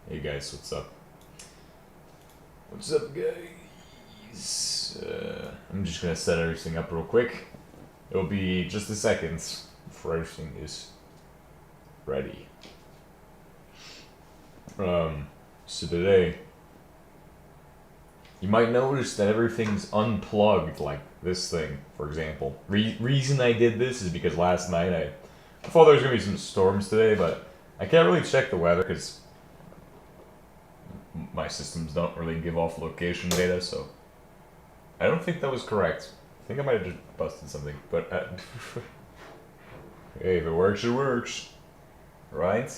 Hey guys, what's up? What's up, guys? I'm just gonna set everything up real quick. It'll be just a second before everything is ready. So today, you might notice that everything's unplugged, like this thing, for example. Reason I did this is because last night I thought there was gonna be some storms today, but I can't really check the weather because my systems don't really give off location data, so I don't think that was correct. I think I might have just busted something, but hey, if it works, it works, right?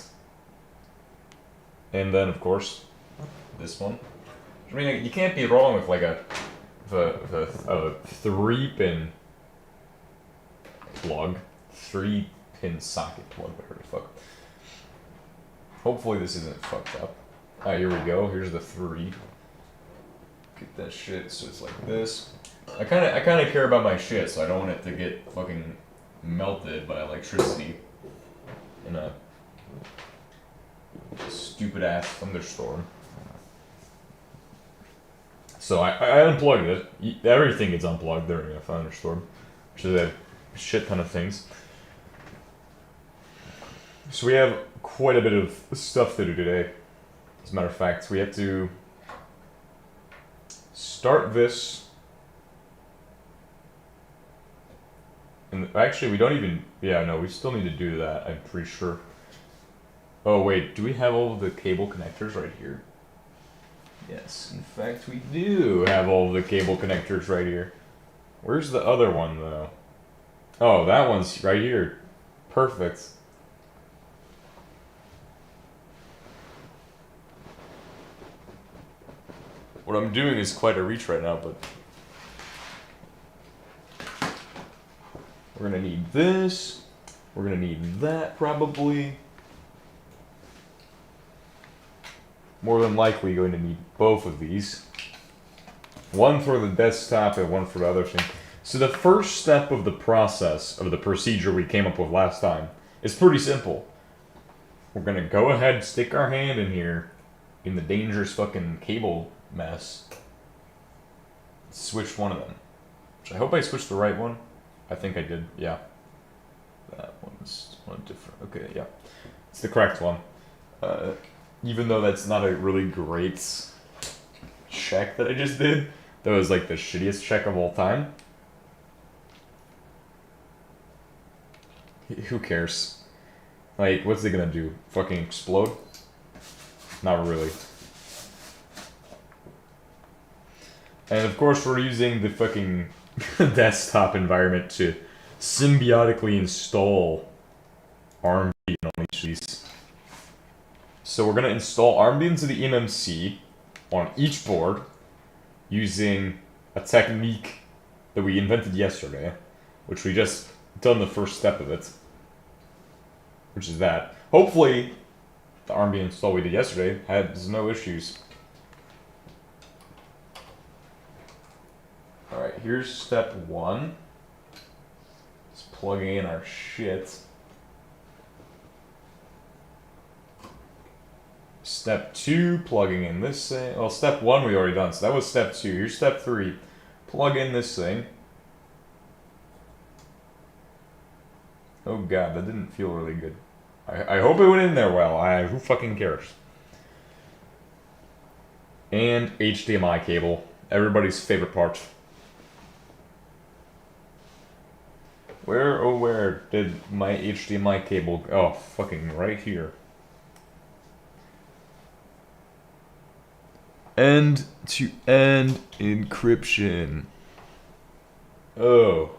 And then, of course, this one. I mean, you can't be wrong with like a 3-pin plug, 3-pin socket plug, whatever the fuck. Hopefully this isn't fucked up. Ah, here we go. Here's the 3. Get that shit so it's like this. I kind of care about my shit, so I don't want it to get fucking melted by electricity in a stupid ass thunderstorm. So I unplugged it. Everything gets unplugged during a thunderstorm, which is a shit ton of things. So we have quite a bit of stuff to do today. As a matter of fact, we have to start this. And actually, we don't even... Yeah, no, we still need to do that, I'm pretty sure. Oh, wait, do we have all of the cable connectors right here? Yes, in fact, we do have all of the cable connectors right here. Where's the other one, though? Oh, that one's right here. Perfect. What I'm doing is quite a reach right now, but we're gonna need this. We're gonna need that, probably. More than likely going to need both of these. One for the desktop and one for the other thing. So the first step of the process, of the procedure we came up with last time, is pretty simple. We're gonna go ahead, stick our hand in here, in the dangerous fucking cable mess. Switch one of them. Which I hope I switched the right one. I think I did, yeah. That one's one different, okay, yeah. It's the correct one. Even though that's not a really great check that I just did. That was like the shittiest check of all time. Who cares? Like, what's it gonna do? Fucking explode? Not really. And of course we're using the fucking desktop environment to symbiotically install armbian on each of these. So we're going to install armbian to the MMC on each board using a technique that we invented yesterday, which we just done the first step of it, which is that. Hopefully, the armbian install we did yesterday has no issues. Alright, here's step 1. Just plugging in our shit. Step 2, plugging in this thing. Well, step 1 we already done, so that was step 2. Here's step 3. Plug in this thing. Oh god, that didn't feel really good. I hope it went in there well. Who fucking cares? And HDMI cable. Everybody's favorite part. Where, oh where did my HDMI cable go? Oh, fucking right here. End-to-end encryption. Oh.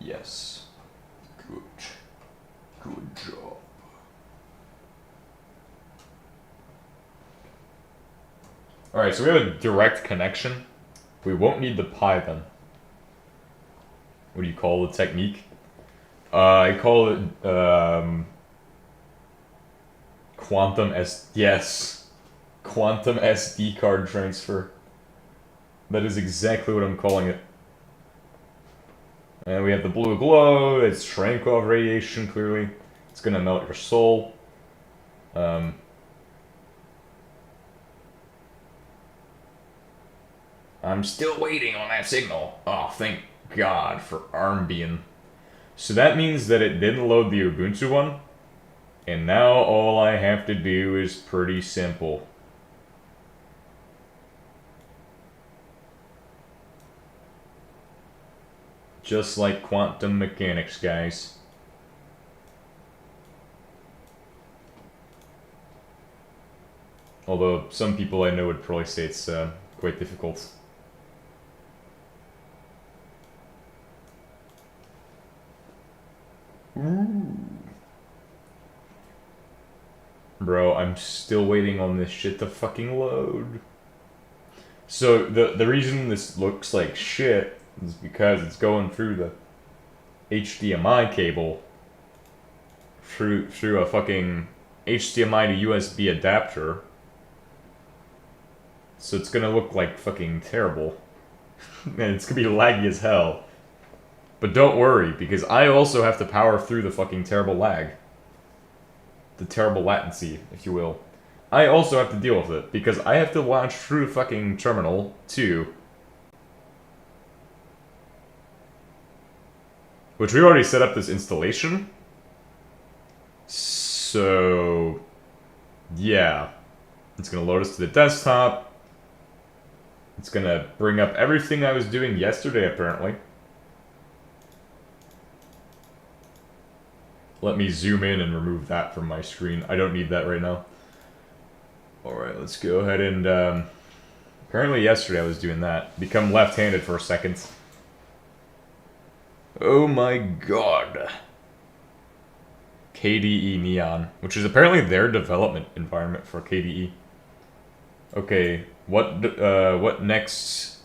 Yes. Good. Good job. Alright, so we have a direct connection. We won't need the pi then. What do you call the technique? I call it, quantum Quantum SD card transfer. That is exactly what I'm calling it. And we have the blue glow. It's tranquil radiation, clearly. It's gonna melt your soul. I'm still waiting on that signal. Oh, thank God for armbian. So that means that it didn't load the Ubuntu one. And now all I have to do is pretty simple. Just like quantum mechanics, guys. Although some people I know would probably say it's quite difficult. Ooh. Bro, I'm still waiting on this shit to fucking load. So the reason this looks like shit is because it's going through the HDMI cable through a fucking HDMI to USB adapter. So it's gonna look like fucking terrible. And it's gonna be laggy as hell. But don't worry, because I also have to power through the fucking terrible lag. The terrible latency, if you will. I also have to deal with it, because I have to watch through the fucking terminal, too. Which we already set up this installation. So... yeah. It's gonna load us to the desktop. It's gonna bring up everything I was doing yesterday, apparently. Let me zoom in and remove that from my screen. I don't need that right now. Alright, let's go ahead and... apparently yesterday I was doing that. Become left-handed for a second. Oh my god. KDE Neon, which is apparently their development environment for KDE. Okay, what next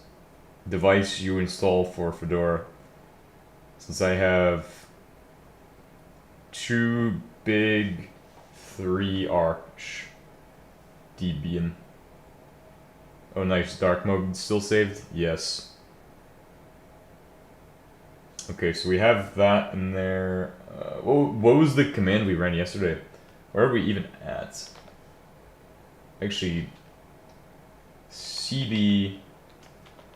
device you install for Fedora? Since I have 2 big, 3 arch Debian. Oh nice, dark mode still saved? Yes. Okay, so we have that in there. What was the command we ran yesterday? Where are we even at? Actually, cd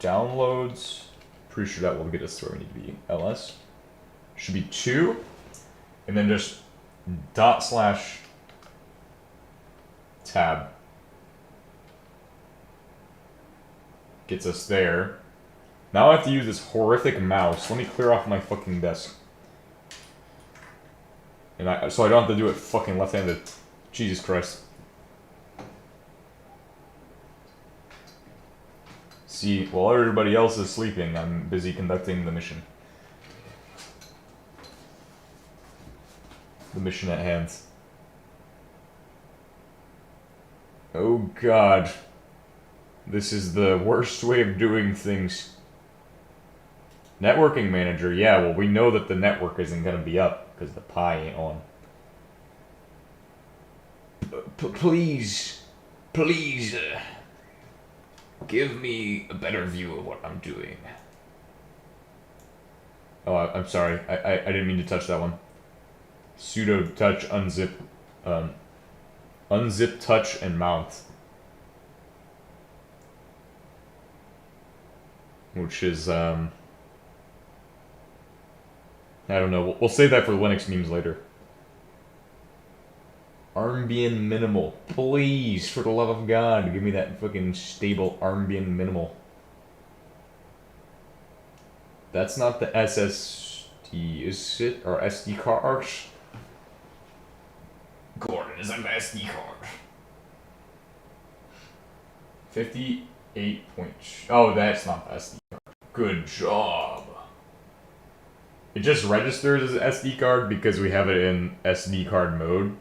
downloads. Pretty sure that will get us to where we need to be. ls. Should be 2. And then just /tab. Gets us there. Now I have to use this horrific mouse. Let me clear off my fucking desk. And so I don't have to do it fucking left-handed. Jesus Christ. See, while everybody else is sleeping, I'm busy conducting the mission. The mission at hand. Oh god. This is the worst way of doing things. Networking manager, yeah, well we know that the network isn't gonna be up, because the Pi ain't on. Please, give me a better view of what I'm doing. Oh, I'm sorry, I didn't mean to touch that one. Sudo touch unzip, unzip touch and mount. Which is, I don't know. We'll save that for Linux memes later. Armbian minimal. Please, for the love of God, give me that fucking stable Armbian minimal. That's not the SSD, is it? Or SD card? Gordon is an SD card. 58 points. Oh, that's not the SD card. Good job. It just registers as an SD card because we have it in SD card mode.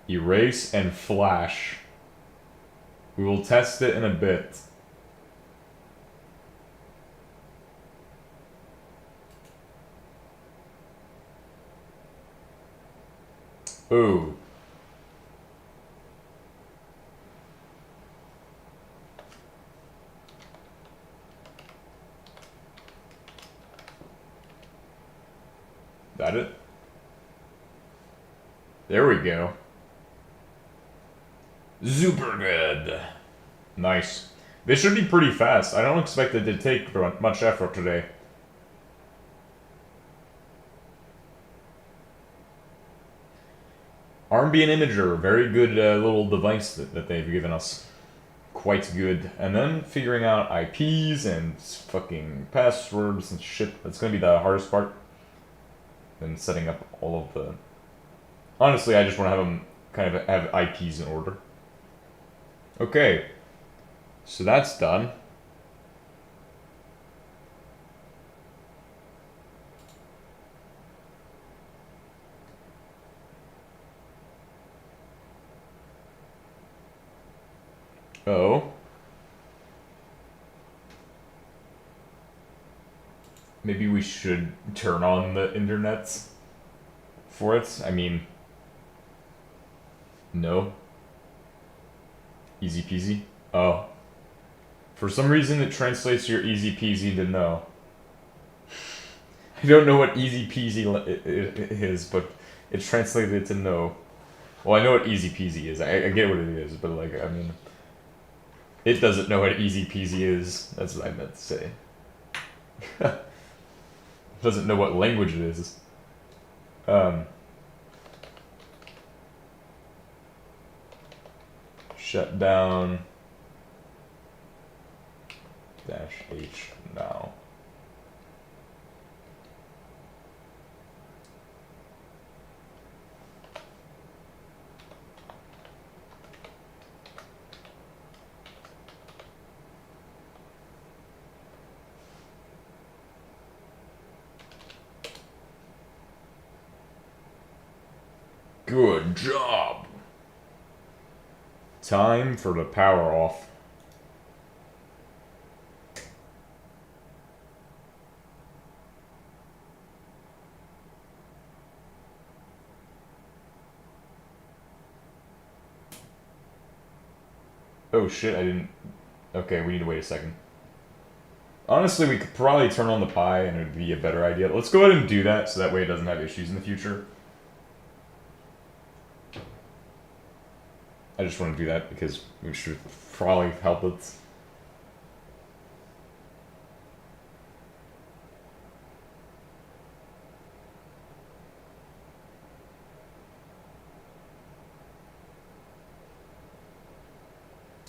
Erase and flash. We will test it in a bit. Ooh. That it? There we go. Super good. Nice. This should be pretty fast. I don't expect it to take much effort today. Armbian Imager, very good little device that they've given us. Quite good. And then figuring out IPs and fucking passwords and shit. That's gonna be the hardest part. And setting up all of the... Honestly, I just want to have them kind of have IPs in order. Okay. So that's done. Oh. Maybe we should turn on the internets for it. I mean, no. Easy peasy. Oh. For some reason it translates your easy peasy to no. I don't know what easy peasy is, but it translated it to no. Well, I know what easy peasy is. I get what it is, but like, I mean... It doesn't know what easy peasy is. That's what I meant to say. It doesn't know what language it is. Shut down. -H now. Good job. Time for the power off. Oh shit, I didn't... Okay, we need to wait a second. Honestly, we could probably turn on the Pi and it would be a better idea. Let's go ahead and do that so that way it doesn't have issues in the future. I just want to do that because we should probably help it.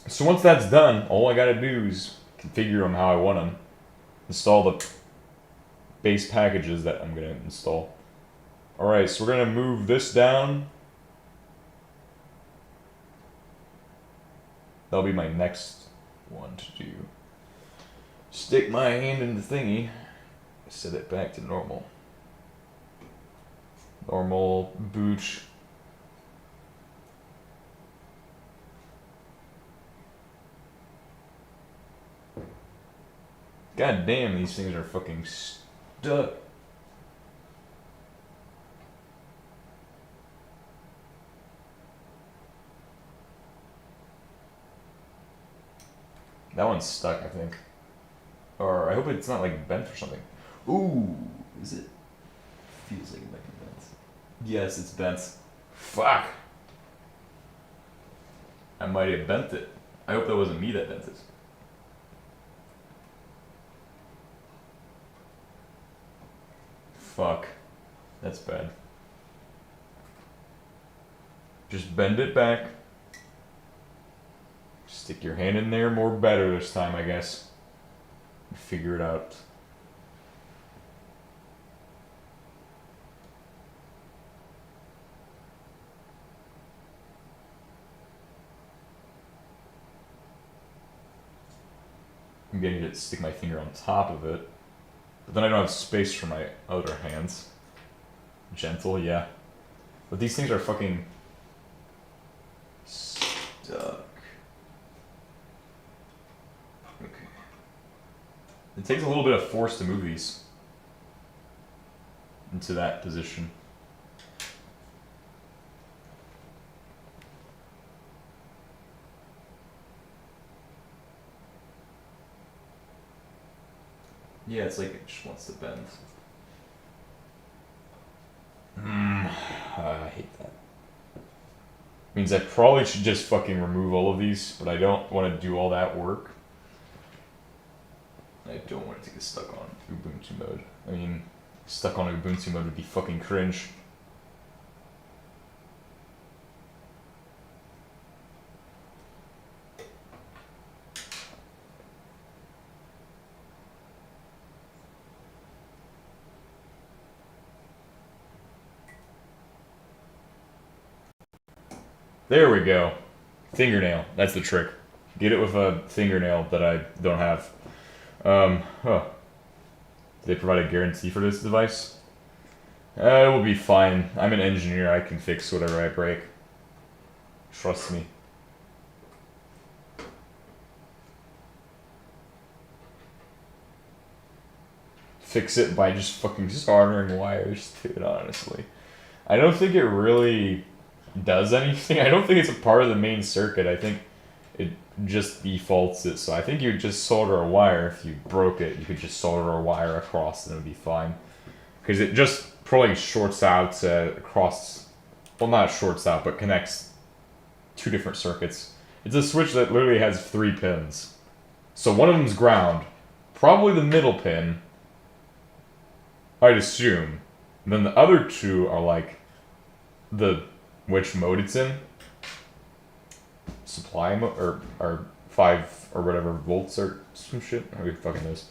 So once that's done, all I gotta do is configure them how I want them. Install the base packages that I'm gonna install. Alright, so we're gonna move this down. That'll be my next one to do. Stick my hand in the thingy. Set it back to normal. Normal boot. God damn, these things are fucking stuck. That one's stuck, I think. Or I hope it's not like bent or something. Ooh, is it? Feels like it might be bent. Yes, it's bent. Fuck. I might have bent it. I hope that wasn't me that bent it. Fuck. That's bad. Just bend it back. Stick your hand in there more better this time, I guess. Figure it out. I'm getting to stick my finger on top of it. But then I don't have space for my other hands. Gentle, yeah. But these things are fucking stuck. Okay. It takes a little bit of force to move these into that position. Yeah, it's like it just wants to bend. Means I probably should just fucking remove all of these, but I don't want to do all that work. I don't want it to get stuck on Ubuntu mode. I mean, stuck on Ubuntu mode would be fucking cringe. There we go. Fingernail. That's the trick. Get it with a fingernail that I don't have. Huh. Do they provide a guarantee for this device? It will be fine. I'm an engineer. I can fix whatever I break. Trust me. Fix it by just fucking soldering wires to it, honestly. I don't think it really does anything. I don't think it's a part of the main circuit. I think it just defaults it. So I think you would just solder a wire. If you broke it, you could just solder a wire across and it would be fine. Because it just probably shorts out across, well, not shorts out, but connects two different circuits. It's a switch that literally has 3 pins. So one of them's ground, probably the middle pin, I'd assume. And then the other 2 are like which mode it's in. Supply mode, or 5 or whatever volts or some shit. Who fucking knows?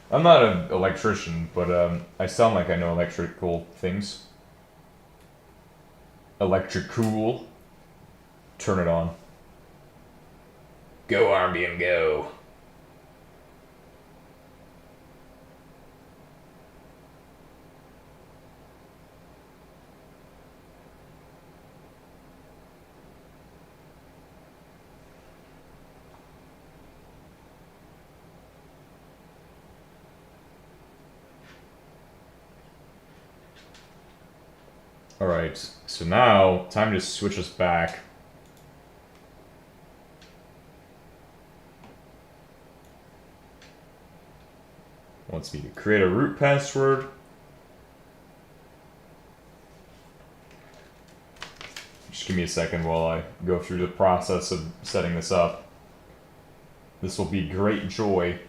I'm not an electrician, but I sound like I know electrical things. Electricool. Turn it on. Go, armbian, go. Alright, so now, time to switch us back. Wants me to create a root password. Just give me a second while I go through the process of setting this up. This will be great joy.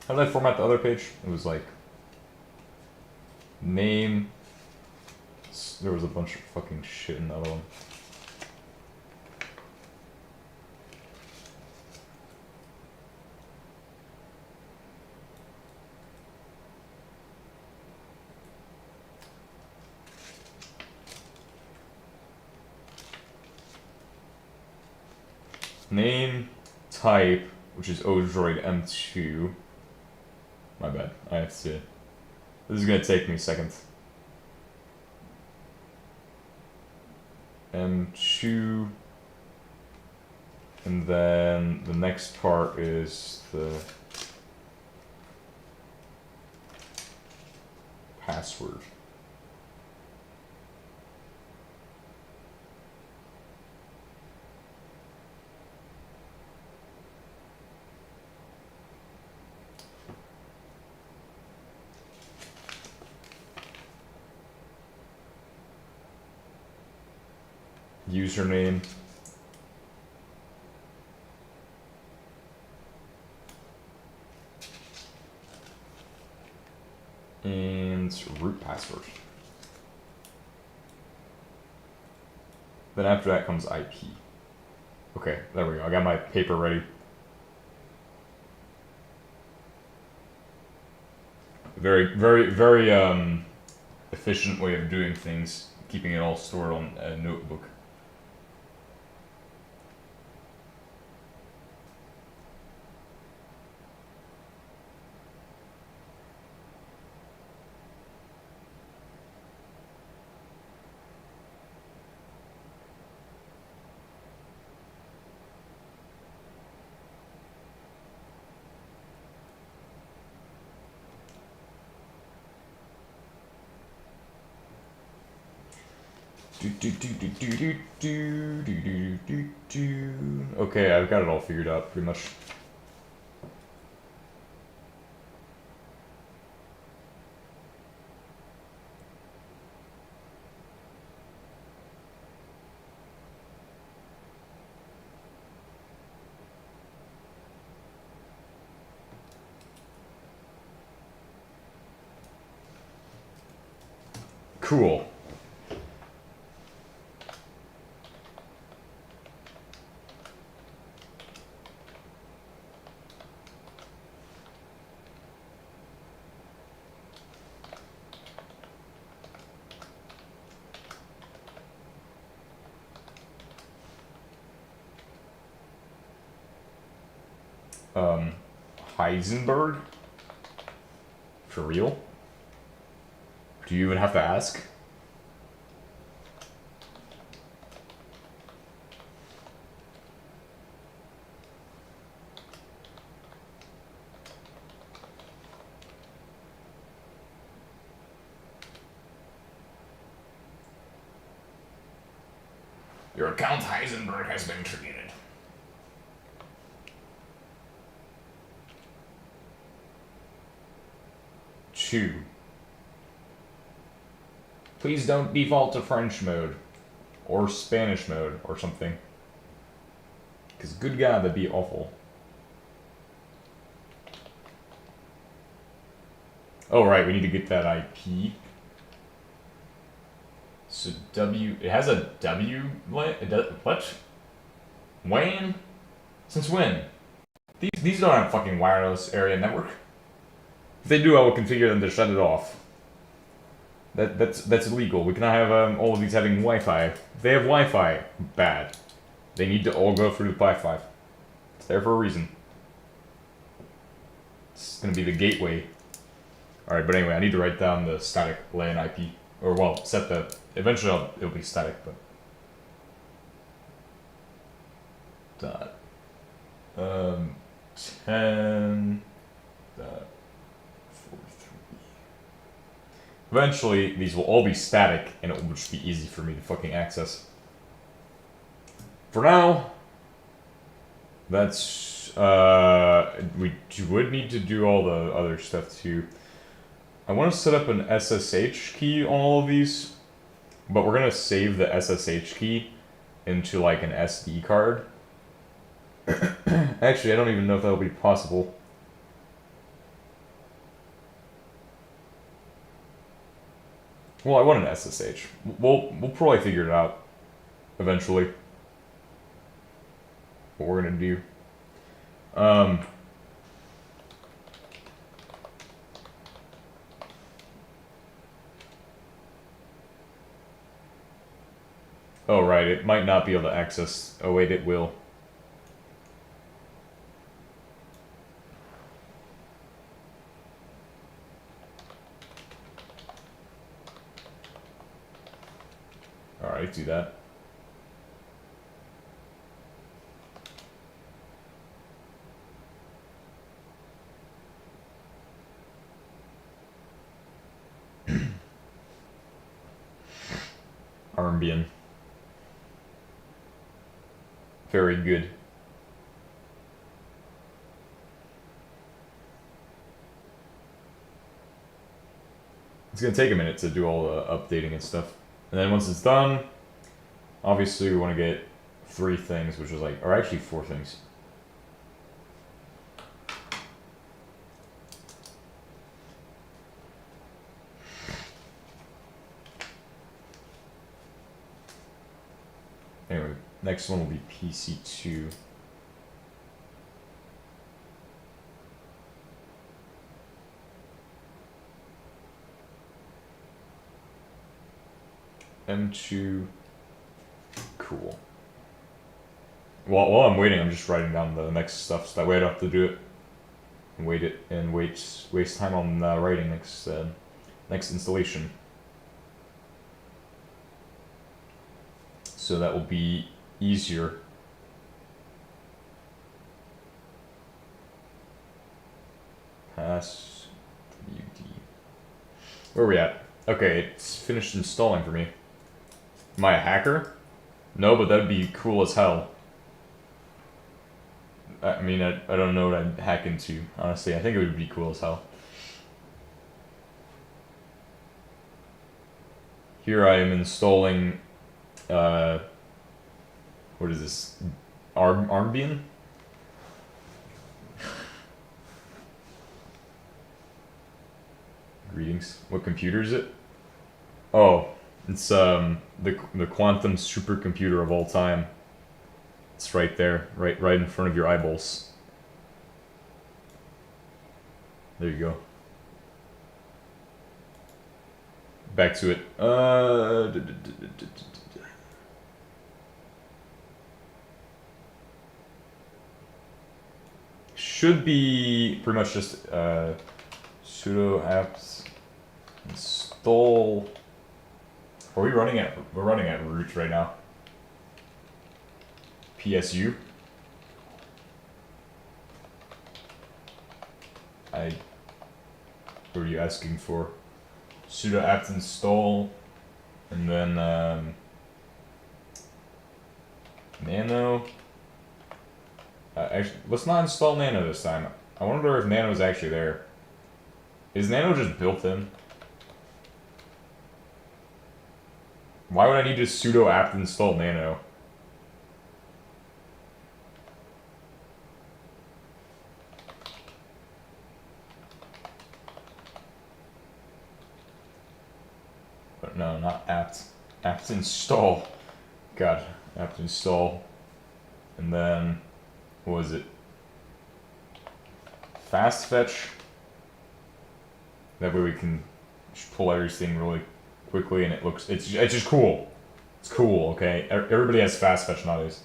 How did I format the other page? It was like name. There was a bunch of fucking shit in the other one. Name, type, which is Odroid M2. My bad. I have to. This is gonna take me a second. M2. And then the next part is the password. Username. And root password. Then after that comes IP. Okay, there we go. I got my paper ready. Very efficient way of doing things, keeping it all stored on a notebook. Okay, I've got it all figured out pretty much. Cool. Heisenberg? For real? Do you even have to ask? Your account Heisenberg has been created. Two. Please don't default to French mode. Or Spanish mode or something. Because good God, that'd be awful. Oh right, we need to get that IP. So W, it has a W, what? When? Since when? These don't have fucking wireless area network. If they do, I will configure them to shut it off. That's illegal. We cannot have all of these having Wi-Fi. If they have Wi-Fi, bad. They need to all go through the Pi-5. It's there for a reason. It's gonna be the gateway. Alright, but anyway, I need to write down the static LAN IP. Or, well, set the... Eventually it'll be static, but... Dot... 10... Dot... 43... Eventually, these will all be static, and it will just be easy for me to fucking access. For now... That's... we would need to do all the other stuff too. I want to set up an SSH key on all of these, but we're going to save the SSH key into like an SD card. Actually, I don't even know if that'll be possible. Well, I want an SSH. We'll probably figure it out eventually. What we're going to do. Oh, right, it might not be able to access... Oh, wait, it will. Alright, do that. Armbian. Very good. It's gonna take a minute to do all the updating and stuff. And then once it's done, obviously we want to get 3 things, which is like, or actually 4 things. Anyway, next one will be PC2. M2. Cool. While I'm waiting, I'm just writing down the next stuff so that way I don't have to do it and waste time on writing next installation. So that will be easier. Pass WD. Where are we at? Okay, it's finished installing for me. Am I a hacker? No, but that'd be cool as hell. I mean, I don't know what I'd hack into, honestly. I think it would be cool as hell. Here I am installing, what is this? Armbian? Greetings. What computer is it? Oh, it's the quantum supercomputer of all time. It's right there, right in front of your eyeballs. There you go. Back to it. Should be pretty much just sudo apt install. Are we running at? We're running at root right now. PSU. What are you asking for? Sudo apt install, and then nano. Actually, let's not install nano this time. I wonder if nano is actually there. Is nano just built in? Why would I need to sudo apt install nano? But no, not apt. Apt install. God, apt install. And then, what was it? Fast fetch. That way we can just pull everything really quickly, and it's just cool. It's cool, okay? Everybody has fast fetch nowadays.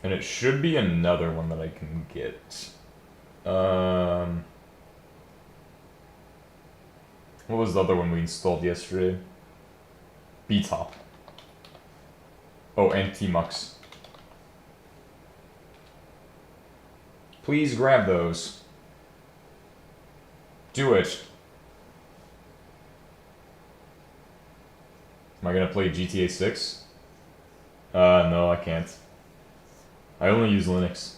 And it should be another one that I can get. What was the other one we installed yesterday? Btop. Oh, and Tmux. Please grab those. Do it. Am I gonna play GTA 6? No, I can't. I only use Linux.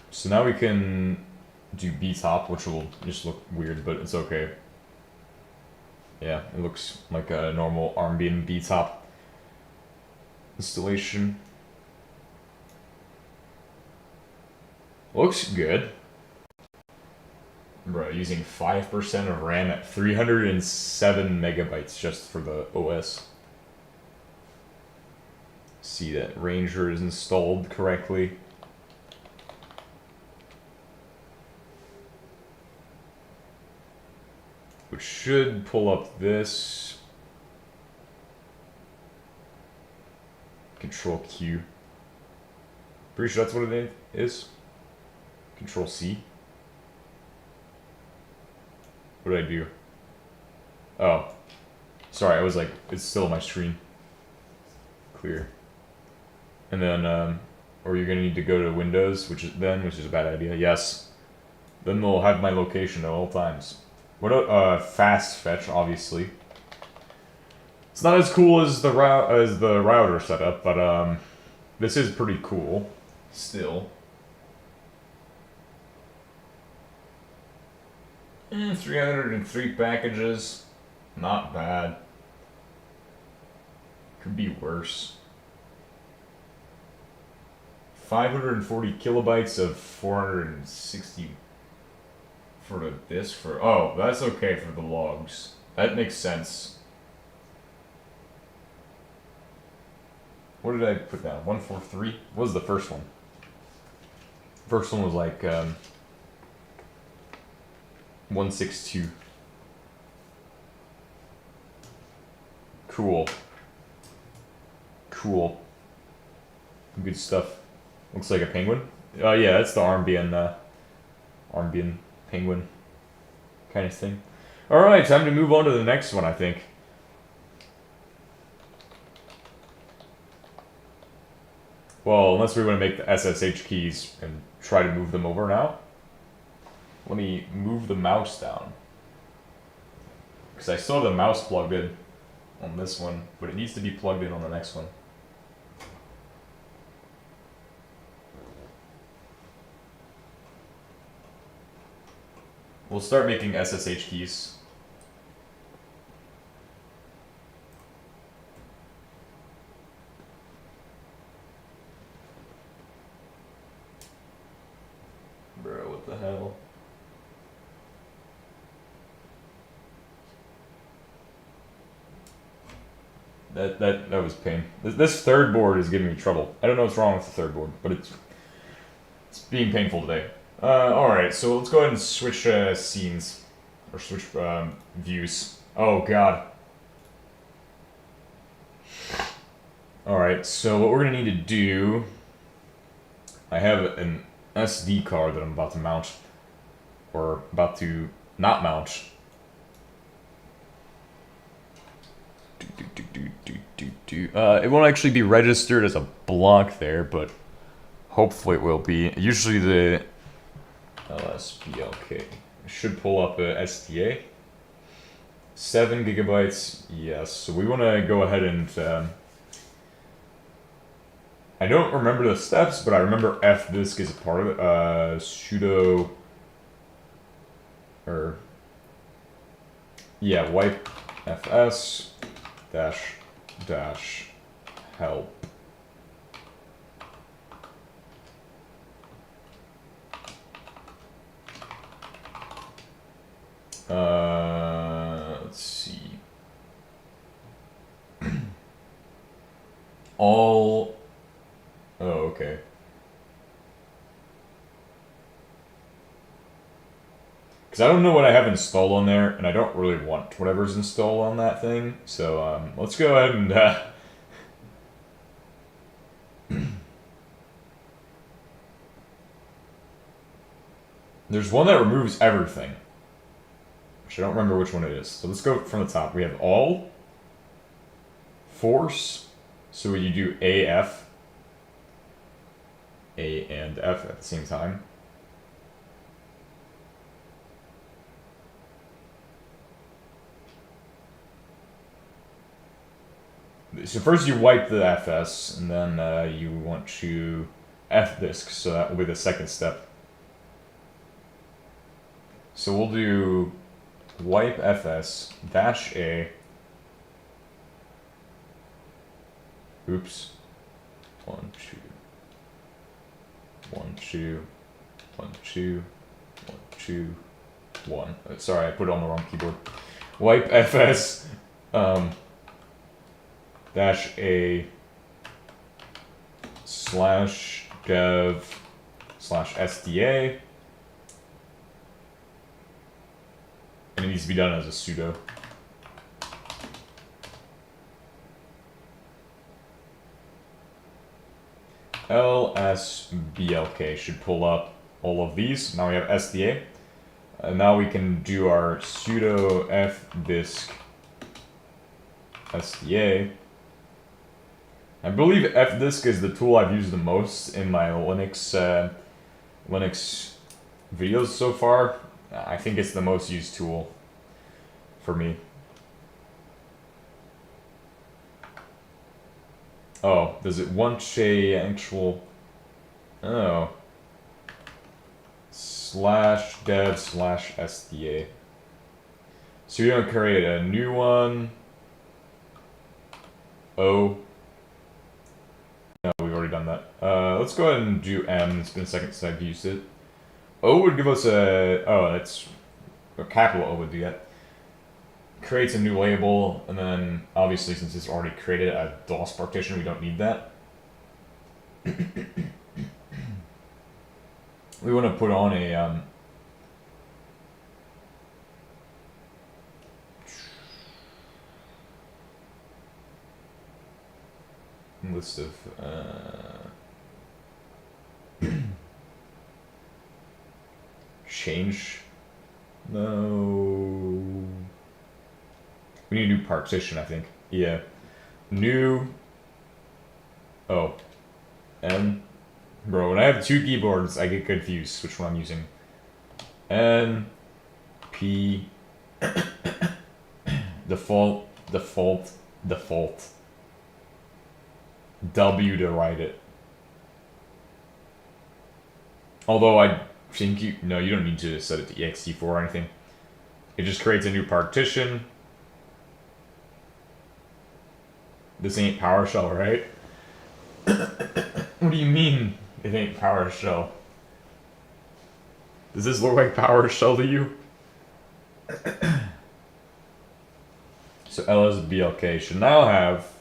So now we can do Btop, which will just look weird, but it's okay. Yeah, it looks like a normal armbian Btop installation. Looks good. Bro, using 5% of RAM at 307 megabytes just for the OS. See that Ranger is installed correctly. Which should pull up this. Control Q. Pretty sure that's what it is. Control C. What did I do? Oh. Sorry, I was like, it's still on my screen. Clear. And then, or you're gonna need to go to Windows, which is a bad idea. Yes. Then they'll have my location at all times. What fast fetch, obviously. It's not as cool as the router setup, but this is pretty cool. Still. 303 packages. Not bad. Could be worse. 540 kilobytes of 460 for the disk for... Oh, that's okay for the logs. That makes sense. What did I put down? 143? What was the first one? First one was like 162. Cool. Cool. Good stuff. Looks like a penguin. Yeah, that's the armbian penguin kind of thing. Alright, time to move on to the next one, I think. Well, unless we want to make the SSH keys and try to move them over now. Let me move the mouse down. Because I still have the mouse plugged in on this one, but it needs to be plugged in on the next one. We'll start making SSH keys. That was pain. This third board is giving me trouble. I don't know what's wrong with the third board, but it's being painful today. Alright, so let's go ahead and switch scenes. Or switch views. Oh god. Alright, so what we're gonna need to do... I have an SD card that I'm about to mount. Or about to not mount. It won't actually be registered as a block there, but hopefully it will be. Usually the LSBLK should pull up a STA. 7 gigabytes, yes. So we want to go ahead and... I don't remember the steps, but I remember fdisk is a part of it. Sudo... Or... Yeah, wipe fs dash help. Let's see. All... Oh, okay. Because I don't know what I have installed on there, and I don't really want whatever's installed on that thing. So, let's go ahead and, There's one that removes everything. Which I don't remember which one it is. So let's go from the top. We have all. Force. So you do AF. A and F at the same time. So first you wipe the FS, and then you want to fdisk, so that will be the second step. So we'll do wipe fs dash a. Oops. 1, 2. 1, 2. 1, 2. 1, 2. 1. Sorry, I put it on the wrong keyboard. Wipe fs dash a slash dev slash SDA. And it needs to be done as a sudo. LSBLK should pull up all of these. Now we have SDA. Now we can do our sudo fdisk SDA. I believe fdisk is the tool I've used the most in my Linux videos so far. I think it's the most used tool for me. Oh, does it want a actual... Oh. Slash dev slash SDA. So you're gonna create a new one. O. No, we've already done that. Let's go ahead and do M. It's been a second since I've used it. O would give us a... Oh, that's... A capital O would do that. Creates a new label, and then, obviously, since it's already created a DOS partition, we don't need that. We want to put on a... list of... change? No... We need a new partition, I think. Yeah. New... Oh. N. Bro, when I have two keyboards, I get confused which one I'm using. N. P. Default. Default. Default. W to write it. Although I think you... No, you don't need to set it to ext4 or anything. It just creates a new partition. This ain't PowerShell, right? What do you mean it ain't PowerShell? Does this look like PowerShell to you? So LSBLK should now have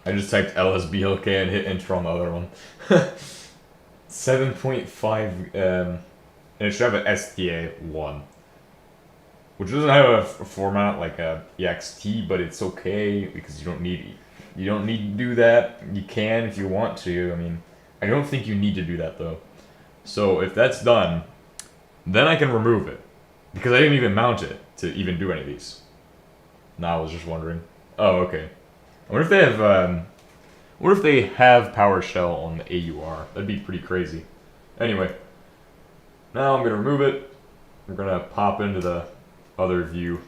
I just typed LSBLK and hit enter on the other one. 7.5, and it should have an STA1. Which doesn't have a format like a EXT, but it's okay because you don't need to do that. You can if you want to. I mean, I don't think you need to do that though. So if that's done, then I can remove it because I didn't even mount it to even do any of these. Now I was just wondering. Oh, okay. I wonder if they have. What if they have PowerShell on the AUR? That'd be pretty crazy. Anyway, now I'm gonna remove it. We're gonna pop into the other view.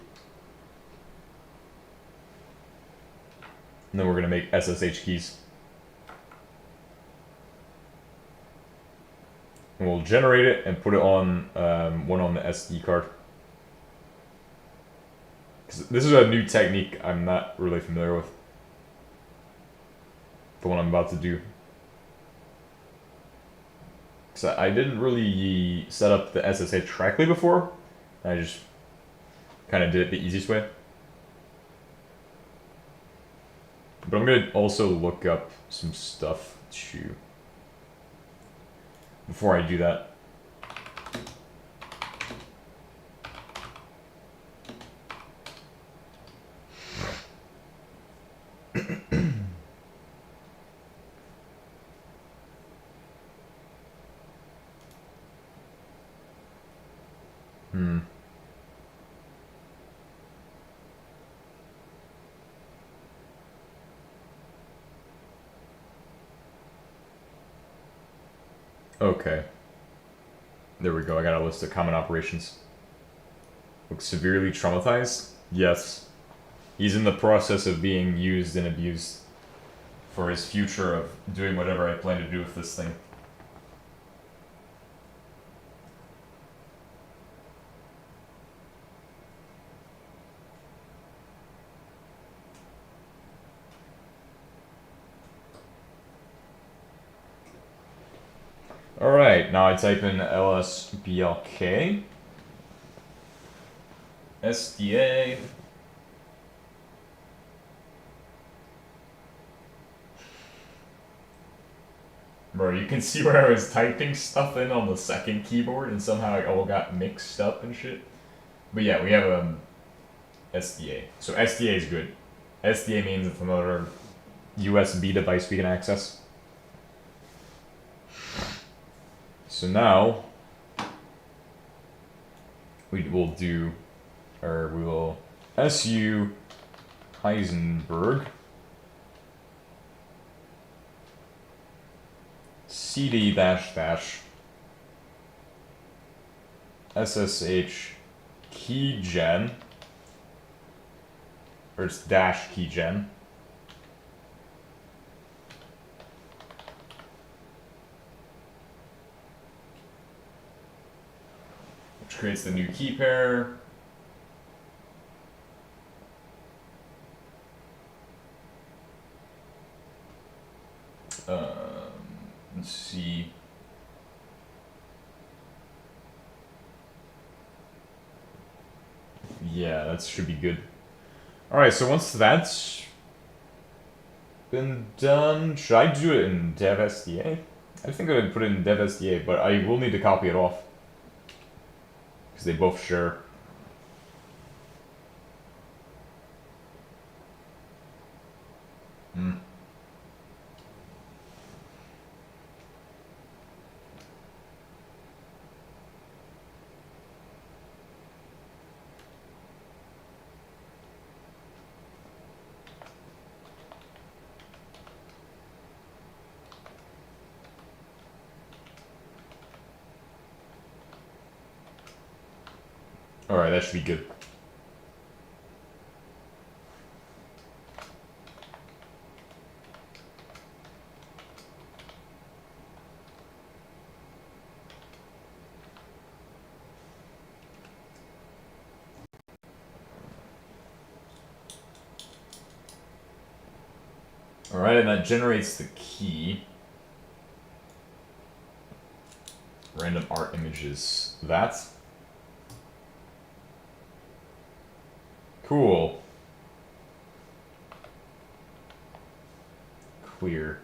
And then we're going to make SSH keys. And we'll generate it and put it on one on the SD card. 'Cause this is a new technique I'm not really familiar with. The one I'm about to do. Because I didn't really set up the SSH correctly before. I just kind of did it the easiest way. But I'm going to also look up some stuff too. Before I do that. Okay. There we go, I got a list of common operations. Looks severely traumatized? Yes. He's in the process of being used and abused for his future of doing whatever I plan to do with this thing. Alright, now I type in lsblk, SDA, bro, you can see where I was typing stuff in on the second keyboard and somehow it all got mixed up and shit. But yeah, we have SDA. So SDA is good. SDA means it's another USB device we can access. So now we will SU Heisenberg CD SSH keygen, or it's dash keygen. Which creates the new key pair. Let's see. Yeah, that should be good. Alright, so once that's been done, should I do it in dev SDA? I think I would put it in dev SDA, but I will need to copy it off. Because they both share. Alright, that should be good. Alright, and that generates the key. Random art images. That's cool. clear.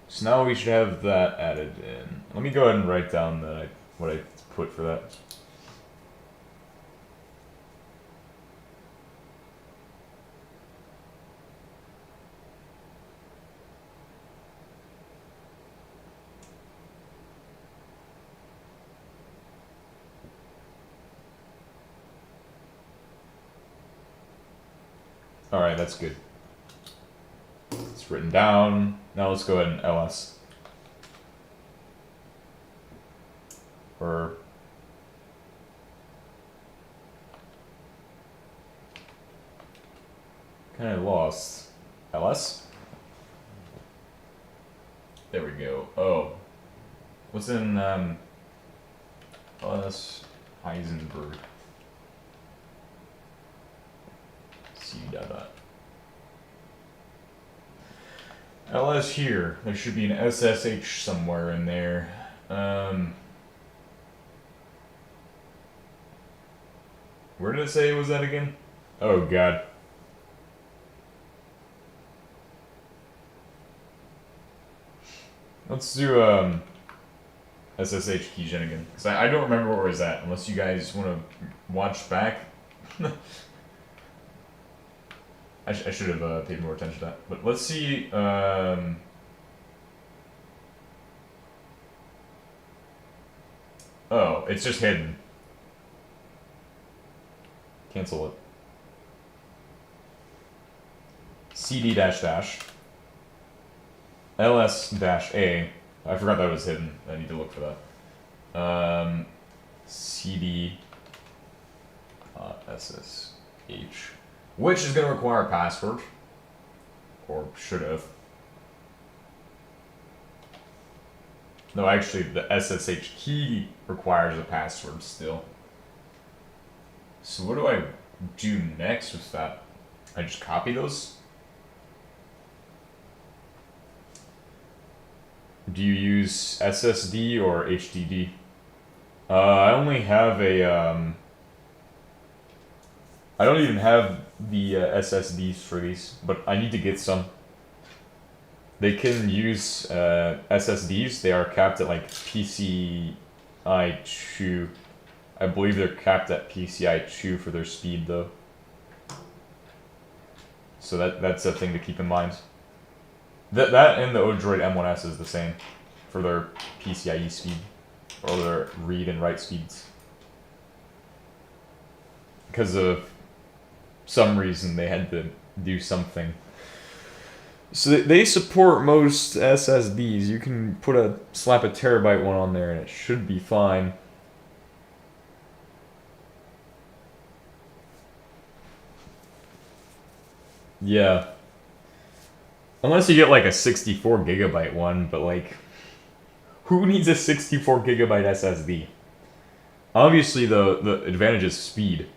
So now we should have that added in. Let me go ahead and write down what I put for that. Alright, that's good. It's written down. Now let's go ahead and ls. Or kind of lost. ls? There we go. Oh. What's in ls Heisenberg? C dot. ls here. There should be an SSH somewhere in there. Where did it say it was that again? Oh god. Let's do SSH keygen again. Because I don't remember where it was at, unless you guys want to watch back. I should have paid more attention to that. But let's see. Oh, it's just hidden. Cancel it. CD dash dash. ls dash a. I forgot that was hidden. I need to look for that. CD SSH. Which is going to require a password. Or should have. No, actually, the SSH key requires a password still. So what do I do next with that? I just copy those? Do you use SSD or HDD? I only have a, I don't even have the SSDs for these, but I need to get some. They can use SSDs. They are capped at like PCI 2. I believe they're capped at PCI 2 for their speed though. So that's a thing to keep in mind. That and the Odroid M1S is the same for their PCIe speed, or their read and write speeds. Because of some reason they had to do something. So they support most SSDs. You can slap a terabyte one on there and it should be fine. Yeah. Unless you get like a 64 gigabyte one, but like, who needs a 64 gigabyte SSD? Obviously the advantage is speed.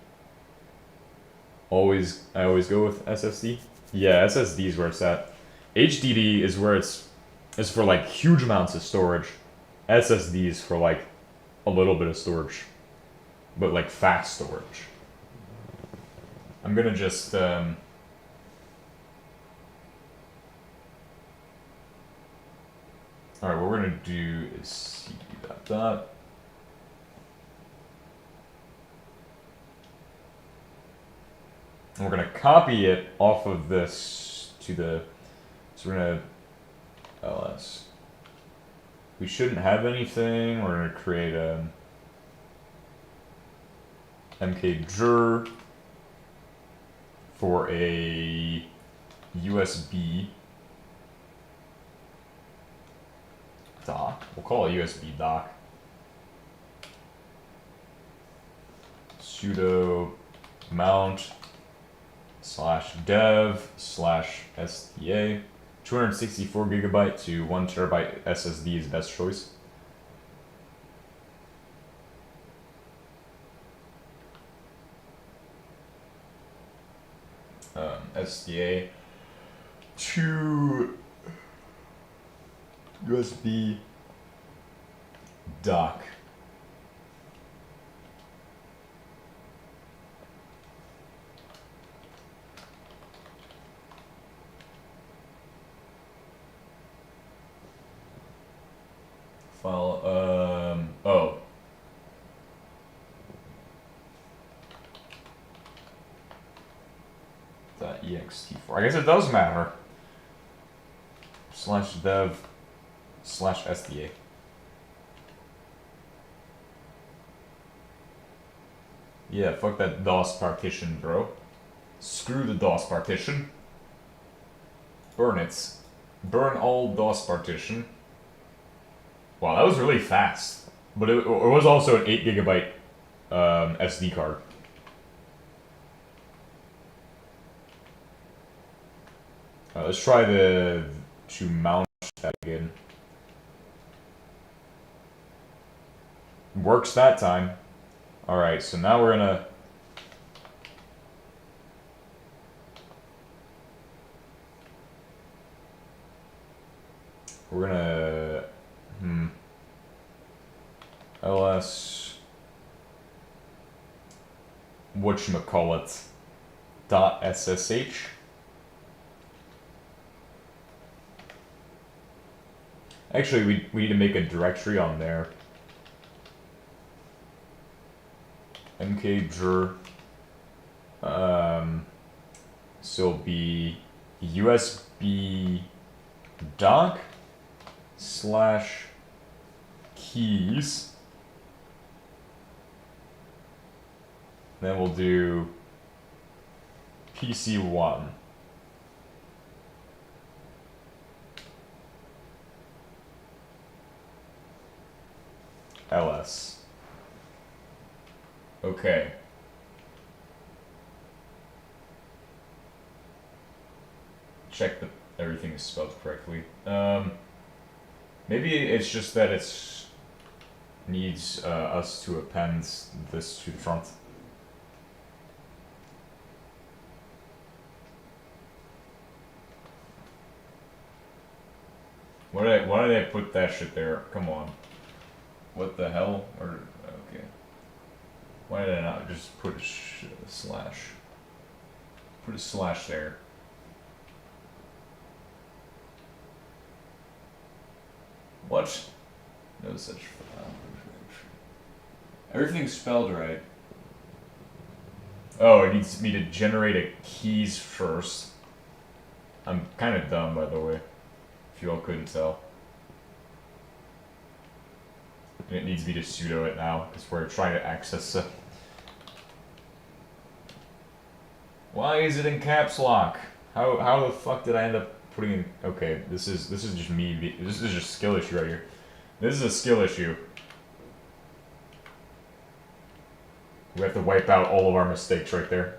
I always go with SSD. Yeah, SSD is where it's at. HDD is where it's for like huge amounts of storage. SSD is for like a little bit of storage, but like fast storage. I'm gonna just Alright, what we're gonna do is cd dot. And we're gonna copy it off of this to the, so we're gonna ls. We shouldn't have anything. We're gonna create a mkdir for a USB dock. We'll call it USB dock. Sudo mount /dev/STA. 264 gigabyte to 1 terabyte SSD is best choice. STA to USB dock. ext4. I guess it does matter. /dev/sda. Yeah, fuck that DOS partition, bro. Screw the DOS partition. Burn it. Burn all DOS partition. Wow, that was really fast. But it was also an 8 gigabyte SD card. Let's try to mount that again. Works that time. Alright, so now we're gonna... ls... whatchamacallit... .ssh. Actually, we need to make a directory on there. mkdir. So it'll be USB doc /keys. Then we'll do PC1. ls. Okay. Check that everything is spelled correctly. Maybe it's just that it's needs us to append this to the front. Why did I put that shit there? Come on. What the hell? Or okay. Why did I not just put a slash? Put a slash there. What? No such. Everything's spelled right. Oh, it needs me to generate a keys first. I'm kind of dumb, by the way. If you all couldn't tell. And it needs me to sudo it now, because we're trying to access it. Why is it in caps lock? How the fuck did I end up putting in... Okay, this is just me. This is just a skill issue right here. This is a skill issue. We have to wipe out all of our mistakes right there.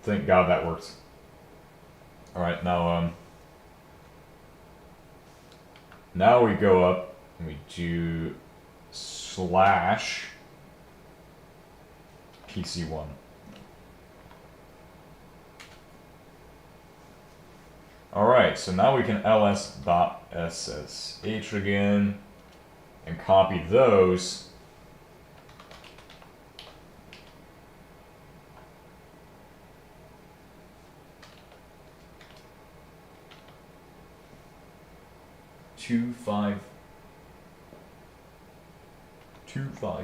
Thank God that works. Alright, now now we go up and we do /PC1. Alright, so now we can ls.ssh again and copy those. Two five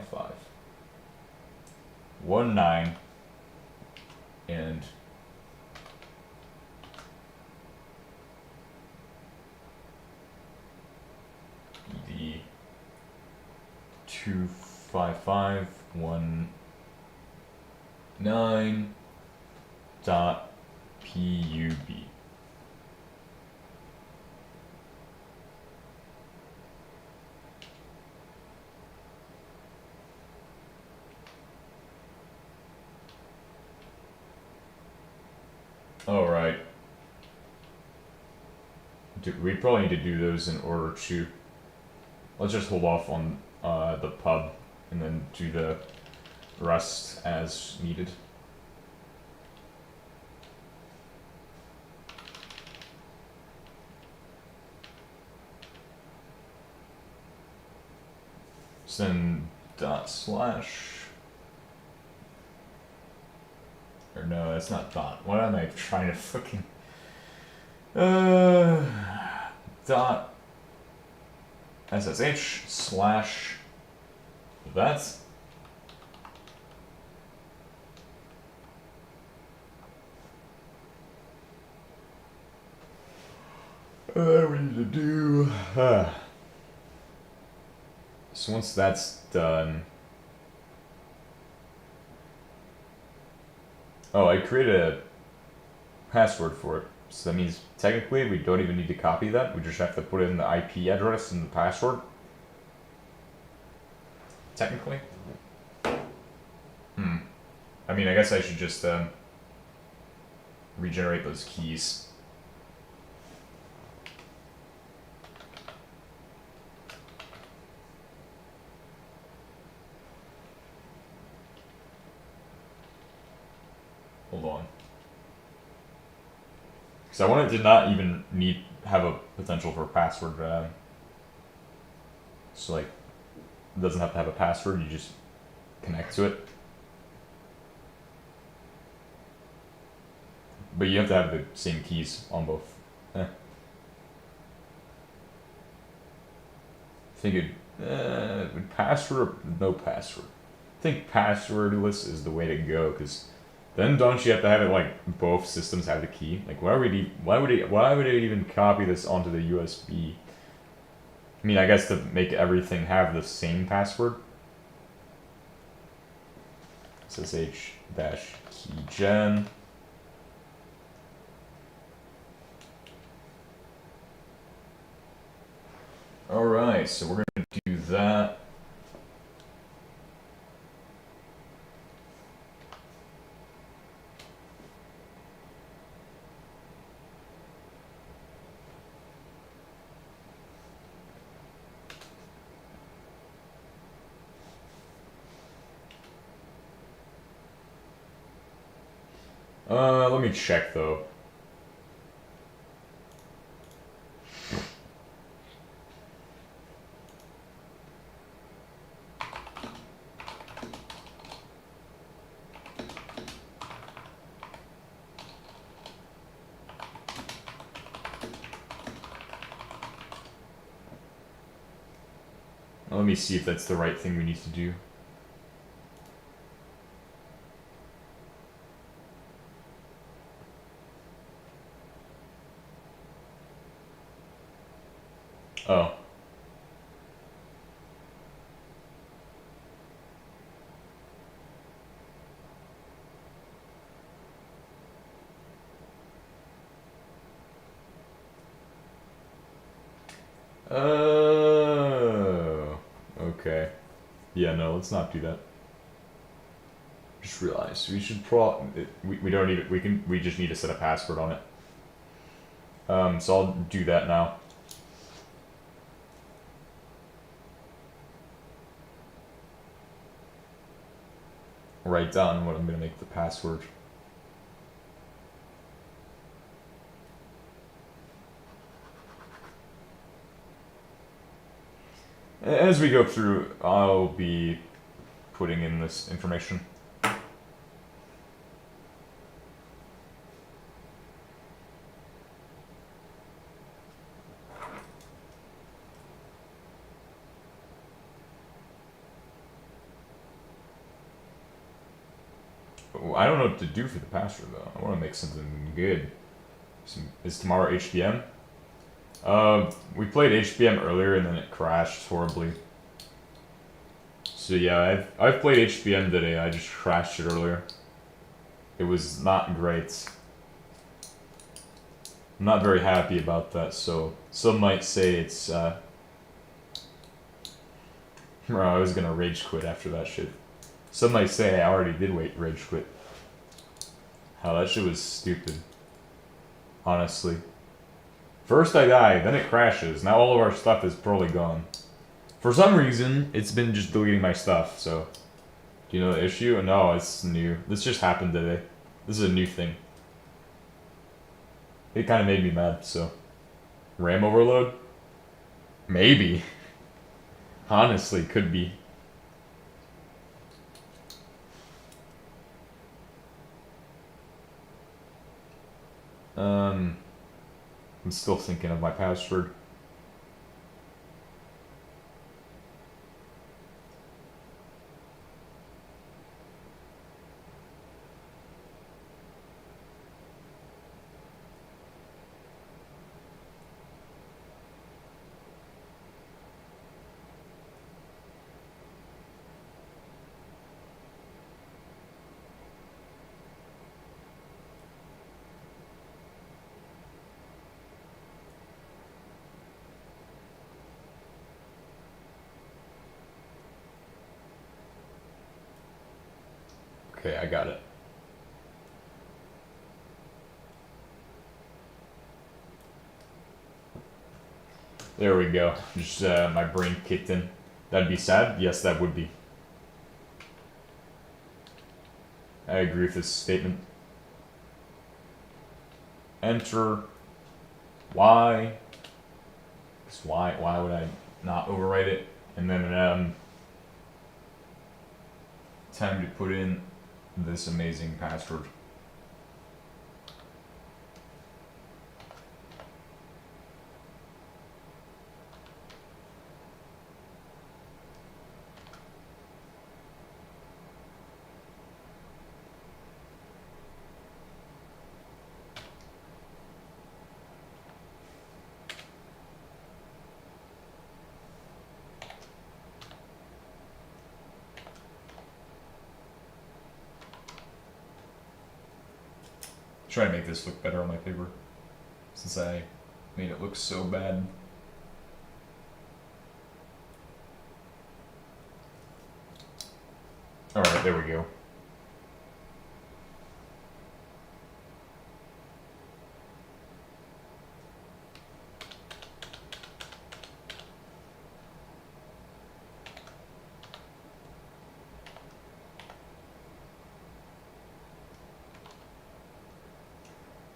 five 19 and ed 25519.pub. All right. We probably need to do those in order to... Let's just hold off on the pub and then do the rest as needed. So then /... Or no, that's not dot. What am I trying to fucking... dot SSH slash that. What we need to do. So once that's done. Oh, I created a password for it. So that means technically we don't even need to copy that. We just have to put in the IP address and the password. Technically. I mean, I guess I should just regenerate those keys. Hold on. Because I wanted to not even have a potential for a password. So like, it doesn't have to have a password. You just connect to it. But you have to have the same keys on both. Figured, would password or no password? I think passwordless is the way to go, because then don't you have to have it like both systems have the key? Like why would it even copy this onto the USB? I mean, I guess to make everything have the same password. SSH-keygen. Alright, so we're going to do that. Let me check though. Let me see if that's the right thing we need to do. Oh. Oh. Okay. Yeah, no, let's not do that. Just realized we should we don't need it. We just need to set a password on it. So I'll do that now. Write down what I'm gonna make the password. As we go through, I'll be putting in this information. I don't know what to do for the password though. I want to make something good. Is tomorrow HBM? We played HBM earlier and then it crashed horribly. So yeah, I've played HBM today. I just crashed it earlier. It was not great. I'm not very happy about that. So some might say it's. Bro, I was gonna rage quit after that shit. Some might say I already did rage quit. Hell, that shit was stupid. Honestly. First I die, then it crashes. Now all of our stuff is probably gone. For some reason, it's been just deleting my stuff, so... Do you know the issue? No, it's new. This just happened today. This is a new thing. It kind of made me mad, so... RAM overload? Maybe. Honestly, could be. I'm still thinking of my password. Okay, I got it. There we go. Just my brain kicked in. That'd be sad? Yes, that would be. I agree with this statement. Enter. Why? Because why would I not overwrite it? And then time to put in this amazing password. Try to make this look better on my paper, since I made it look so bad. Alright, there we go.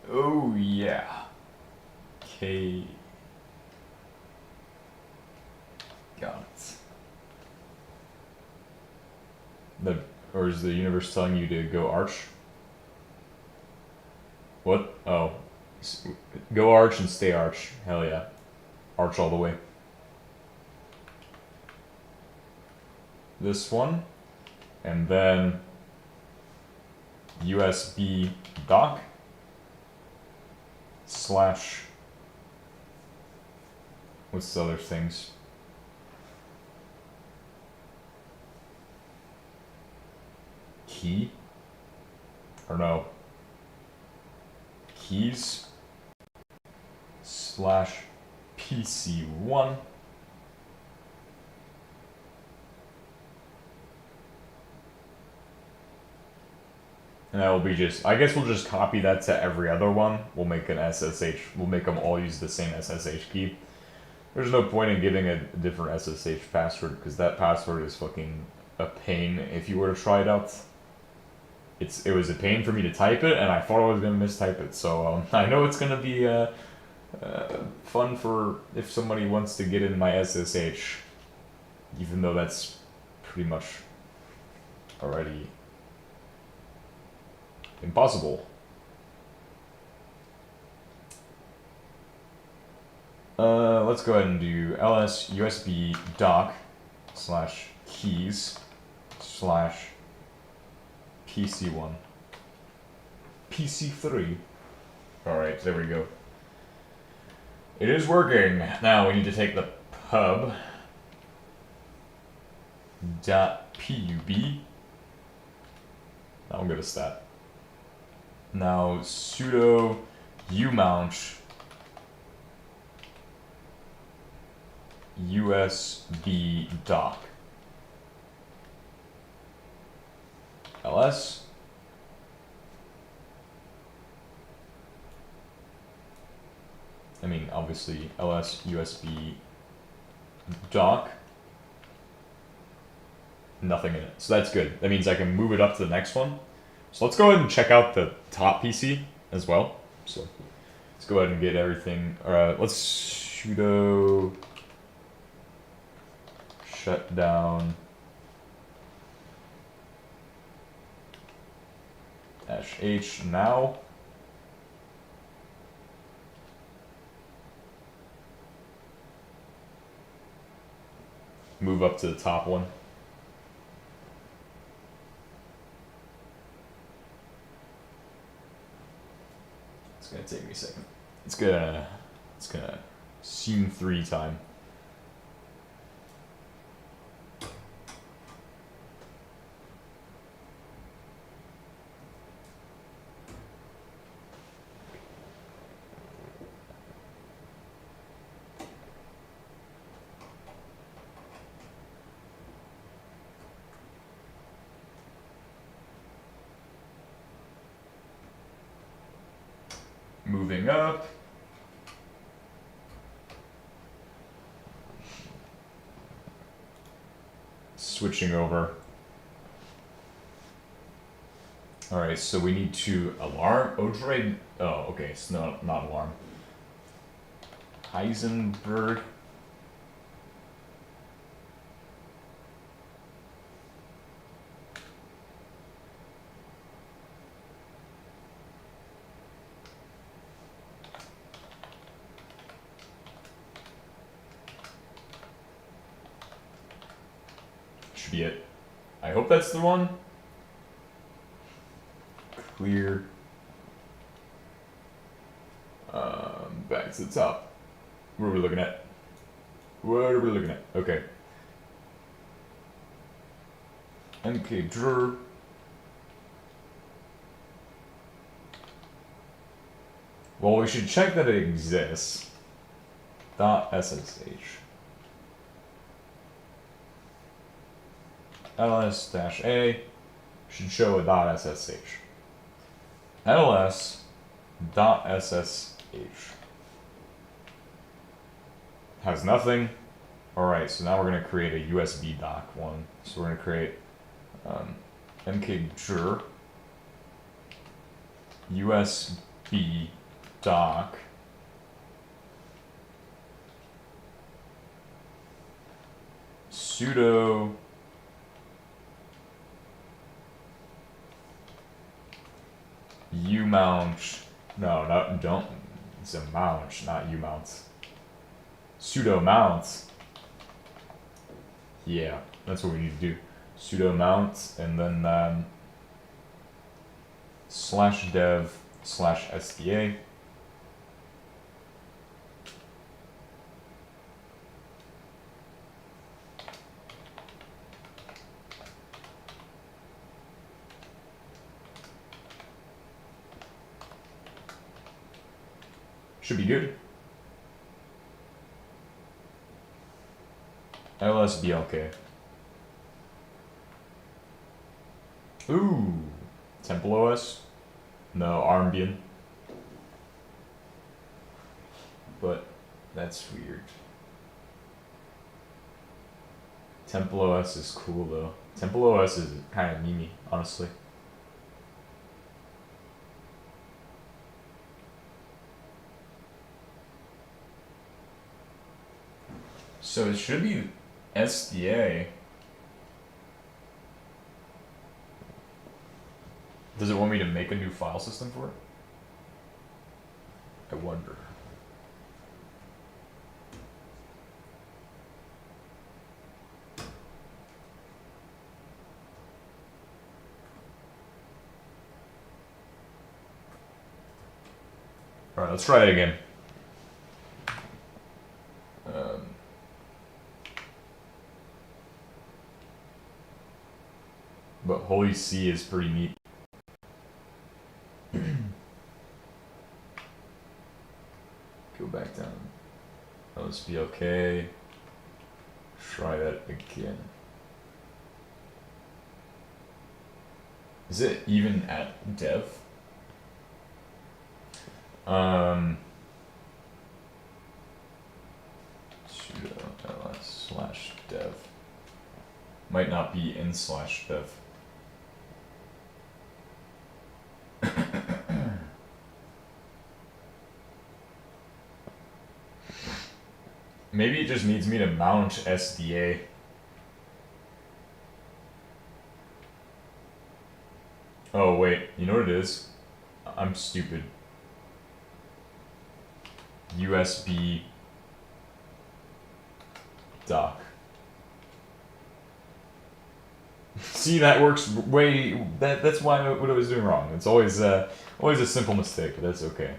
Oh yeah. K. Got it. Or is the universe telling you to go arch? What? Oh. Go arch and stay arch. Hell yeah. Arch all the way. This one. And then USB dock slash what's the other things? Key? Or no. Keys slash PC1 and that will be just, I guess we'll just copy that to every other one. We'll make an SSH, we'll make them all use the same SSH key. There's no point in giving a different SSH password because that password is fucking a pain if you were to try it out. It was a pain for me to type it, and I thought I was gonna mistype it. So I know it's gonna be fun for if somebody wants to get in my SSH, even though that's pretty much already impossible. Let's go ahead and do ls usb dock slash keys slash PC1 PC3. Alright, there we go. It is working. Now we need to take the pub .pub. Now we'll go to stat. Now sudo umount USB dock ls I mean obviously ls USB dock, nothing in it, so that's good. That means I can move it up to the next one. So let's go ahead and check out the top PC as well. So let's go ahead and get everything. Let's sudo shutdown -h now. Move up to the top one. It's gonna take me a second. It's gonna scene 3 time. Moving up. Switching over. Alright, so we need to alarm. Odroid. Oh, okay, it's not alarm. Heisenberg. Should be it. I hope that's the one. Clear. Back to the top. What are we looking at? What are we looking at? Okay. MK Dr. Well, we should check that it exists. .ssh. ls-a should show a .ssh. ls.ssh has nothing. Alright, so now we're going to create a USB dock one. So we're going to create mkdir USB dock sudo umount. No, don't. It's a mount, not umount. Sudo mount. Yeah, that's what we need to do. Sudo mount and then /dev/sda. Should be good. LSBLK. Ooh, Temple OS? No, armbian. But that's weird. Temple OS is cool though. Temple OS is kind of memey, honestly. So it should be SDA. Does it want me to make a new file system for it? I wonder. Alright, let's try it again. But Holy C is pretty neat. Go back down. LSBLK. Try that again. Is it even at dev? Sudo ls/dev. Might not be in /dev. Maybe it just needs me to mount SDA. Oh wait, you know what it is? I'm stupid. USB dock. See, that works way. That's why what I was doing wrong. It's always a simple mistake, but that's okay.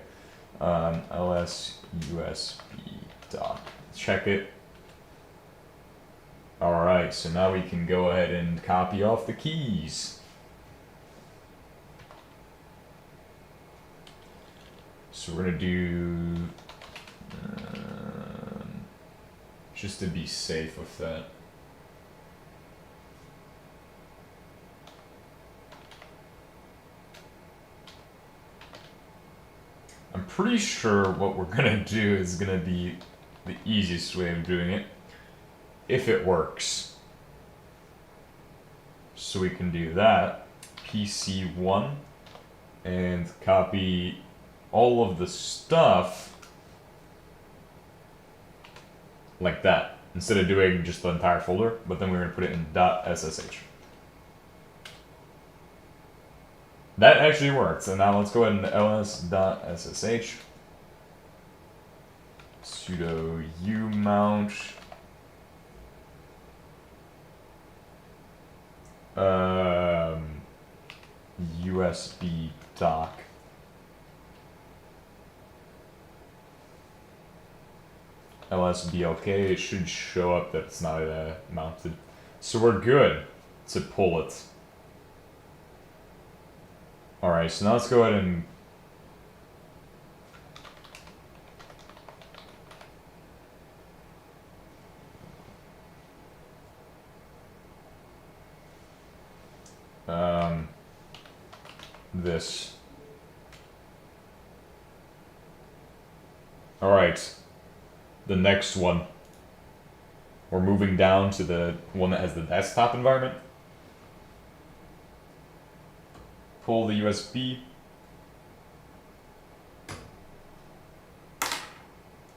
ls USB dock. Check it. Alright, so now we can go ahead and copy off the keys. So we're gonna do just to be safe with that. I'm pretty sure what we're gonna do is gonna be the easiest way of doing it, if it works. So we can do that, PC1, and copy all of the stuff like that, instead of doing just the entire folder, but then we're going to put it in .ssh. That actually works, and now let's go ahead and ls.ssh sudo umount USB dock. LSBLK, it should show up that it's not mounted. So we're good to pull it. Alright, so now let's go ahead and this. Alright. The next one. We're moving down to the one that has the desktop environment. Pull the USB.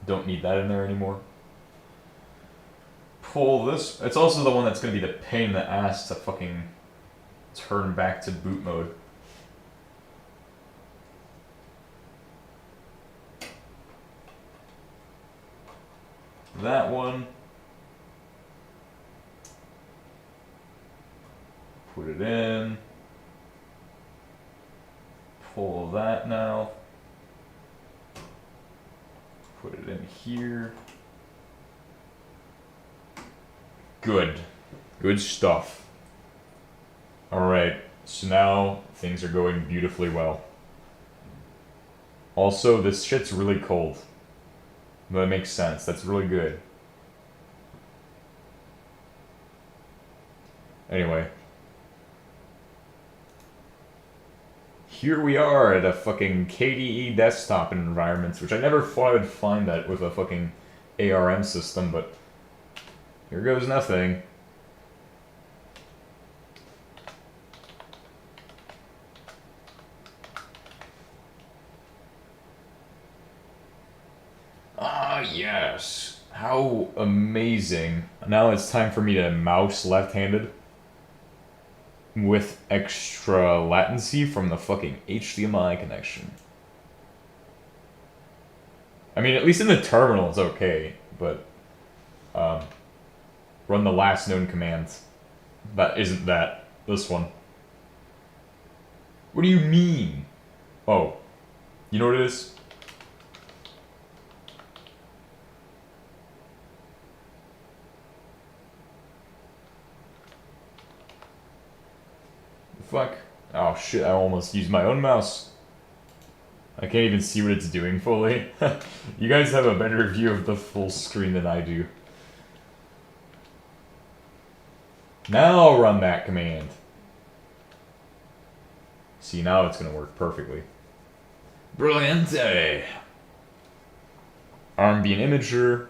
Don't need that in there anymore. Pull this. It's also the one that's going to be the pain in the ass to fucking turn back to boot mode. That one. Put it in. Pull that now. Put it in here. Good. Good stuff. Alright, so now things are going beautifully well. Also, this shit's really cold. That makes sense. That's really good. Anyway. Here we are at a fucking KDE desktop environment, which I never thought I would find that with a fucking ARM system, but here goes nothing. Ah, yes. How amazing. Now it's time for me to mouse left-handed with extra latency from the fucking HDMI connection. I mean, at least in the terminal it's okay, but run the last known command. That isn't that. This one. What do you mean? Oh. You know what it is? Fuck. Oh shit, I almost used my own mouse. I can't even see what it's doing fully. You guys have a better view of the full screen than I do. Now I'll run that command. See, now it's gonna work perfectly. Brilliante! Armbian imager.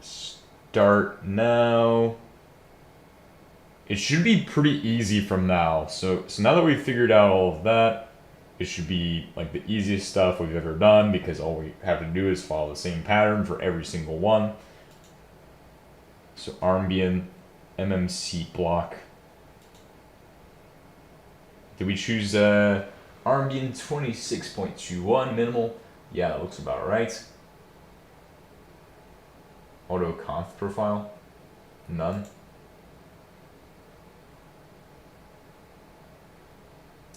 Start now. It should be pretty easy from now. So now that we've figured out all of that, it should be like the easiest stuff we've ever done, because all we have to do is follow the same pattern for every single one. So armbian MMC block. Did we choose armbian 26.21 minimal? Yeah, that looks about right. Auto conf profile? None.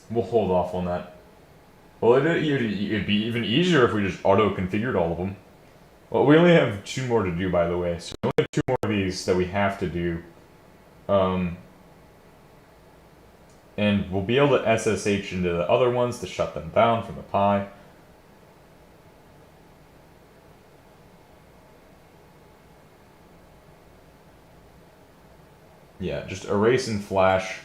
We'll hold off on that. Well, it'd be even easier if we just auto-configured all of them. Well, we only have 2 more to do, by the way. So we only have 2 more of these that we have to do. And we'll be able to SSH into the other ones to shut them down from the Pi. Yeah, just erase and flash.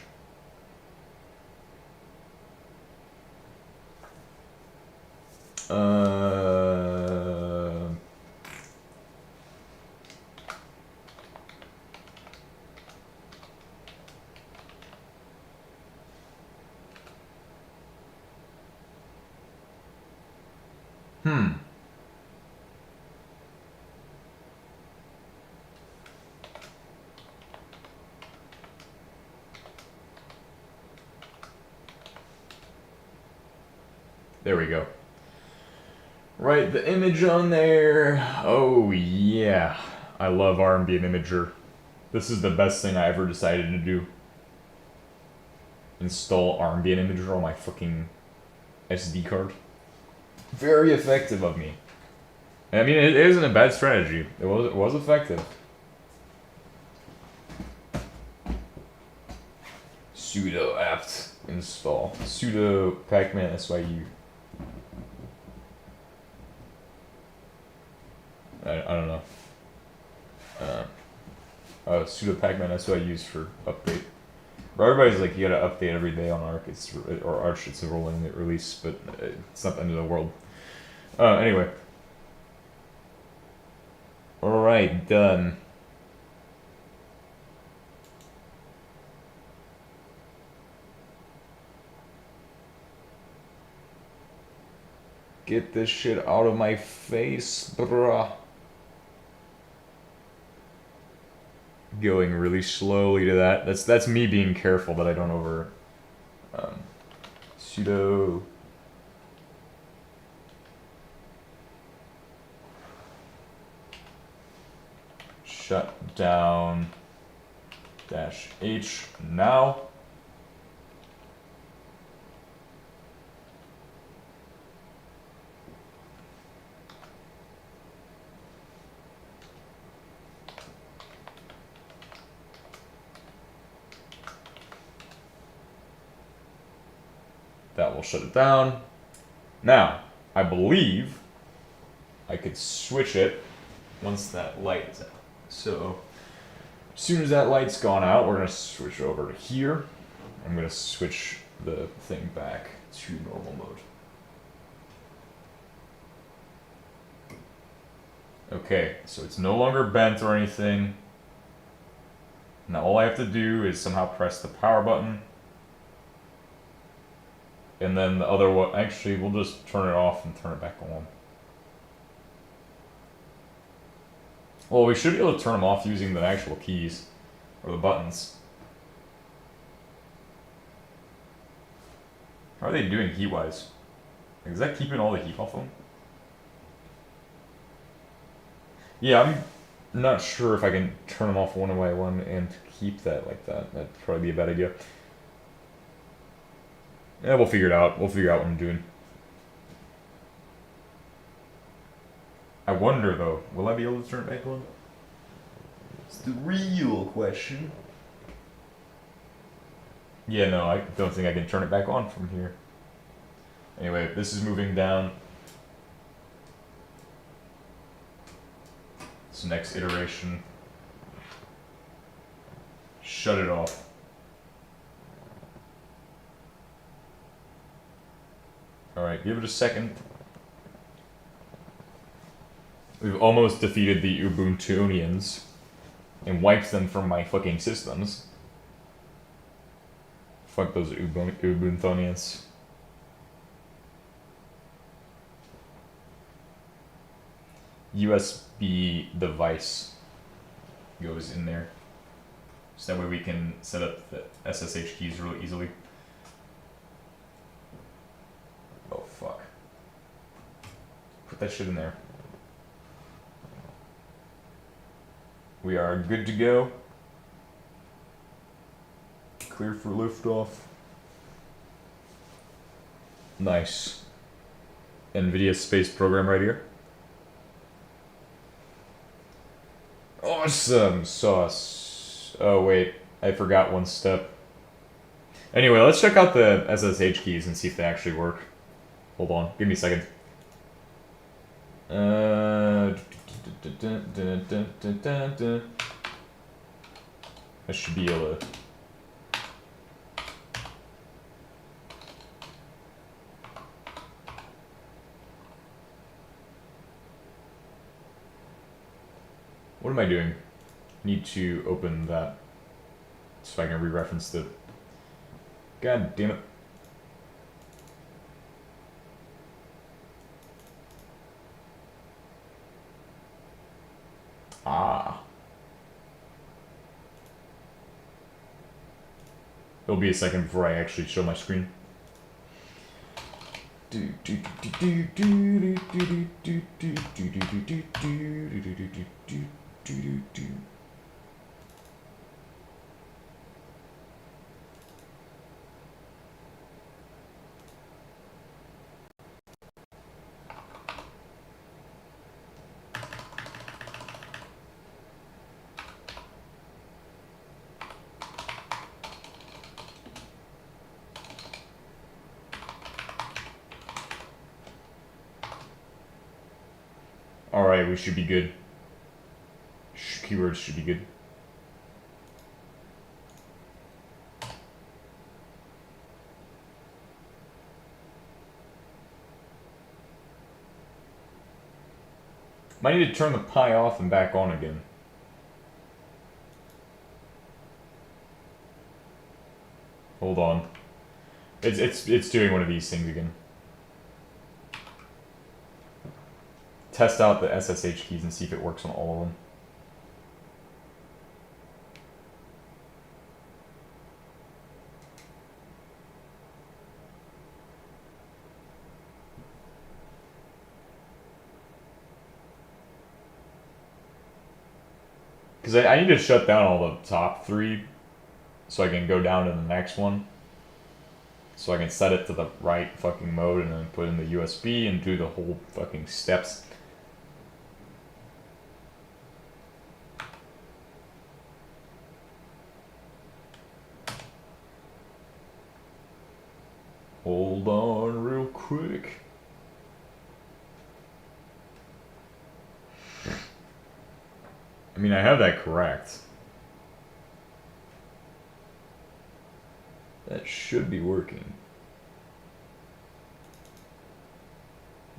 Uh, hmm. There we go. Right, the image on there. Oh, yeah. I love armbian imager. This is the best thing I ever decided to do. Install armbian imager on my fucking SD card. Very effective of me. I mean, it isn't a bad strategy. It was effective. Sudo apt install. Sudo pacman syu. I don't know. Sudo pacman syu for update. But everybody's like, you gotta update every day on Arc. Or Arch, it's a rolling release, but it's not the end of the world. Anyway. Alright, done. Get this shit out of my face, bruh. Going really slowly to that. That's me being careful that I don't over sudo shut down -h now. That will shut it down. Now, I believe I could switch it once that light is out. So, as soon as that light's gone out, we're going to switch over to here. I'm going to switch the thing back to normal mode. Okay, so it's no longer bent or anything. Now all I have to do is somehow press the power button. And then the other one, actually, we'll just turn it off and turn it back on. Well, we should be able to turn them off using the actual keys, or the buttons. How are they doing heat-wise? Is that keeping all the heat off them? Yeah, I'm not sure if I can turn them off one by one and keep that like that. That'd probably be a bad idea. Yeah, we'll figure it out. We'll figure out what I'm doing. I wonder, though, will I be able to turn it back on? It's the real question. Yeah, no, I don't think I can turn it back on from here. Anyway, this is moving down. This next iteration. Shut it off. Alright, give it a second. We've almost defeated the Ubuntunians and wiped them from my fucking systems. Fuck those Ubuntunians. USB device goes in there. So that way we can set up the SSH keys really easily. Oh fuck. Put that shit in there. We are good to go. Clear for liftoff. Nice. NVIDIA space program right here. Awesome sauce. Oh wait, I forgot one step. Anyway, let's check out the SSH keys and see if they actually work. Hold on, give me a second. I should be able to. What am I doing? Need to open that so I can re-reference the... God damn it. Ah. It'll be a second before I actually show my screen. Alright, we should be good. Keywords should be good. Might need to turn the pie off and back on again. Hold on. It's doing one of these things again. Test out the SSH keys and see if it works on all of them. Because I need to shut down all the top three so I can go down to the next one. So I can set it to the right fucking mode and then put in the USB and do the whole fucking steps. Hold on real quick. I mean, I have that correct. That should be working.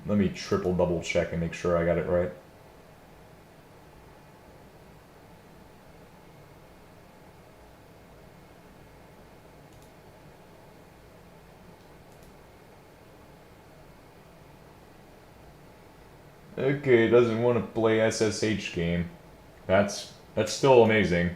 Let me triple double check and make sure I got it right. Okay, it doesn't want to play SSH game. That's still amazing.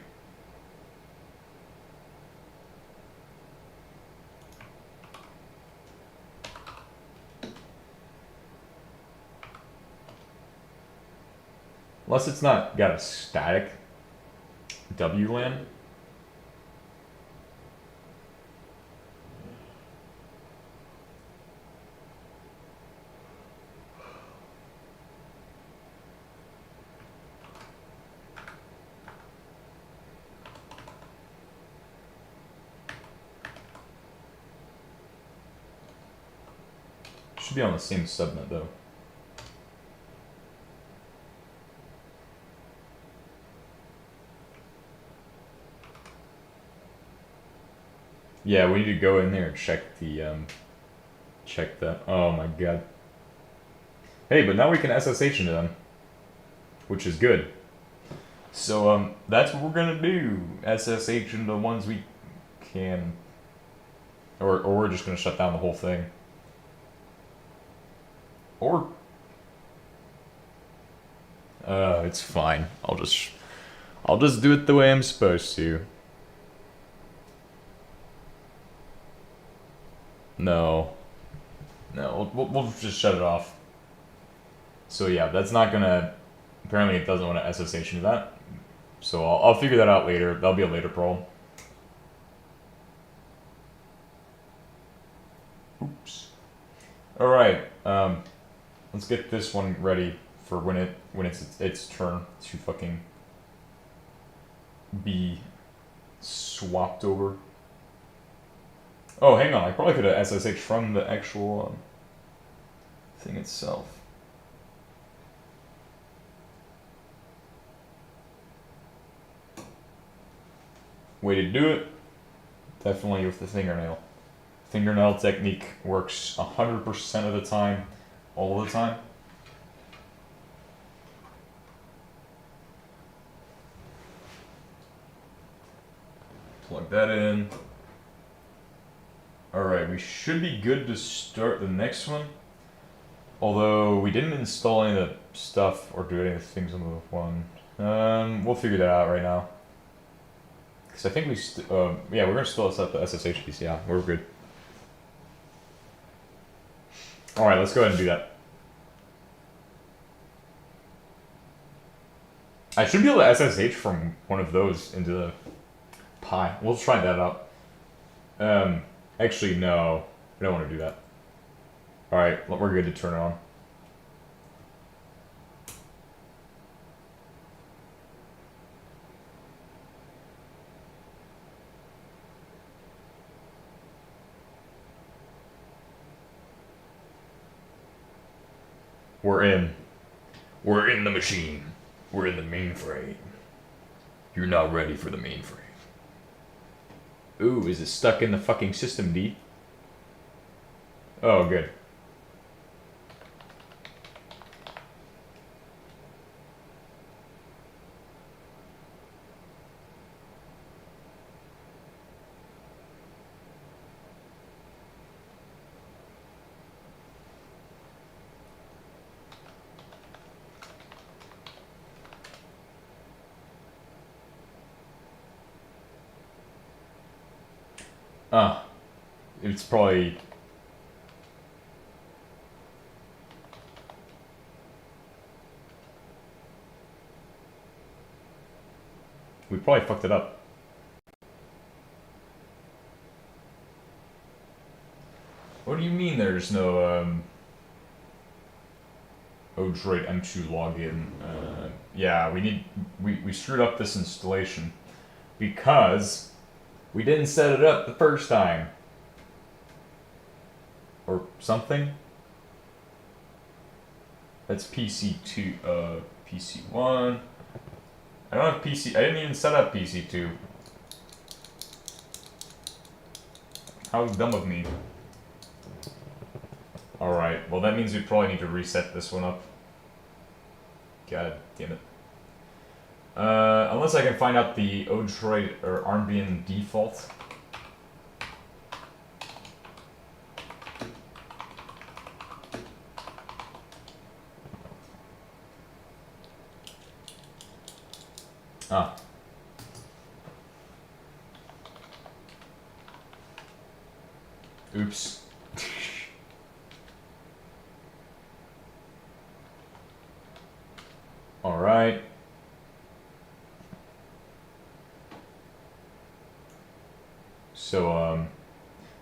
Unless it's not got a static WLAN. Should be on the same subnet though. Yeah, we need to go in there and check the check that. Oh my god. Hey, but now we can SSH into them, which is good. So that's what we're gonna do. SSH into the ones we can, or we're just gonna shut down the whole thing. Or it's fine. I'll just do it the way I'm supposed to. No, we'll just shut it off. So yeah, that's not gonna. Apparently, it doesn't want to SSH into that. So I'll figure that out later. That'll be a later problem. Oops. All right. Let's get this one ready for when it's its turn to fucking be swapped over. Oh, hang on. I probably could have SSH from the actual thing itself. Way to do it. Definitely with the fingernail. Fingernail technique works 100% of the time, all the time. Plug that in. Alright, we should be good to start the next one. Although we didn't install any of the stuff or do any of the things on the one. We'll figure that out right now. Because I think we, yeah, we're going to still set the SSH piece. Yeah, we're good. Alright, let's go ahead and do that. I should be able to SSH from one of those into the Pi. We'll try that out. Actually, no. We don't want to do that. Alright, we're good to turn it on. We're in. We're in the machine. We're in the mainframe. You're not ready for the mainframe. Ooh, is it stuck in the fucking system D? Oh, good. It's probably... We probably fucked it up. What do you mean there's no, Odroid M2 login? Yeah, we screwed up this installation because we didn't set it up the first time. Or something. That's PC2, PC1. I don't have PC, I didn't even set up PC2. How dumb of me. Alright, well that means we probably need to reset this one up. God damn it. Unless I can find out the Odroid or armbian default. Ah. Oops. Alright. So,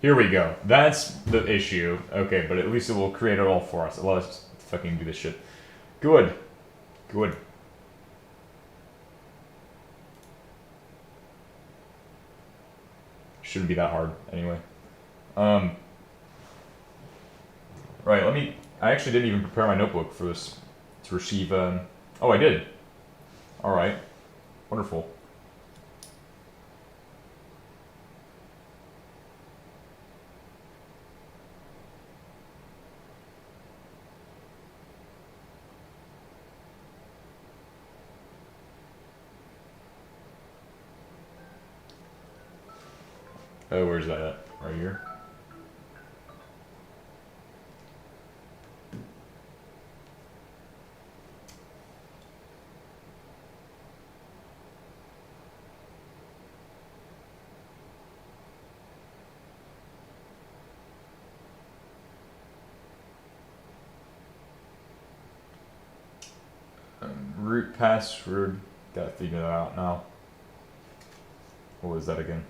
here we go. That's the issue. Okay, but at least it will create it all for us. Let us fucking do this shit. Good. Good. Shouldn't be that hard, anyway. Right, I actually didn't even prepare my notebook for this, to receive, oh, I did. Alright. Wonderful. Oh, where's that at? Right here? Root password. Gotta figure that out now. What was that again?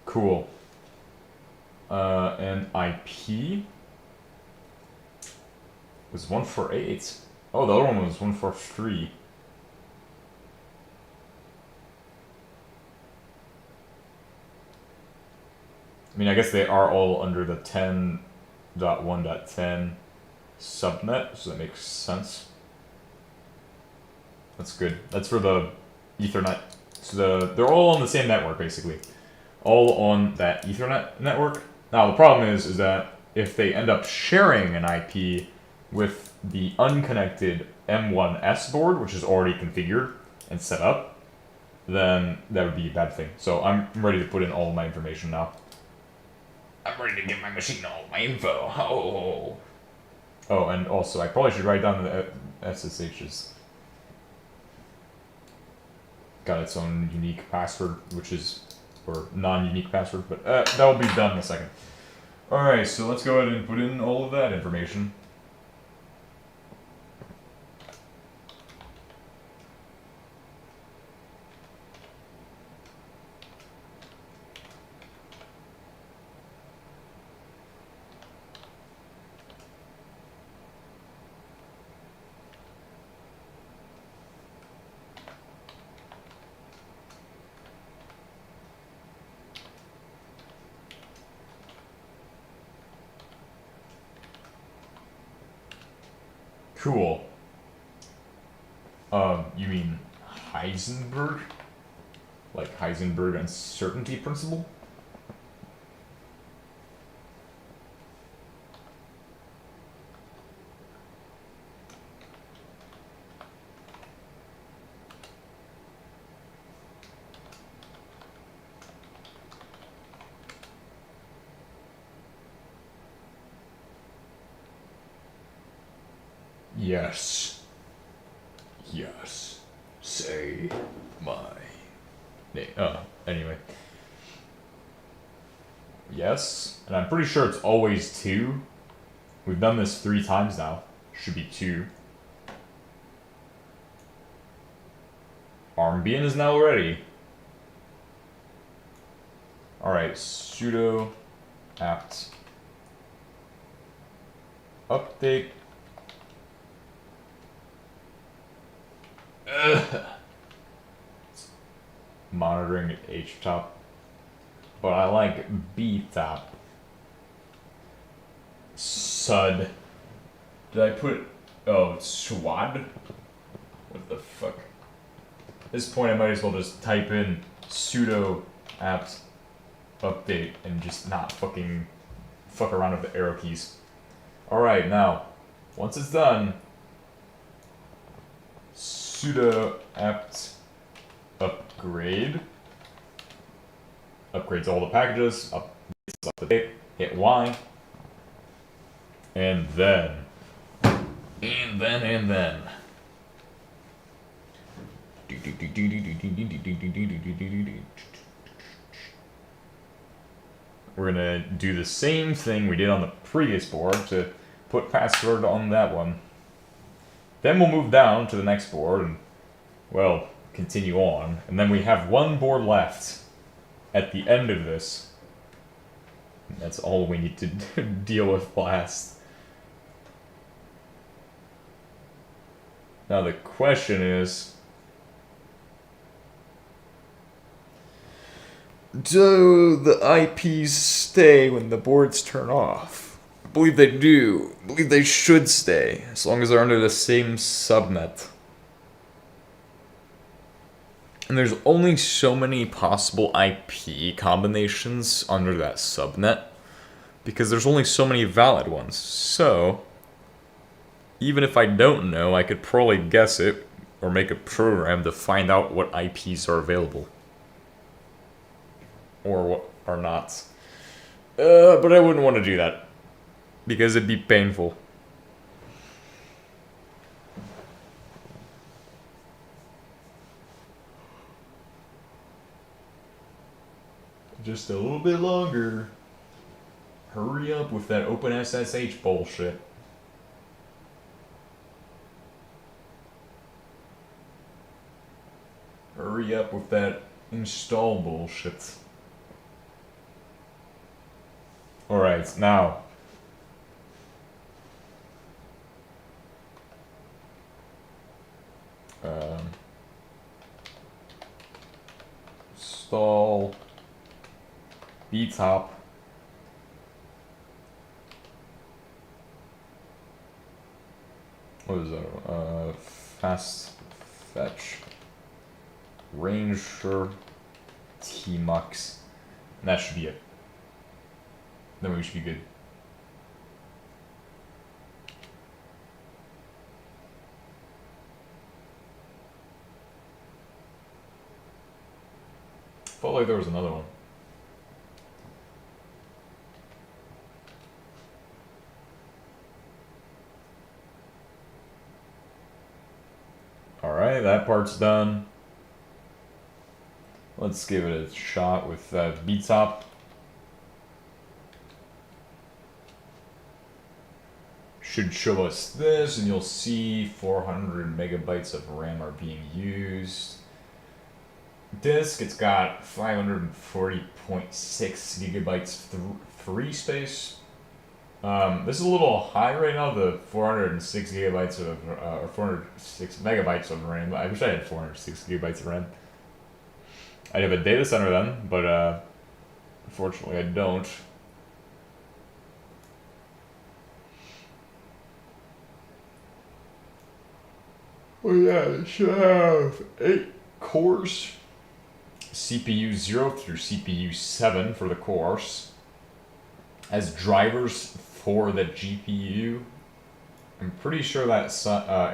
Cool. And IP was 148. Oh, the other one was 143. I mean, I guess they are all under the 10.1.10. subnet, so that makes sense. That's good. That's for the Ethernet. So they're all on the same network, basically. All on that Ethernet network. Now, the problem is that if they end up sharing an IP with the unconnected M1S board, which is already configured and set up, then that would be a bad thing. So I'm ready to put in all my information now. I'm ready to give my machine all my info. Oh. Oh, and also, I probably should write down the SSHs. Got its own unique password, which is, or non-unique password, but that will be done in a second. Alright, so let's go ahead and put in all of that information. Cool. You mean Heisenberg? Like Heisenberg uncertainty principle? Yes. Yes. Say my name. Anyway. Yes. And I'm pretty sure it's always 2. We've done this 3 times now. Should be 2. Armbian is now ready. Alright, sudo apt update. Monitoring at H-top. But I like B-top. Sud. Did I put... Oh, it's SWAD? What the fuck? At this point I might as well just type in sudo apt update and just not fucking fuck around with the arrow keys. Alright, now, once it's done, sudo apt upgrade upgrades all the packages, up to date, hit Y, and then we're gonna do the same thing we did on the previous board to put password on that one. Then we'll move down to the next board and, well, continue on. And then we have one board left at the end of this. And that's all we need to deal with last. Now the question is, do the IPs stay when the boards turn off? I believe they do. I believe they should stay, as long as they're under the same subnet. And there's only so many possible IP combinations under that subnet, because there's only so many valid ones. So, even if I don't know, I could probably guess it, or make a program to find out what IPs are available. Or what are not. But I wouldn't want to do that, because it'd be painful. Just a little bit longer. Hurry up with that OpenSSH bullshit. Hurry up with that install bullshit. Alright, now. Install btop what is that? Fast fetch. Ranger T-Mux. And that should be it. Then we should be good. Felt like there was another one. Alright, that part's done. Let's give it a shot with B-Top. Should show us this, and you'll see 400 megabytes of RAM are being used. Disk, it's got 540.6 gigabytes free space. This is a little high right now, the 406 gigabytes of, or 406 megabytes of RAM. I wish I had 406 gigabytes of RAM. I'd have a data center then, but unfortunately I don't. Oh yeah, it should have 8 cores. CPU 0 through CPU 7 for the cores. As drivers for the GPU. I'm pretty sure that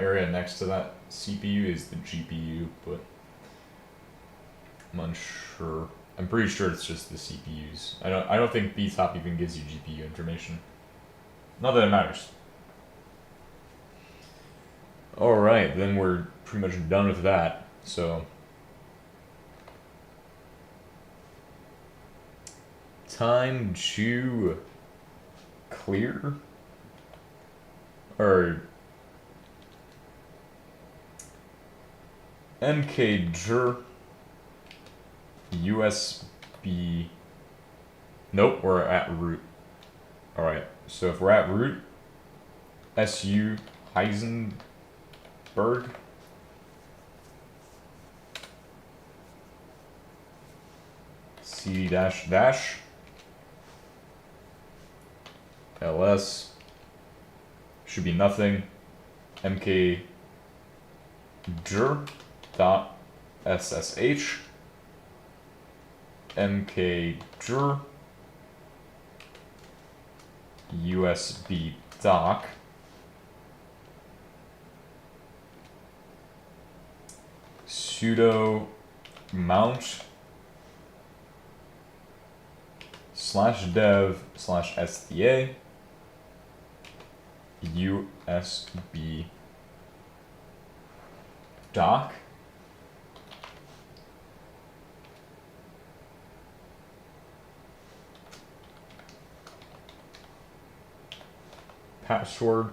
area next to that CPU is the GPU, but I'm unsure. I'm pretty sure it's just the CPUs. I don't think BTOP even gives you GPU information. Not that it matters. Alright, then we're pretty much done with that. So time to clear or mkdir USB. Nope, we're at root. Alright, so if we're at root, SU Heisenberg. CD dash dash ls should be nothing. mkdir dot ssh mkdir USB dock sudo mount /dev/sda USB dock password.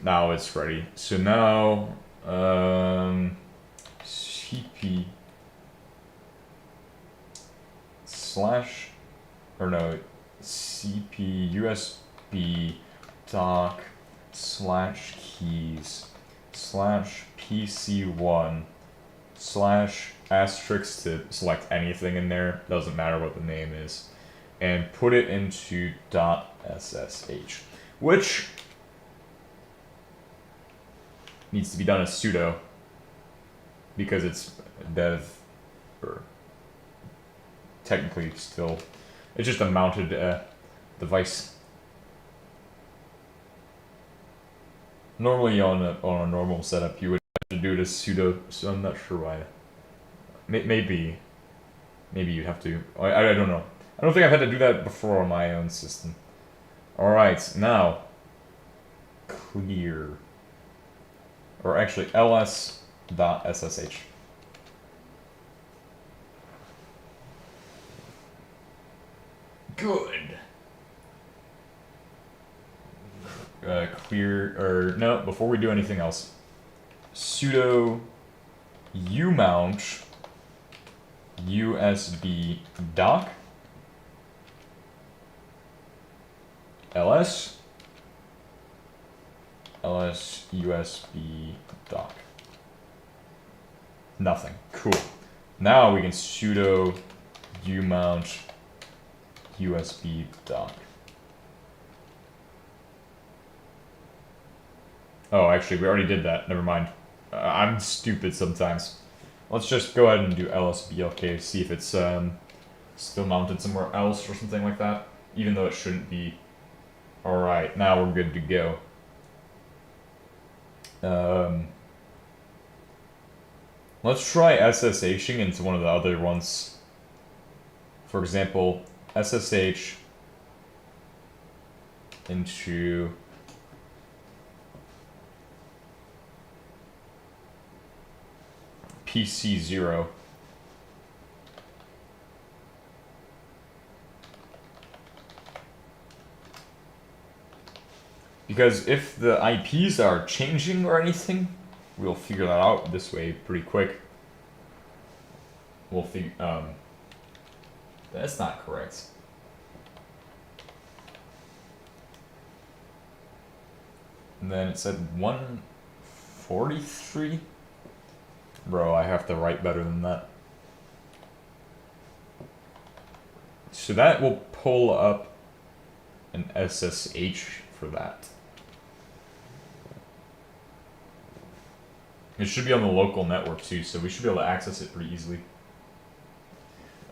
Now it's ready. So now cp cp USB dock /keys /pc1 / to select anything in there, doesn't matter what the name is, and put it into .ssh, which needs to be done as sudo because it's dev, or technically still, it's just a mounted device. Normally on a normal setup you would have to do it as sudo, so I'm not sure why. Maybe you'd have to. I don't know. I don't think I've had to do that before on my own system. Alright, now clear. Or actually ls.ssh. Good. Clear, or no, before we do anything else, sudo umount USB dock ls USB dock. Nothing. Cool. Now we can sudo umount USB dock. Oh, actually, we already did that. Never mind. I'm stupid sometimes. Let's just go ahead and do LSBLK, see if it's still mounted somewhere else or something like that, even though it shouldn't be. Alright, now we're good to go. Let's try SSHing into one of the other ones. For example, SSH into PC0. Because if the IPs are changing or anything, we'll figure that out this way pretty quick. We'll figure, that's not correct. And then it said 143? Bro, I have to write better than that. So that will pull up an SSH for that. It should be on the local network too, so we should be able to access it pretty easily.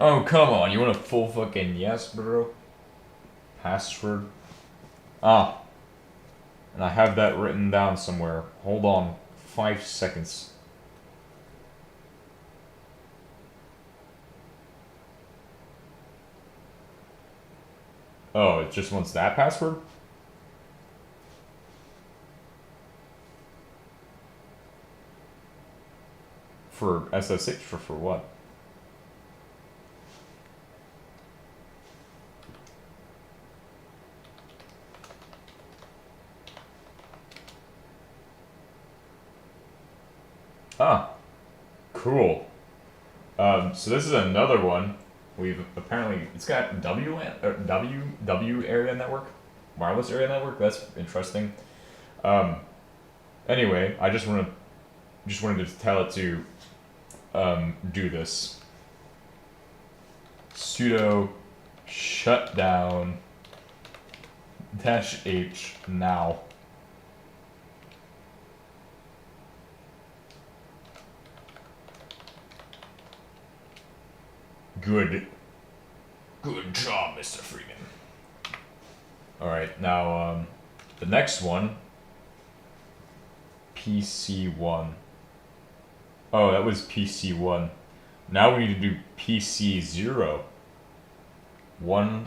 Oh, come on, you want a full fucking yes, bro? Password? Ah. And I have that written down somewhere. Hold on. 5 seconds. Oh, it just wants that password? For SSH or for what? Ah, cool. So this is another one. We've apparently, it's got W area network, wireless area network. That's interesting. Anyway, I just wanted to tell it to do this. Sudo shutdown -h now. Good job, Mr. Freeman. Alright, now, the next one, PC1. Oh, that was PC1. Now we need to do PC0. 1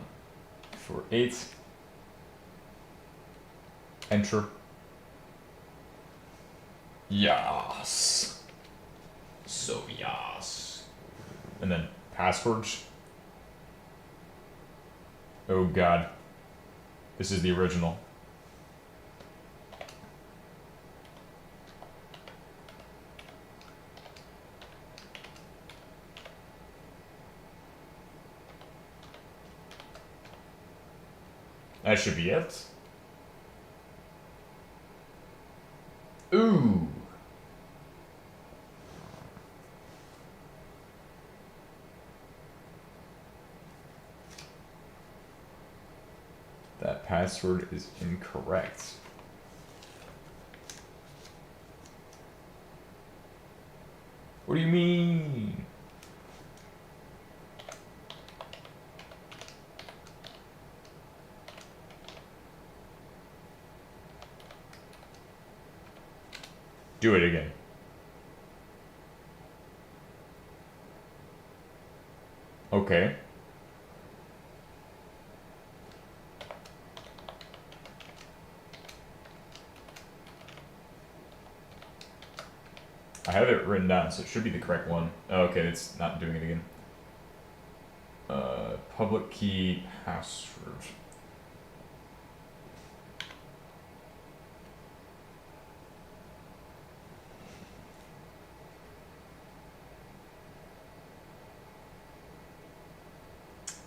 for 8. Enter. Yes. So yes. And then passwords. Oh god. This is the original. That should be it. Ooh. That password is incorrect. What do you mean? Do it again. Okay. I have it written down, so it should be the correct one. Oh, okay, it's not doing it again. Public key password.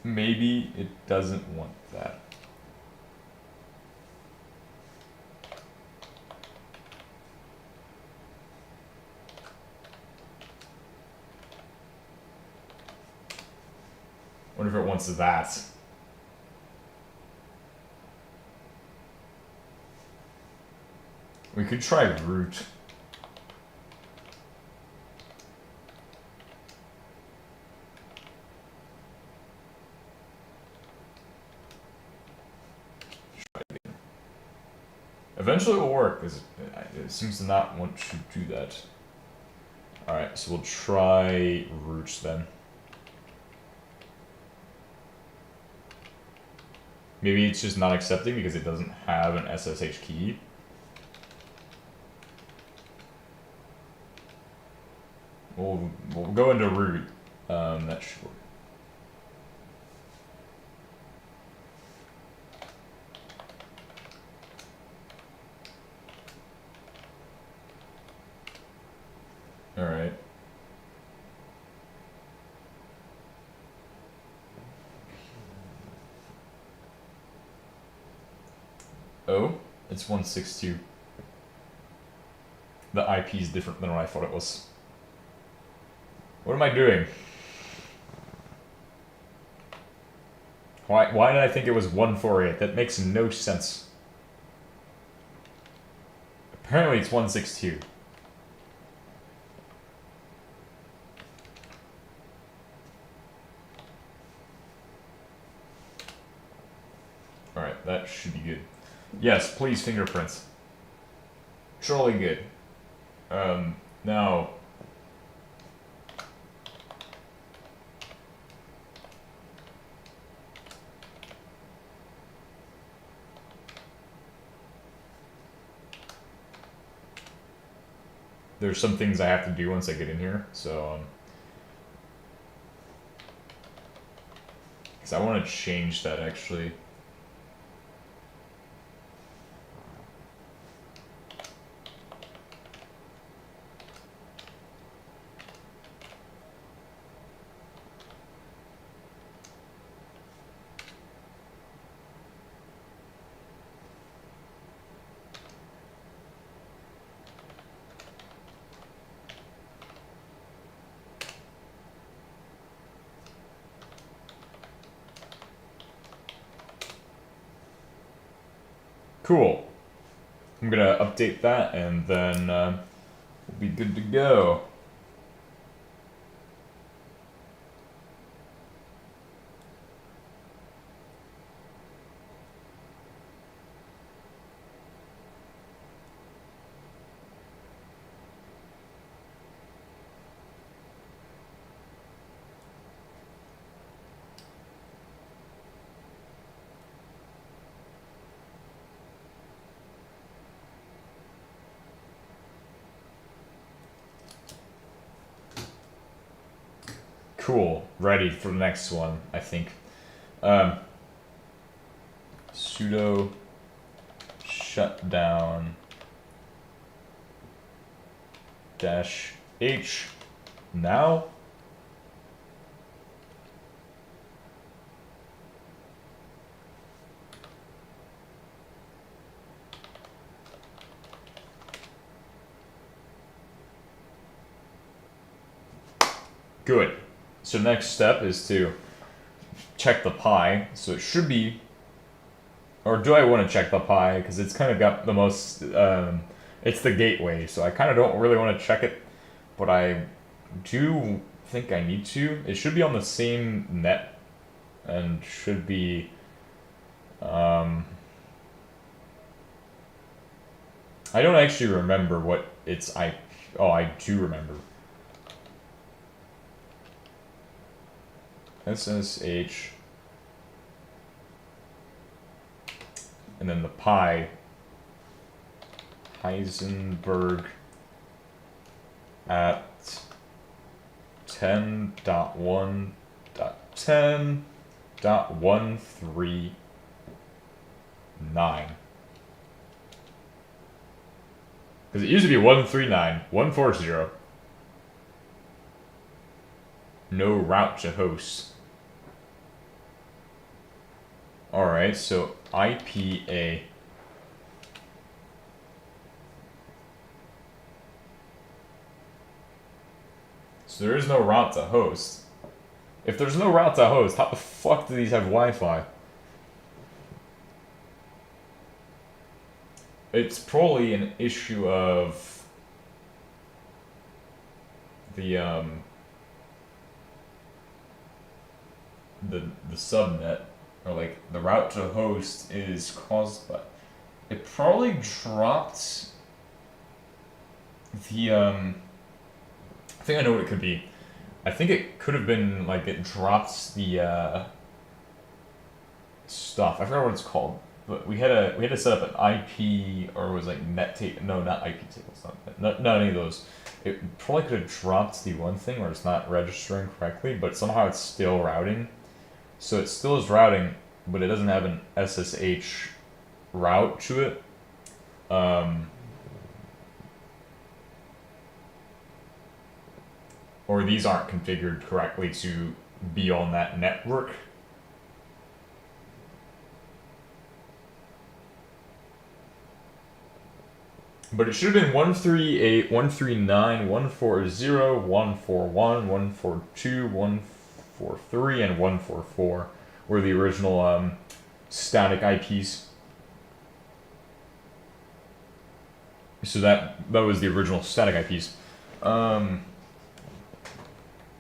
Maybe it doesn't want that. Wonder if it wants that. We could try root. Eventually it will work, because it seems to not want to do that. Alright, so we'll try roots then. Maybe it's just not accepting because it doesn't have an SSH key. We'll go into root. That should work. Alright. Oh, it's 162. The IP is different than what I thought it was. What am I doing? Why did I think it was 148? That makes no sense. Apparently it's 162. Alright, that should be good. Yes, please, fingerprints. Truly good. Now... There's some things I have to do once I get in here, so... Because I want to change that, actually. Cool. I'm gonna update that and then we'll be good to go. Cool. Ready for the next one, I think. Sudo shutdown -h now. Good. So next step is to check the pi. So it should be, or do I want to check the pi? Because it's kind of got the most, it's the gateway. So I kind of don't really want to check it, but I do think I need to. It should be on the same net and should be, I don't actually remember what it's, oh, I do remember. SSH, and then the pi, Heisenberg at 10.1.10.139. Because it used to be 139.140. No route to host. Alright, so IPA. So there is no route to host. If there's no route to host, how the fuck do these have Wi-Fi? It's probably an issue of the the subnet, or like the route to host is caused by. It probably dropped the I think I know what it could be. I think it could have been like it dropped the stuff. I forgot what it's called, but we had to set up an IP, or it was like net table. No, not IP tables. Not any of those. It probably could have dropped the one thing where it's not registering correctly, but somehow it's still routing. So it still is routing, but it doesn't have an SSH route to it. Or these aren't configured correctly to be on that network. But it should have been 138, 139, 140, 141, 142, 143, and 144 were the original static IPs. So that was the original static IPs.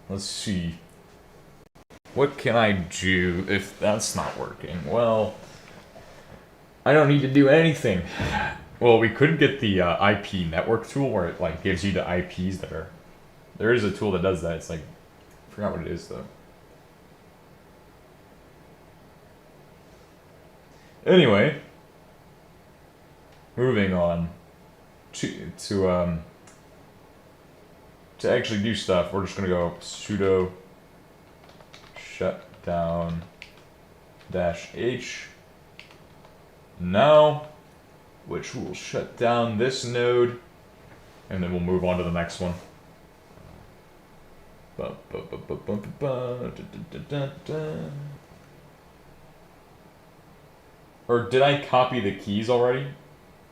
Let's see. What can I do if that's not working? Well, I don't need to do anything. Well, we could get the IP network tool where it like gives you the IPs that are. There is a tool that does that. It's like, I forgot what it is though. Anyway, moving on to actually do stuff. We're just gonna go sudo shutdown -h now, which will shut down this node, and then we'll move on to the next one. Or did I copy the keys already?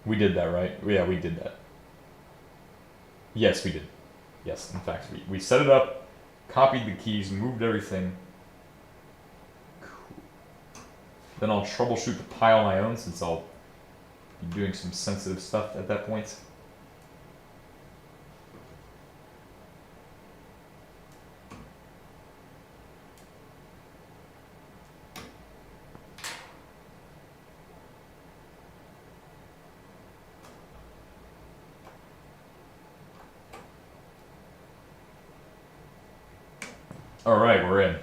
We did that, right? Yeah, we did that. Yes, we did. Yes, in fact, we set it up, copied the keys, moved everything. Cool. Then I'll troubleshoot the pile on my own, since I'll be doing some sensitive stuff at that point. Alright, we're in.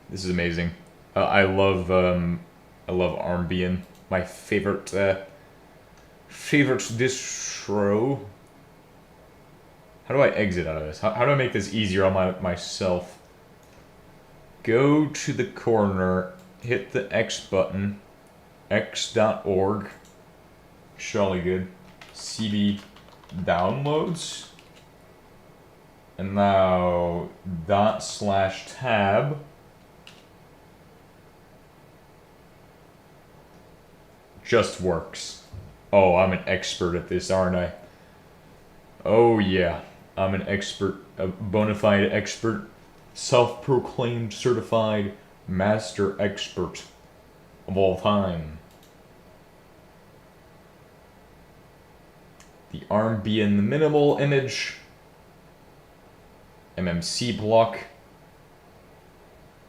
This is amazing. I love armbian. My favorite distro. How do I exit out of this? How do I make this easier on myself? Go to the corner, hit the X button, x.org, surely good, cd downloads, and now /tab, just works. Oh, I'm an expert at this, aren't I? Oh yeah, I'm an expert, a bona fide expert, self-proclaimed certified master expert of all time. The armbian minimal image, MMC block,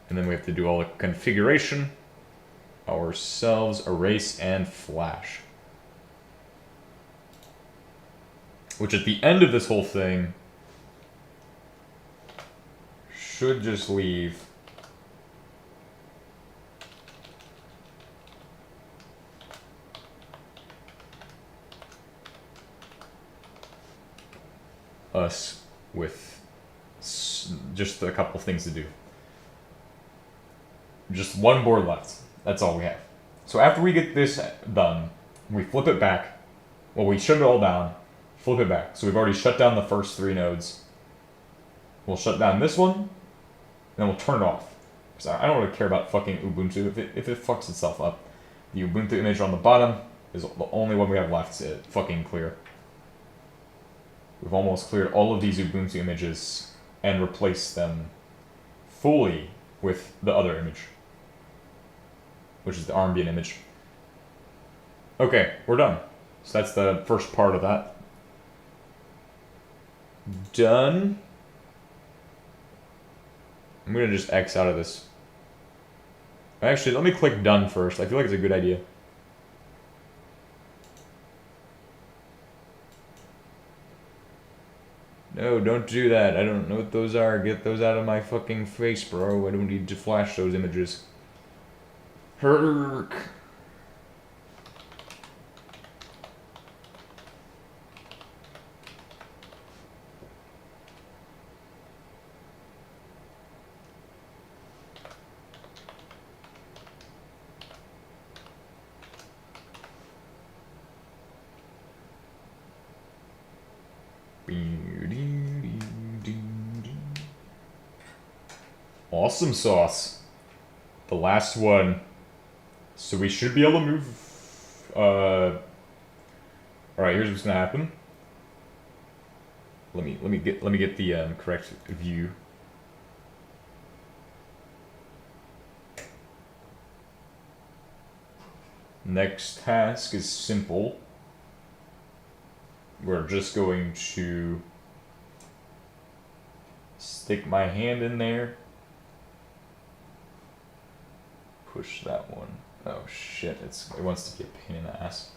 and then we have to do all the configuration ourselves, erase and flash. Which at the end of this whole thing should just leave us with just a couple things to do. Just one board left. That's all we have. So after we get this done, we flip it back. Well, we shut it all down, flip it back. So we've already shut down the first 3 nodes. We'll shut down this one, and then we'll turn it off. Because I don't really care about fucking Ubuntu. If it fucks itself up, the Ubuntu image on the bottom is the only one we have left to fucking clear. We've almost cleared all of these Ubuntu images and replaced them fully with the other image, which is the armbian image. Okay, we're done. So that's the first part of that. Done. I'm gonna just X out of this. Actually, let me click done first. I feel like it's a good idea. No, don't do that. I don't know what those are. Get those out of my fucking face, bro. I don't need to flash those images. Herk. Awesome sauce. The last one. So we should be able to move. Alright, here's what's gonna happen. Let me get the correct view. Next task is simple. We're just going to stick my hand in there. Push that one. Oh shit, it wants to be a pain in the ass.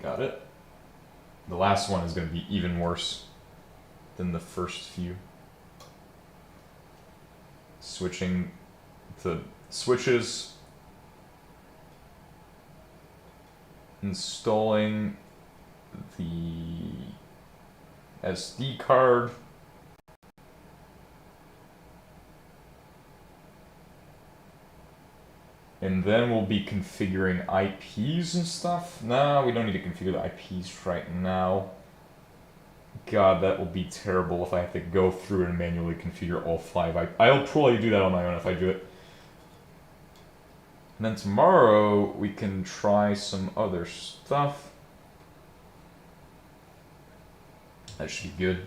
Got it. The last one is going to be even worse than the first few. Switching the switches. Installing the SD card. And then we'll be configuring IPs and stuff. No, we don't need to configure the IPs right now. God, that will be terrible if I have to go through and manually configure all 5. I'll probably do that on my own if I do it. And then tomorrow, we can try some other stuff. That should be good.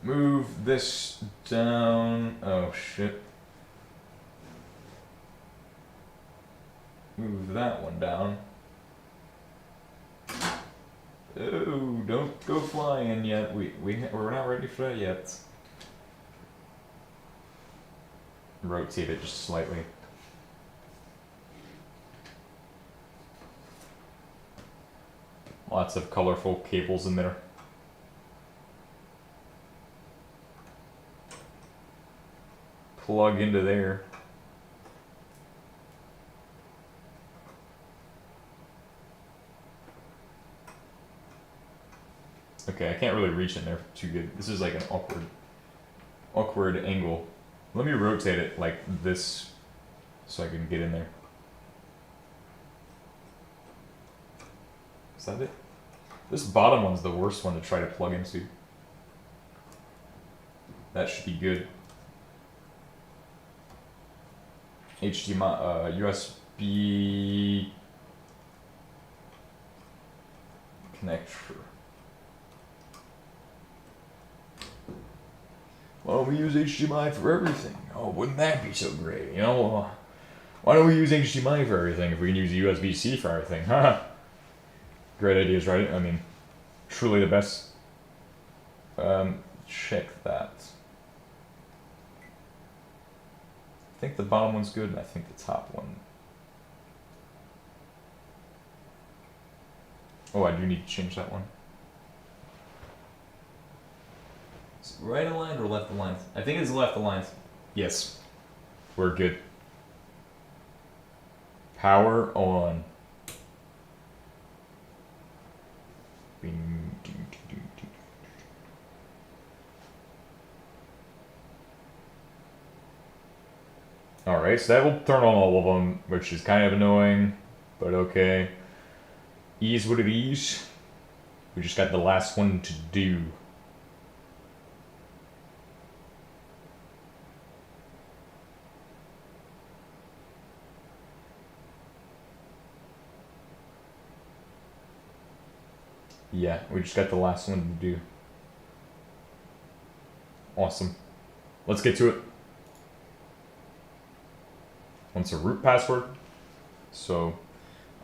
Move this down. Oh, shit. Move that one down. Oh, don't go flying yet. We're not ready for that yet. Rotate it just slightly. Lots of colorful cables in there. Plug into there. Okay, I can't really reach in there too good. This is like an awkward angle. Let me rotate it like this so I can get in there. Is that it? This bottom one's the worst one to try to plug into. That should be good. HDMI, USB connector. Why don't we use HDMI for everything? Oh, wouldn't that be so great? You know, why don't we use HDMI for everything if we can use USB-C for everything? Haha. Great ideas, right? I mean, truly the best. Check that. I think the bottom one's good, and I think the top one. Oh, I do need to change that one. Is it right aligned or left aligned? I think it's left aligned. Yes. We're good. Power on. Bing, ding, ding, ding. Alright, so that will turn on all of them, which is kind of annoying, but okay. Is what it is. We just got the last one to do. Yeah, we just got the last one to do. Awesome. Let's get to it. Wants a root password. So,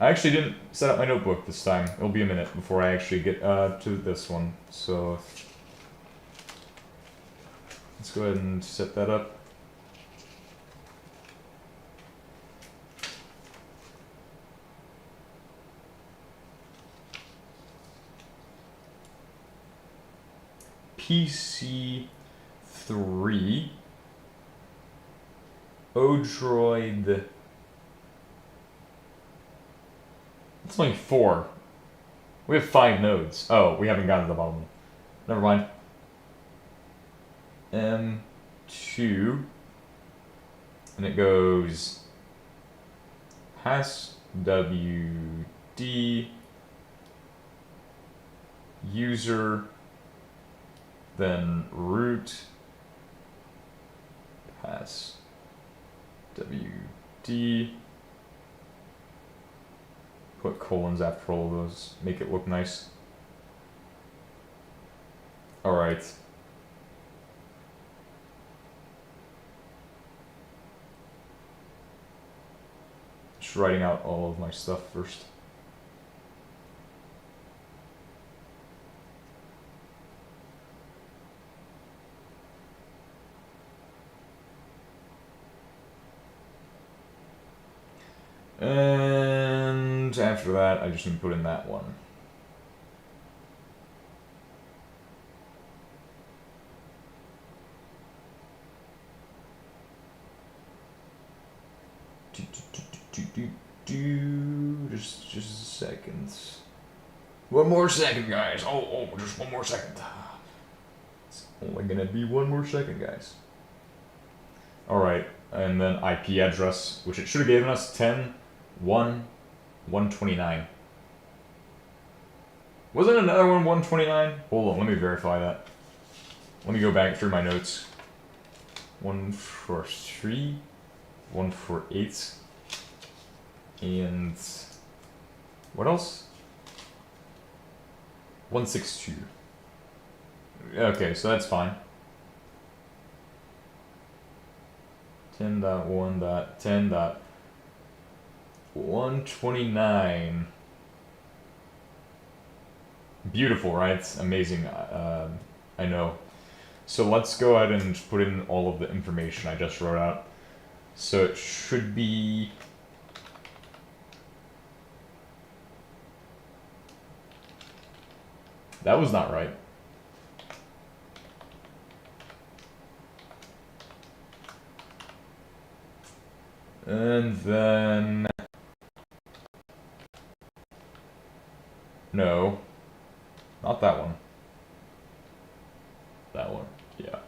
I actually didn't set up my notebook this time. It'll be a minute before I actually get to this one. So, let's go ahead and set that up. PC3 Odroid. It's only 4. We have 5 nodes. Oh, we haven't gotten to the bottom. Never mind. M2. And it goes has WD user, then root pass WD. Put colons after all of those, make it look nice. Alright. Just writing out all of my stuff first. And after that, I just need to put in that one. Just a second. One more second, guys. Oh, just one more second. It's only gonna be one more second, guys. Alright, and then IP address, which it should have given us 10.1.129. Wasn't another one 129? Hold on, let me verify that. Let me go back through my notes. 143, 148, and what else? 162. Okay, so that's fine. 10.1.10.129. Beautiful, right? Amazing. I know. So let's go ahead and put in all of the information I just wrote out. So it should be... That was not right. And then... No. Not that one. That one, yeah.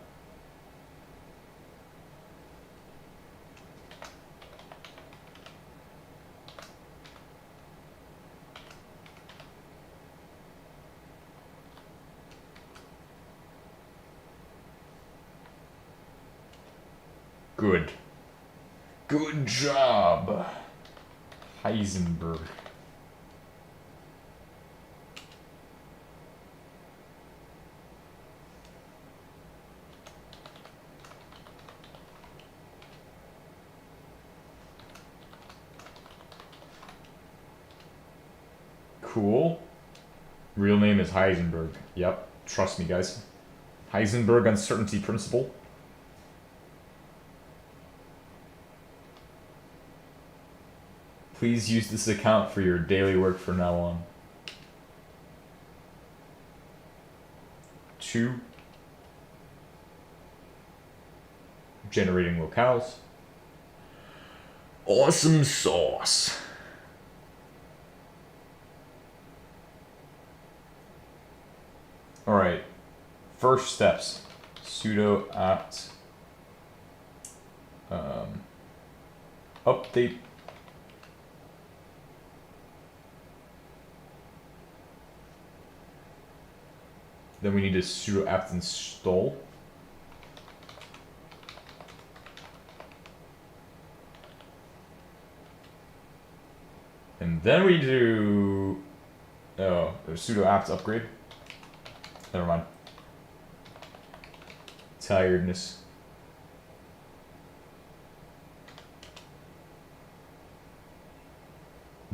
Good. Good job, Heisenberg. Cool. Real name is Heisenberg. Yep, trust me, guys. Heisenberg uncertainty principle. Please use this account for your daily work from now on. 2. Generating locales. Awesome sauce. Alright, first steps. Sudo apt update. Then we need to sudo apt install. And then we do sudo apt upgrade. Never mind. Tiredness.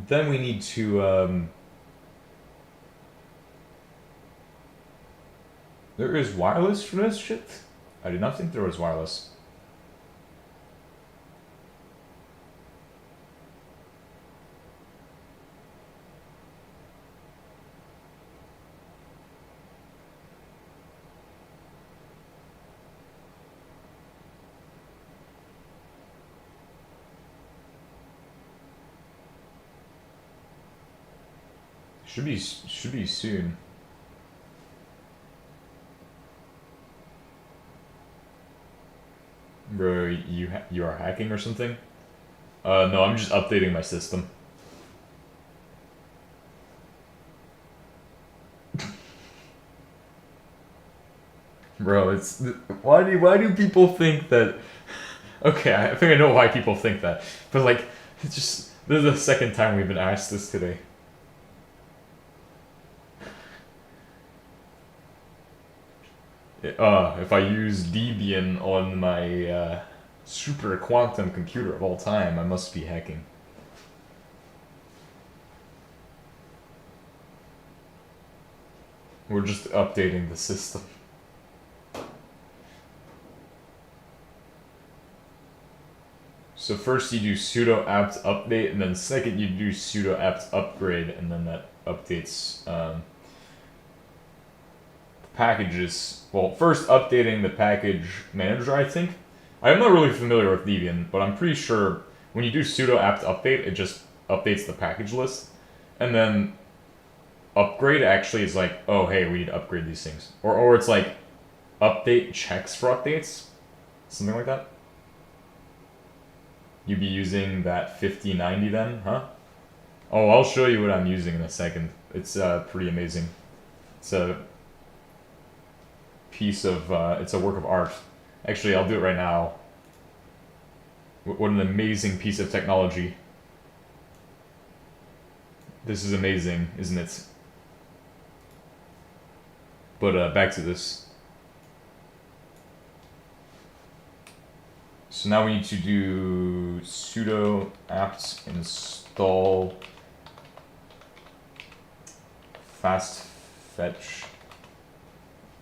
Then we need to there is wireless for this shit? I did not think there was wireless. Should be soon. Bro, you are hacking or something? No, I'm just updating my system. Bro, it's why do people think that? Okay, I think I know why people think that, but like, it's just this is the second time we've been asked this today. If I use Debian on my super quantum computer of all time, I must be hacking. We're just updating the system. So first you do sudo apt update, and then second you do sudo apt upgrade, and then that updates packages. Well, first updating the package manager, I think. I'm not really familiar with Debian, but I'm pretty sure when you do sudo apt update, it just updates the package list. And then upgrade actually is like, oh hey, we need to upgrade these things. Or it's like update checks for updates. Something like that. You'd be using that 5090 then, huh? Oh, I'll show you what I'm using in a second. It's pretty amazing. It's a piece of, it's a work of art. Actually, I'll do it right now. What an amazing piece of technology. This is amazing, isn't it? But back to this. So now we need to do sudo apt install fast fetch.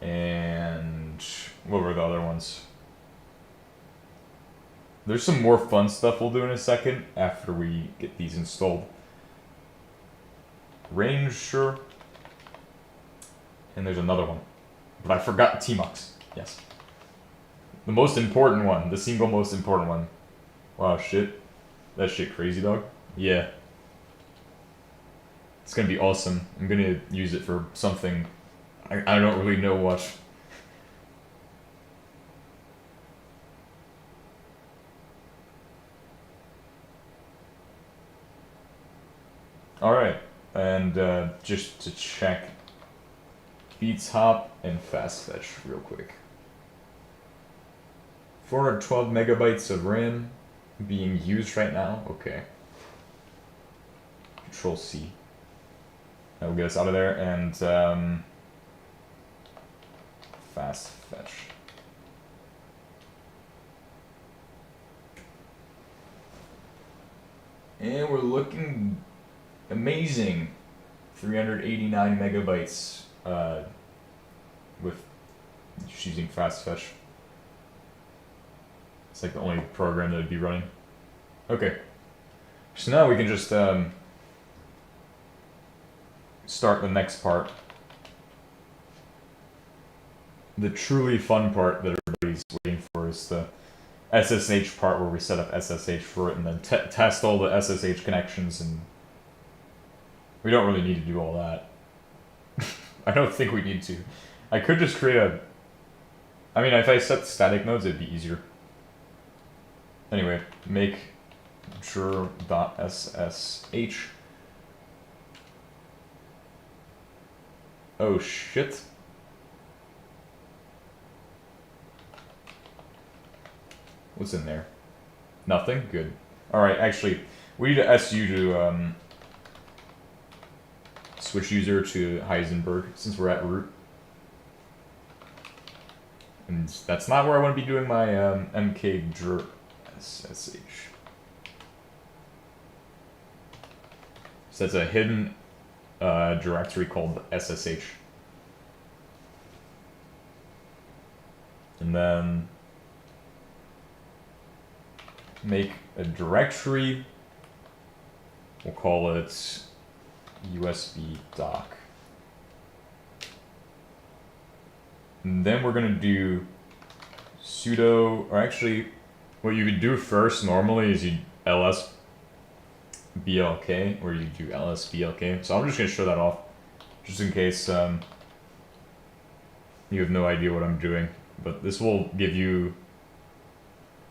And what were the other ones? There's some more fun stuff we'll do in a second after we get these installed. Range, sure. And there's another one. But I forgot Tmux. Yes. The most important one. The single most important one. Wow, shit. That shit crazy, dog. Yeah. It's gonna be awesome. I'm gonna use it for something. I don't really know what. Alright, and just to check beats hop and fast fetch real quick. 412 megabytes of RAM being used right now. Okay. Control C. That will get us out of there, and fast fetch. And we're looking amazing. 389 megabytes with just using fast fetch. It's like the only program that would be running. Okay. So now we can just start the next part. The truly fun part that everybody's waiting for is the SSH part where we set up SSH for it and then test all the SSH connections, and we don't really need to do all that. I don't think we need to. I could just create a... I mean, if I set static nodes, it'd be easier. Anyway, make dir.ssh. Oh shit. What's in there? Nothing? Good. Alright, actually, we need to SU to switch user to Heisenberg since we're at root. And that's not where I want to be doing my mkdir SSH. So that's a hidden directory called SSH. And then make a directory. We'll call it USB doc. And then we're gonna do sudo, or actually, what you could do first normally is you ls blk, or you do ls blk. So I'm just gonna show that off, just in case you have no idea what I'm doing. But this will give you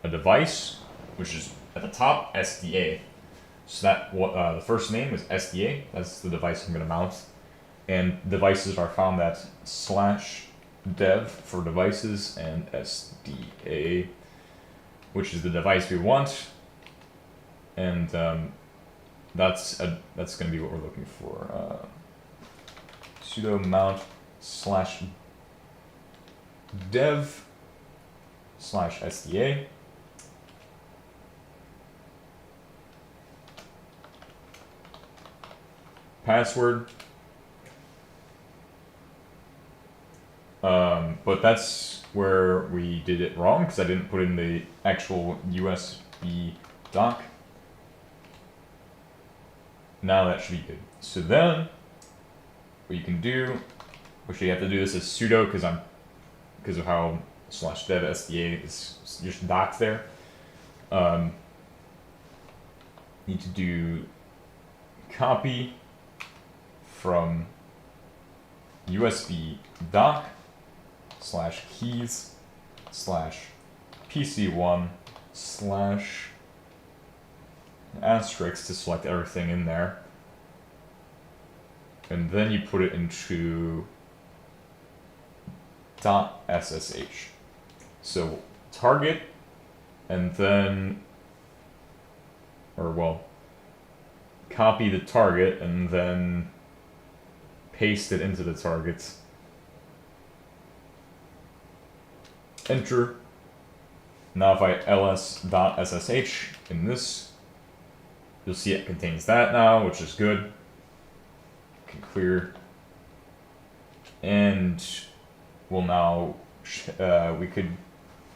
a device, which is at the top SDA. So that the first name is SDA. That's the device I'm gonna mount, and devices are found at /dev for devices and SDA, which is the device we want, and that's going to be what we're looking for. Sudo mount /dev /SDA. Password. But that's where we did it wrong, because I didn't put in the actual USB dock. Now that should be good. So then, what you can do, which you have to do this as sudo, because of how /dev SDA is just docked there. Need to do copy from USB dock /keys /pc1 ** to select everything in there, and then you put it into .ssh. So target, and then, copy the target and then paste it into the target. Enter. Now if I ls.ssh in this, you'll see it contains that now, which is good. Can clear. And we'll now, we could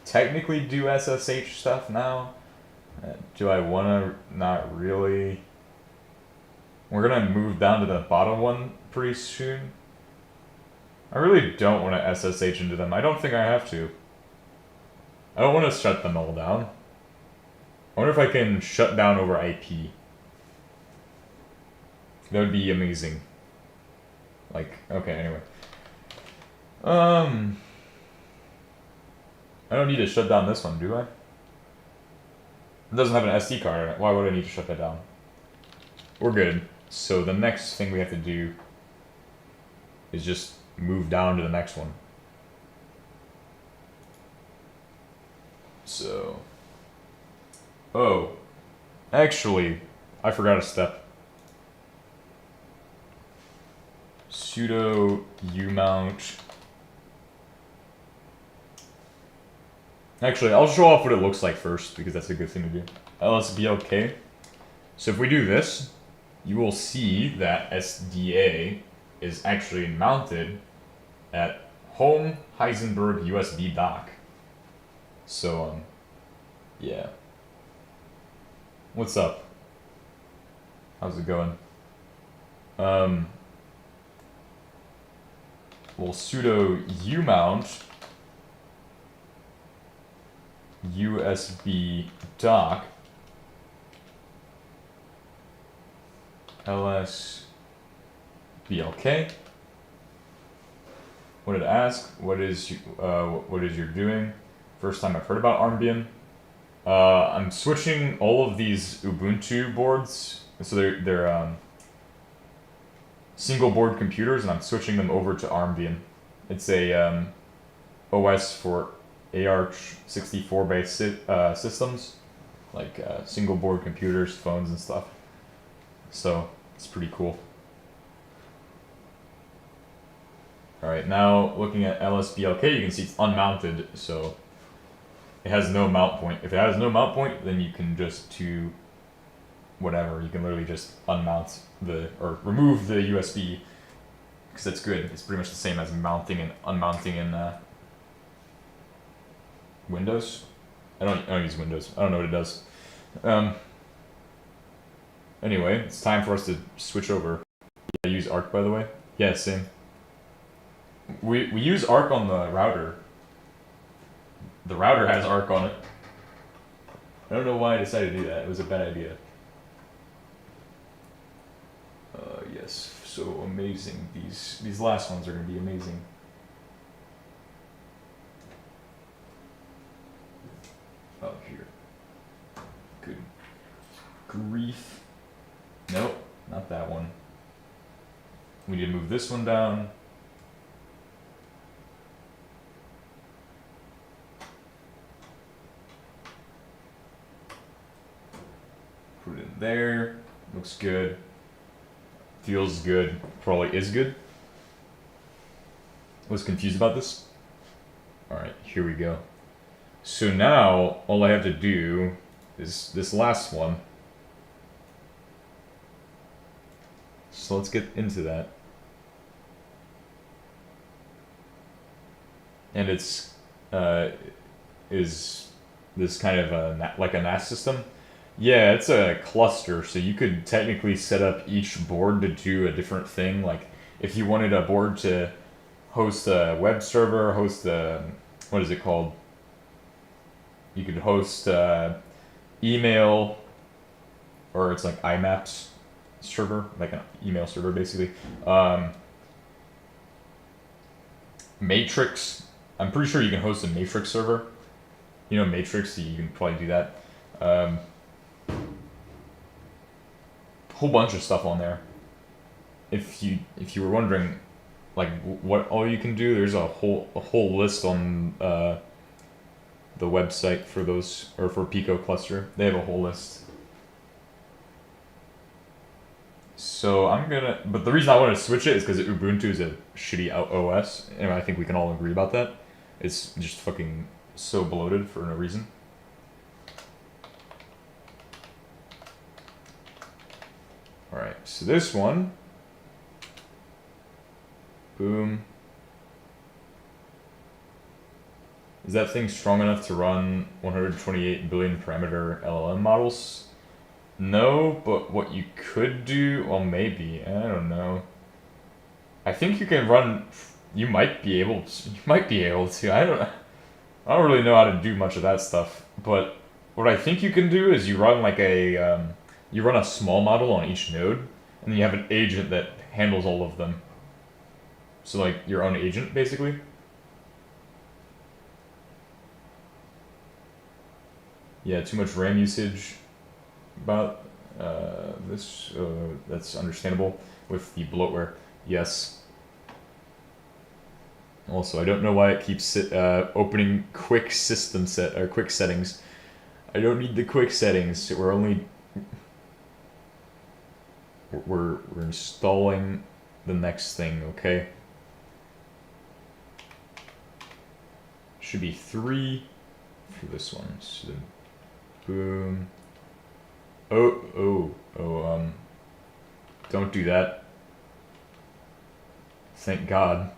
technically do SSH stuff now. Do I want to? Not really. We're going to move down to the bottom one pretty soon. I really don't want to SSH into them. I don't think I have to. I don't want to shut them all down. I wonder if I can shut down over IP. That would be amazing. Okay, anyway. I don't need to shut down this one, do I? It doesn't have an SD card in it. Why would I need to shut that down? We're good. So the next thing we have to do is just move down to the next one. So, actually, I forgot a step. Sudo umount. Actually, I'll show off what it looks like first, because that's a good thing to do. lsblk. So if we do this, you will see that SDA is actually mounted at home Heisenberg USB dock. So, yeah. What's up? How's it going? We'll sudo umount USB dock lsblk. What did it ask? What is you're doing? First time I've heard about armbian. I'm switching all of these Ubuntu boards, so they're single board computers, and I'm switching them over to armbian. It's a OS for AR64 based systems, like single board computers, phones, and stuff. So it's pretty cool. Alright, now looking at LSBLK, you can see it's unmounted, so it has no mount point. If it has no mount point, then you can just do whatever. You can literally just unmount or remove the USB, because that's good. It's pretty much the same as mounting and unmounting in Windows. I don't use Windows. I don't know what it does. Anyway, it's time for us to switch over. I use Arc, by the way. Yeah, same. We use Arc on the router. The router has Arc on it. I don't know why I decided to do that. It was a bad idea. Yes, so amazing. These last ones are going to be amazing. Oh, here. Good grief. Nope, not that one. We need to move this one down. Put it in there. Looks good. Feels good. Probably is good. I was confused about this. Alright, here we go. So now, all I have to do is this last one. So let's get into that. And it's, is this kind of like a NAS system? Yeah, it's a cluster, so you could technically set up each board to do a different thing. Like, if you wanted a board to host a web server, host a, what is it called? You could host email, or it's like IMAPS server, like an email server basically. Matrix, I'm pretty sure you can host a Matrix server. You know Matrix, you can probably do that. Whole bunch of stuff on there. If you were wondering, like what all you can do, there's a whole list on the website for those, or for Pico cluster. They have a whole list. So but the reason I wanted to switch it is because Ubuntu is a shitty OS, and I think we can all agree about that. It's just fucking so bloated for no reason. Alright, so this one, boom. Is that thing strong enough to run 128 billion parameter LLM models? No, but what you could do, well maybe, I don't know. I think you can run, you might be able to, I don't really know how to do much of that stuff, but what I think you can do is you run like you run a small model on each node, and then you have an agent that handles all of them. So like your own agent, basically. Yeah, too much RAM usage about this. That's understandable with the bloatware. Yes. Also, I don't know why it keeps opening quick system quick settings. I don't need the quick settings. We're installing the next thing, okay? Should be 3 for this one. So, boom. Don't do that. Thank God.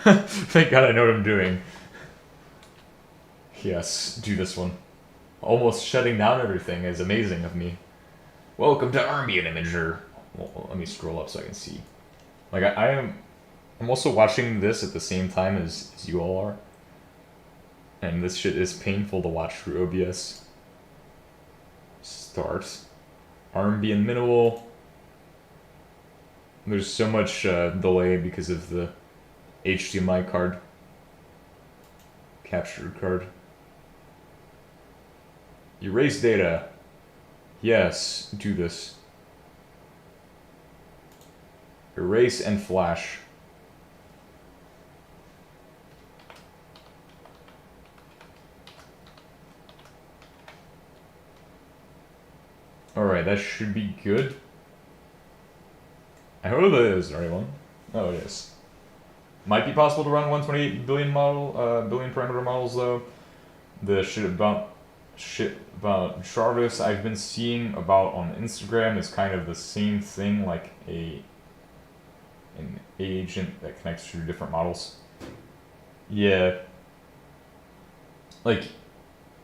Thank God I know what I'm doing. Yes, do this one. Almost shutting down everything is amazing of me. Welcome to Armbian Imager. Well, let me scroll up so I can see. Like I'm also watching this at the same time as you all are. And this shit is painful to watch through OBS. Start. Armbian minimal. There's so much delay because of the HDMI card. Captured card. Erase data. Yes, do this. Erase and flash. Alright, that should be good. I hope it is the right one. Oh, it is. Might be possible to run 128 billion billion parameter models though. The shit about Jarvis I've been seeing about on Instagram is kind of the same thing, like an agent that connects to different models. Yeah. Like,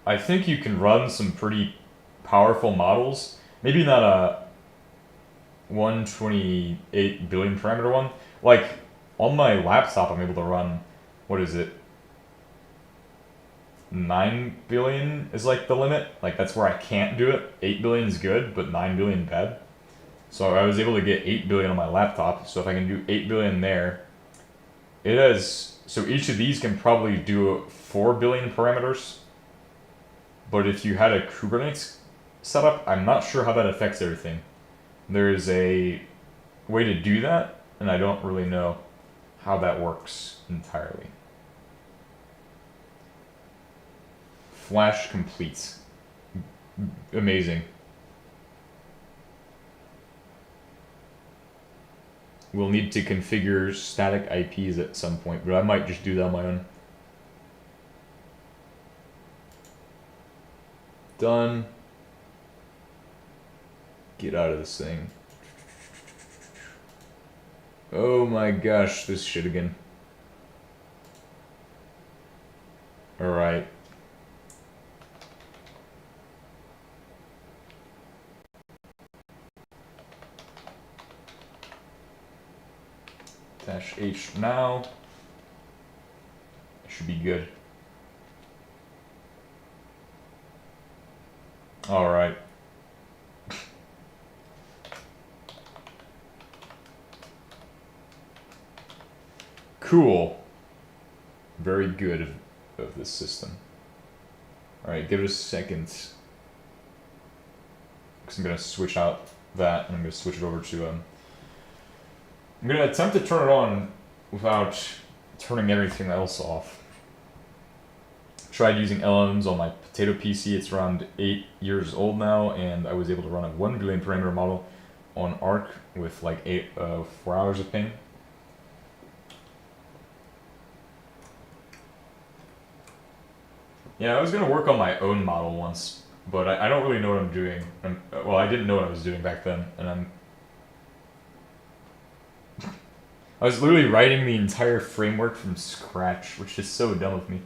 I think you can run some pretty powerful models. Maybe not a 128 billion parameter one. Like, on my laptop, I'm able to run, what is it? 9 billion is like the limit. Like, that's where I can't do it. 8 billion is good, but 9 billion bad. So I was able to get 8 billion on my laptop. So if I can do 8 billion there, it has, so each of these can probably do 4 billion parameters. But if you had a Kubernetes setup, I'm not sure how that affects everything. There's a way to do that, and I don't really know how that works entirely. Flash complete. Amazing. We'll need to configure static IPs at some point, but I might just do that on my own. Done. Get out of this thing. Oh my gosh, this shit again. Alright. Dash H now. Should be good. Alright. Cool. Very good of this system. Alright, give it a second. Because I'm going to switch out that, and I'm going to switch it over to... I'm going to attempt to turn it on without turning everything else off. Tried using LLMs on my Potato PC. It's around 8 years old now, and I was able to run a 1 billion parameter model on Arc with like 4 hours of ping. Yeah, I was going to work on my own model once, but I don't really know what I'm doing. Well, I didn't know what I was doing back then, and I was literally writing the entire framework from scratch, which is so dumb of me.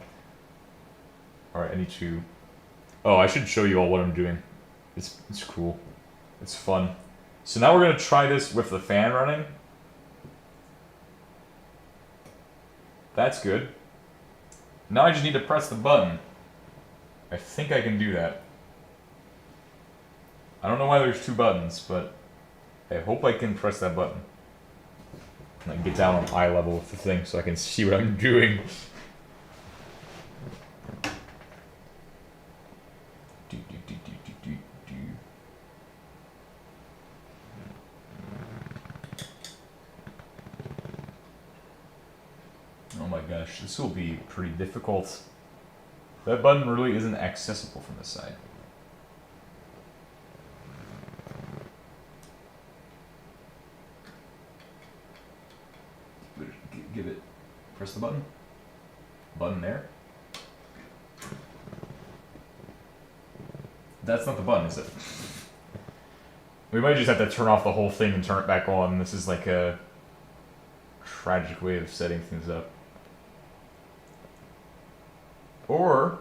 Alright, I need to... Oh, I should show you all what I'm doing. It's cool. It's fun. So now we're going to try this with the fan running. That's good. Now I just need to press the button. I think I can do that. I don't know why there's 2 buttons, but I hope I can press that button. And I get down on eye level with the thing so I can see what I'm doing. Oh my gosh, this will be pretty difficult. That button really isn't accessible from this side. Give it, press the button. Button there. That's not the button, is it? We might just have to turn off the whole thing and turn it back on. This is like a tragic way of setting things up. Or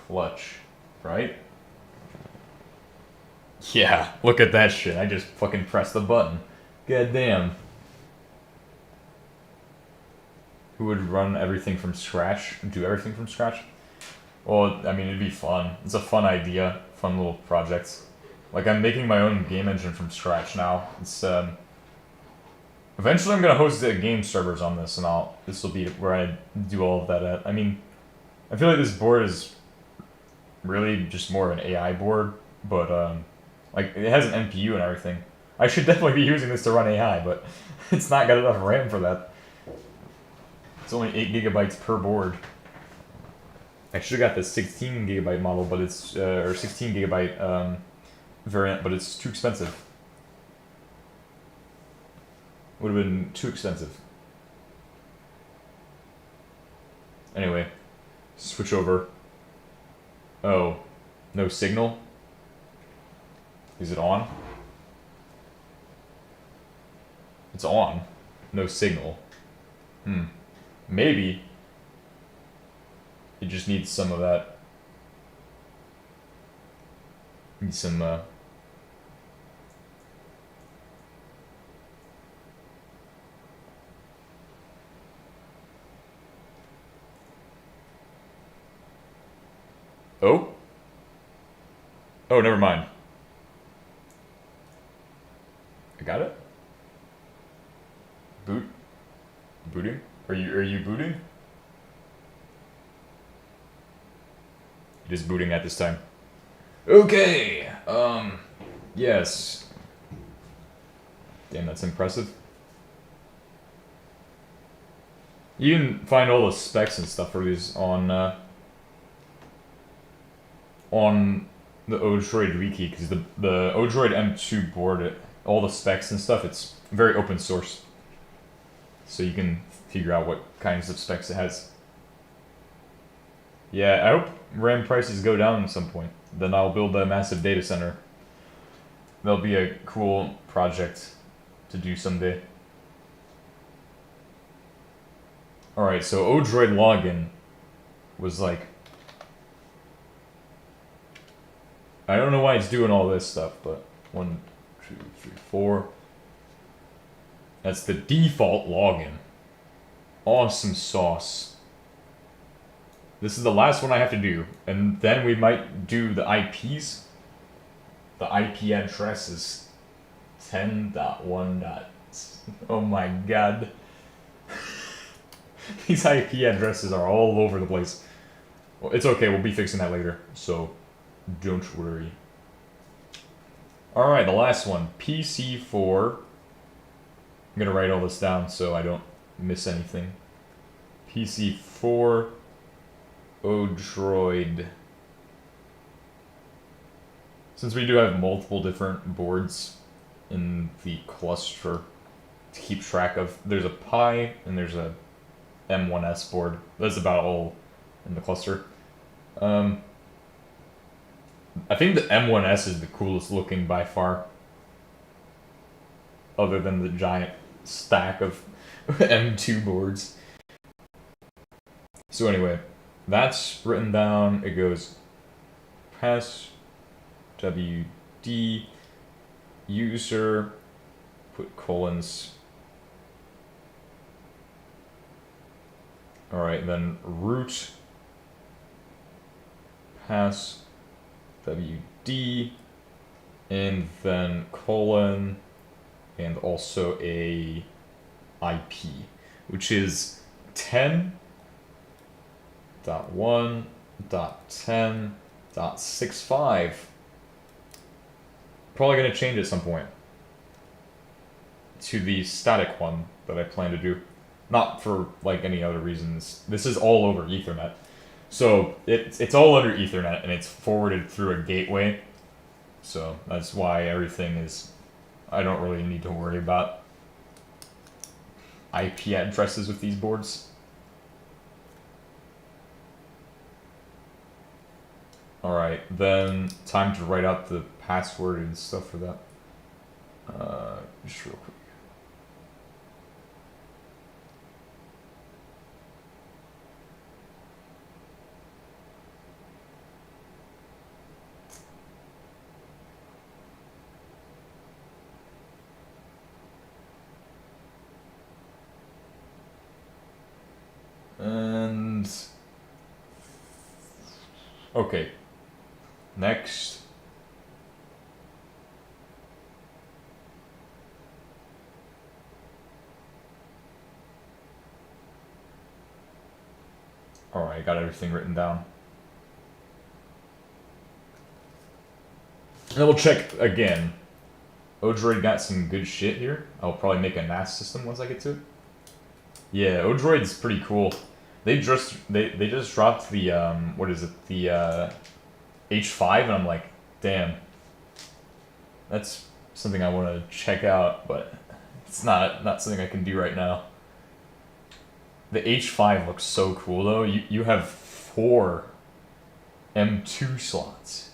clutch, right? Yeah, look at that shit. I just fucking pressed the button. God damn. Who would run everything from scratch? Do everything from scratch? Well, I mean, it'd be fun. It's a fun idea. Fun little project. Like, I'm making my own game engine from scratch now. It's, eventually I'm gonna host the game servers on this, and this will be where I do all of that at. I mean, I feel like this board is really just more of an AI board, but like it has an NPU and everything. I should definitely be using this to run AI, but it's not got enough RAM for that. It's only 8 gigabytes per board. I should have got the 16 gigabyte model, but it's or 16 gigabyte variant, but it's too expensive. Would have been too expensive. Anyway, switch over. Oh, no signal? Is it on? It's on. No signal. Maybe. It just needs some of that. Needs some, Oh? Oh, never mind. I got it? Boot? Booting? Are you booting? It is booting at this time. Okay! Yes. Damn, that's impressive. You can find all the specs and stuff for these on the Odroid wiki, because the Odroid M2 board, all the specs and stuff, it's very open source. So you can figure out what kinds of specs it has. Yeah, I hope RAM prices go down at some point. Then I'll build a massive data center. That'll be a cool project to do someday. Alright, so Odroid login was like... I don't know why it's doing all this stuff, but 1, 2, 3, 4. That's the default login. Awesome sauce. This is the last one I have to do, and then we might do the IPs. The IP addresses. 10.1. Oh my god. These IP addresses are all over the place. Well, it's okay, we'll be fixing that later, so don't worry. Alright, the last one. PC4. I'm gonna write all this down so I don't miss anything. PC4 Odroid. Since we do have multiple different boards in the cluster to keep track of, there's a Pi and there's a M1S board. That's about all in the cluster. I think the M1S is the coolest looking by far. Other than the giant stack of M2 boards. So anyway, that's written down. It goes pass WD user, put colons. Alright, then root pass WD, and then colon, and also a IP, which is 10.1.10.65. Probably going to change at some point to the static one that I plan to do. Not for like any other reasons. This is all over Ethernet. So it's all under Ethernet and it's forwarded through a gateway. So that's why everything is... I don't really need to worry about IP addresses with these boards. Alright, then time to write out the password and stuff for that. Just real quick. And... okay. Next. Alright, I got everything written down. then we'll check again. Odroid got some good shit here. I'll probably make a NAS system once I get to it. Yeah, Odroid's pretty cool. They just dropped the what is it, the H5, and I'm like, damn, that's something I want to check out, but it's not something I can do right now. The H5 looks so cool though. You have 4 M2 slots.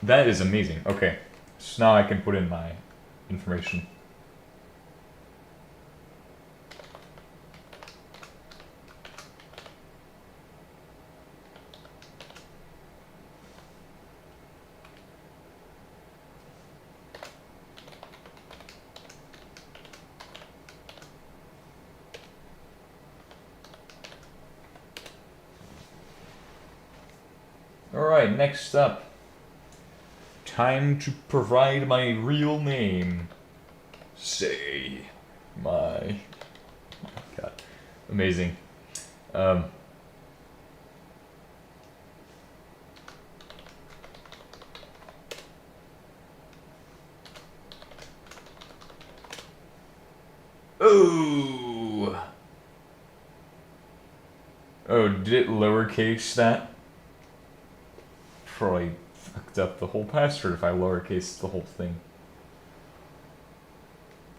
That is amazing. Okay, so now I can put in my information. Alright, next up. Time to provide my real name. Say my... Oh God. Amazing. Oh! Oh, did it lowercase that? Probably fucked up the whole password if I lowercase the whole thing.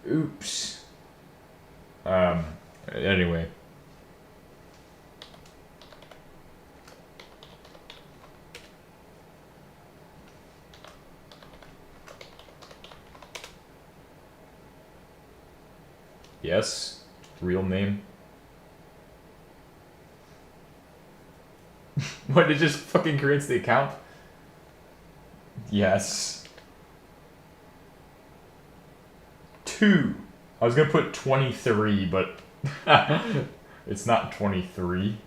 Oops. Anyway. Yes. Real name. What, it just fucking creates the account? Yes. 2. I was gonna put 23, but it's not 23.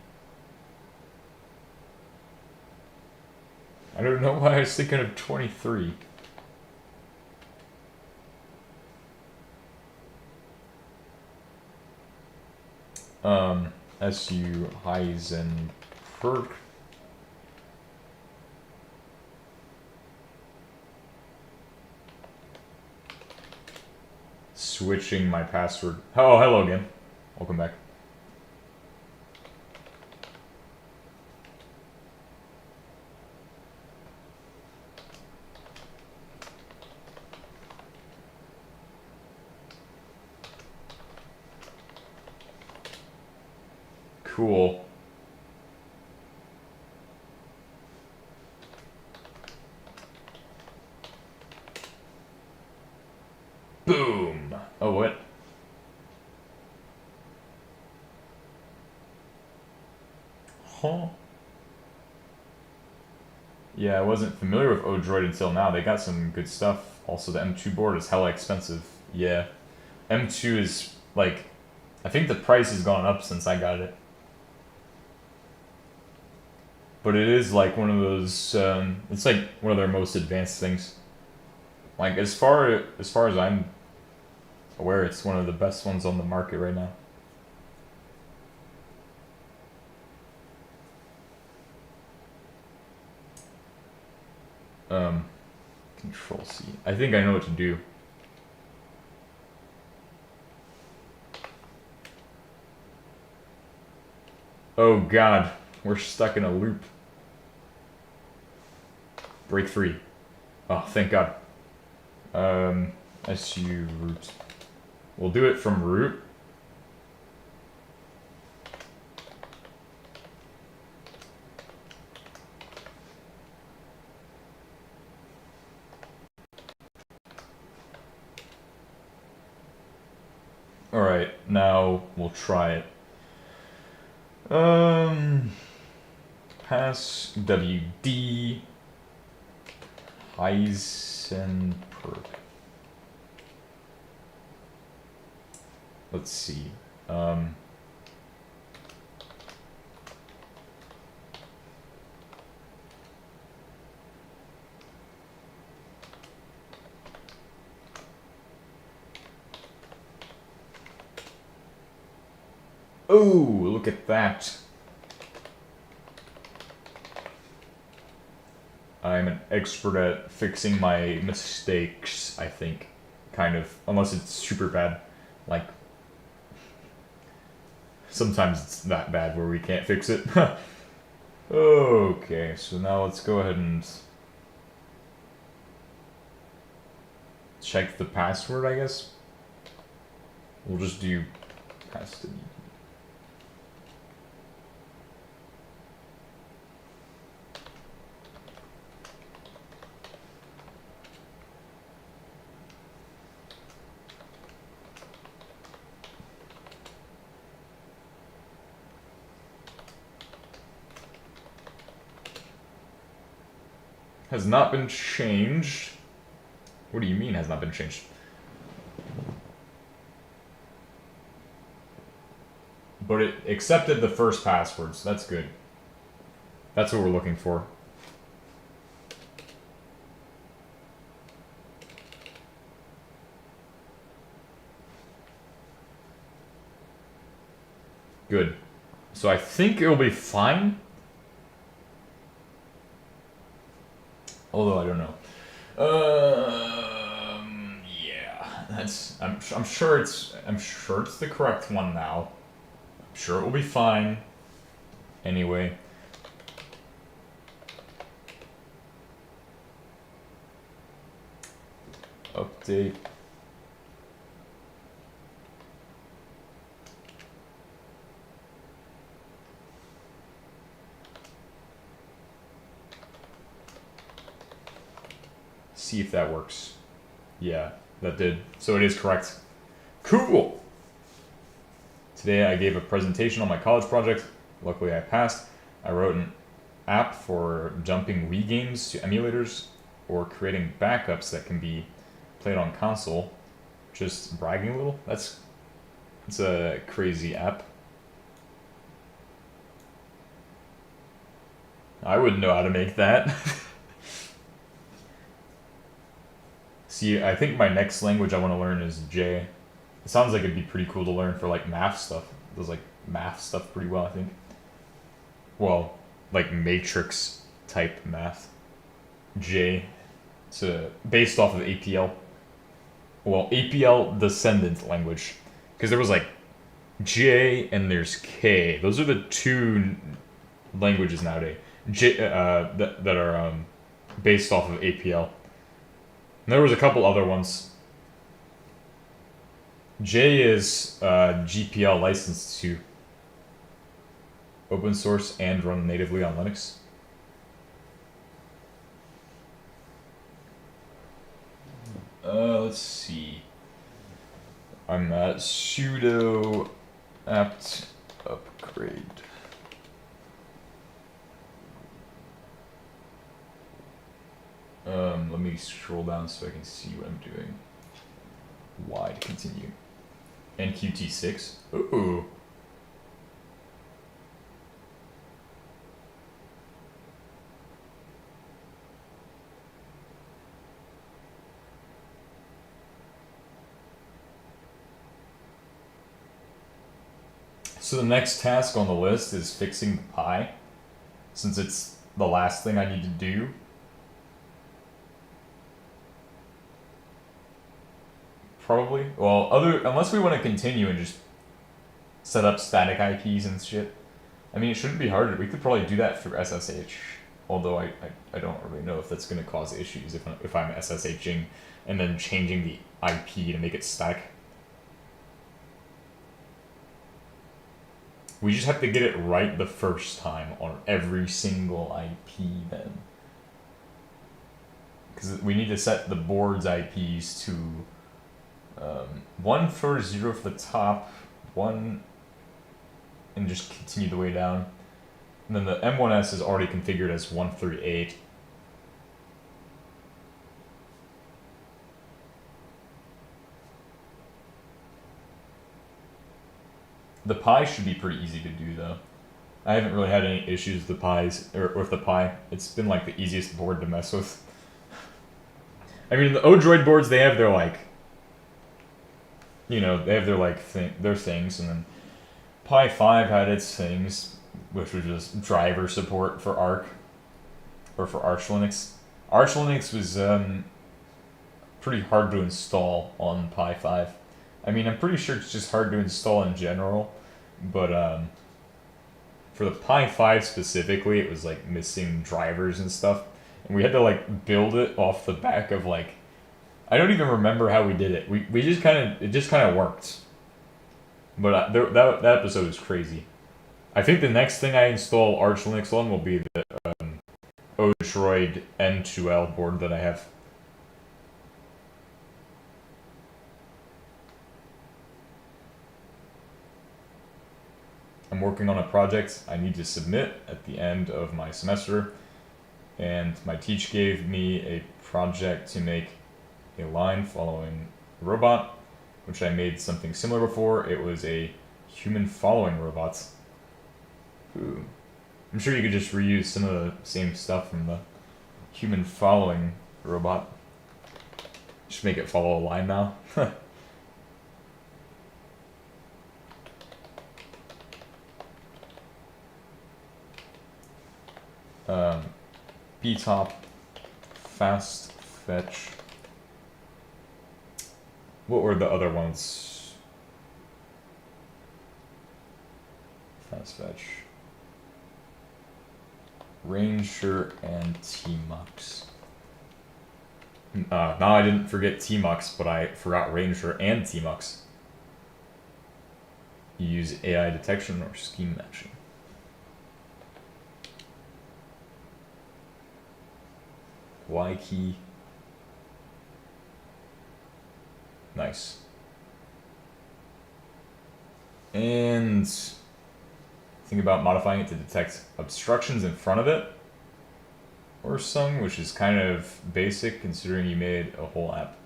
I don't know why I was thinking of 23. SU Heisenberg. Switching my password. Oh, hello again. Welcome back. Cool. Boom. Oh, what? Huh? Yeah, I wasn't familiar with Odroid until now. They got some good stuff. Also, the M2 board is hella expensive. Yeah. M2 is, like, I think the price has gone up since I got it. But it is, like, one of those, it's, like, one of their most advanced things. Like, as far as I'm aware, it's one of the best ones on the market right now. Control C. I think I know what to do. Oh God, we're stuck in a loop. Break free. Oh, thank God. SU root. We'll do it from root. Alright, now we'll try it. Pass WD Heisenberg. Let's see. Oh, look at that. I'm an expert at fixing my mistakes, I think. Kind of. Unless it's super bad. Like, sometimes it's that bad where we can't fix it. Okay, so now let's go ahead and check the password, I guess. We'll just do pass. Has not been changed. What do you mean has not been changed? But it accepted the first password, so that's good. That's what we're looking for. Good. So I think it'll be fine. Although I don't know. Yeah, that's. I'm sure it's the correct one now. I'm sure it will be fine. Anyway. Update. See if that works. Yeah, that did. So it is correct. Cool! Today I gave a presentation on my college project. Luckily I passed. I wrote an app for dumping Wii games to emulators or creating backups that can be played on console. Just bragging a little. It's a crazy app. I wouldn't know how to make that. See, I think my next language I want to learn is J. It sounds like it'd be pretty cool to learn for like math stuff. It does like math stuff pretty well, I think. Well, like matrix type math. J. It's based off of APL. Well, APL descendant language. Because there was like J and there's K. Those are the two languages nowadays. That are based off of APL. And there was a couple other ones. J is GPL licensed to open source and run natively on Linux. Let's see. I'm at sudo apt upgrade. Let me scroll down so I can see what I'm doing. Y to continue. NQT6. Ooh. So the next task on the list is fixing the Pi, since it's the last thing I need to do. Probably. Well, unless we want to continue and just set up static IPs and shit. I mean, it shouldn't be hard. We could probably do that through SSH. Although I don't really know if that's going to cause issues if I'm SSHing and then changing the IP to make it static. We just have to get it right the first time on every single IP then. Because we need to set the board's IPs to 140 for the top, 1, and just continue the way down. And then the M1S is already configured as 138. The Pi should be pretty easy to do though. I haven't really had any issues with the Pis or with the Pi. It's been like the easiest board to mess with. I mean, the Odroid boards, they have their like, you know, they have their like their things, and then Pi 5 had its things, which was just driver support for Arch or for Arch Linux. Arch Linux was pretty hard to install on Pi 5. I mean, I'm pretty sure it's just hard to install in general, but for the Pi 5 specifically, it was like missing drivers and stuff, and we had to like build it off the back of like, I don't even remember how we did it. We just it just kind of worked. But that episode was crazy. I think the next thing I install Arch Linux on will be the Odroid N2L board that I have. I'm working on a project I need to submit at the end of my semester, and my teacher gave me a project to make a line following a robot, which I made something similar before. It was a human following robot. Ooh. I'm sure you could just reuse some of the same stuff from the human following robot. Just make it follow a line now. btop, fast fetch. What were the other ones? Fast fetch. Ranger and Tmux. Now I didn't forget Tmux, but I forgot Ranger and Tmux. You use AI detection or scheme matching. Y key. Nice. And think about modifying it to detect obstructions in front of it or some, which is kind of basic considering you made a whole app.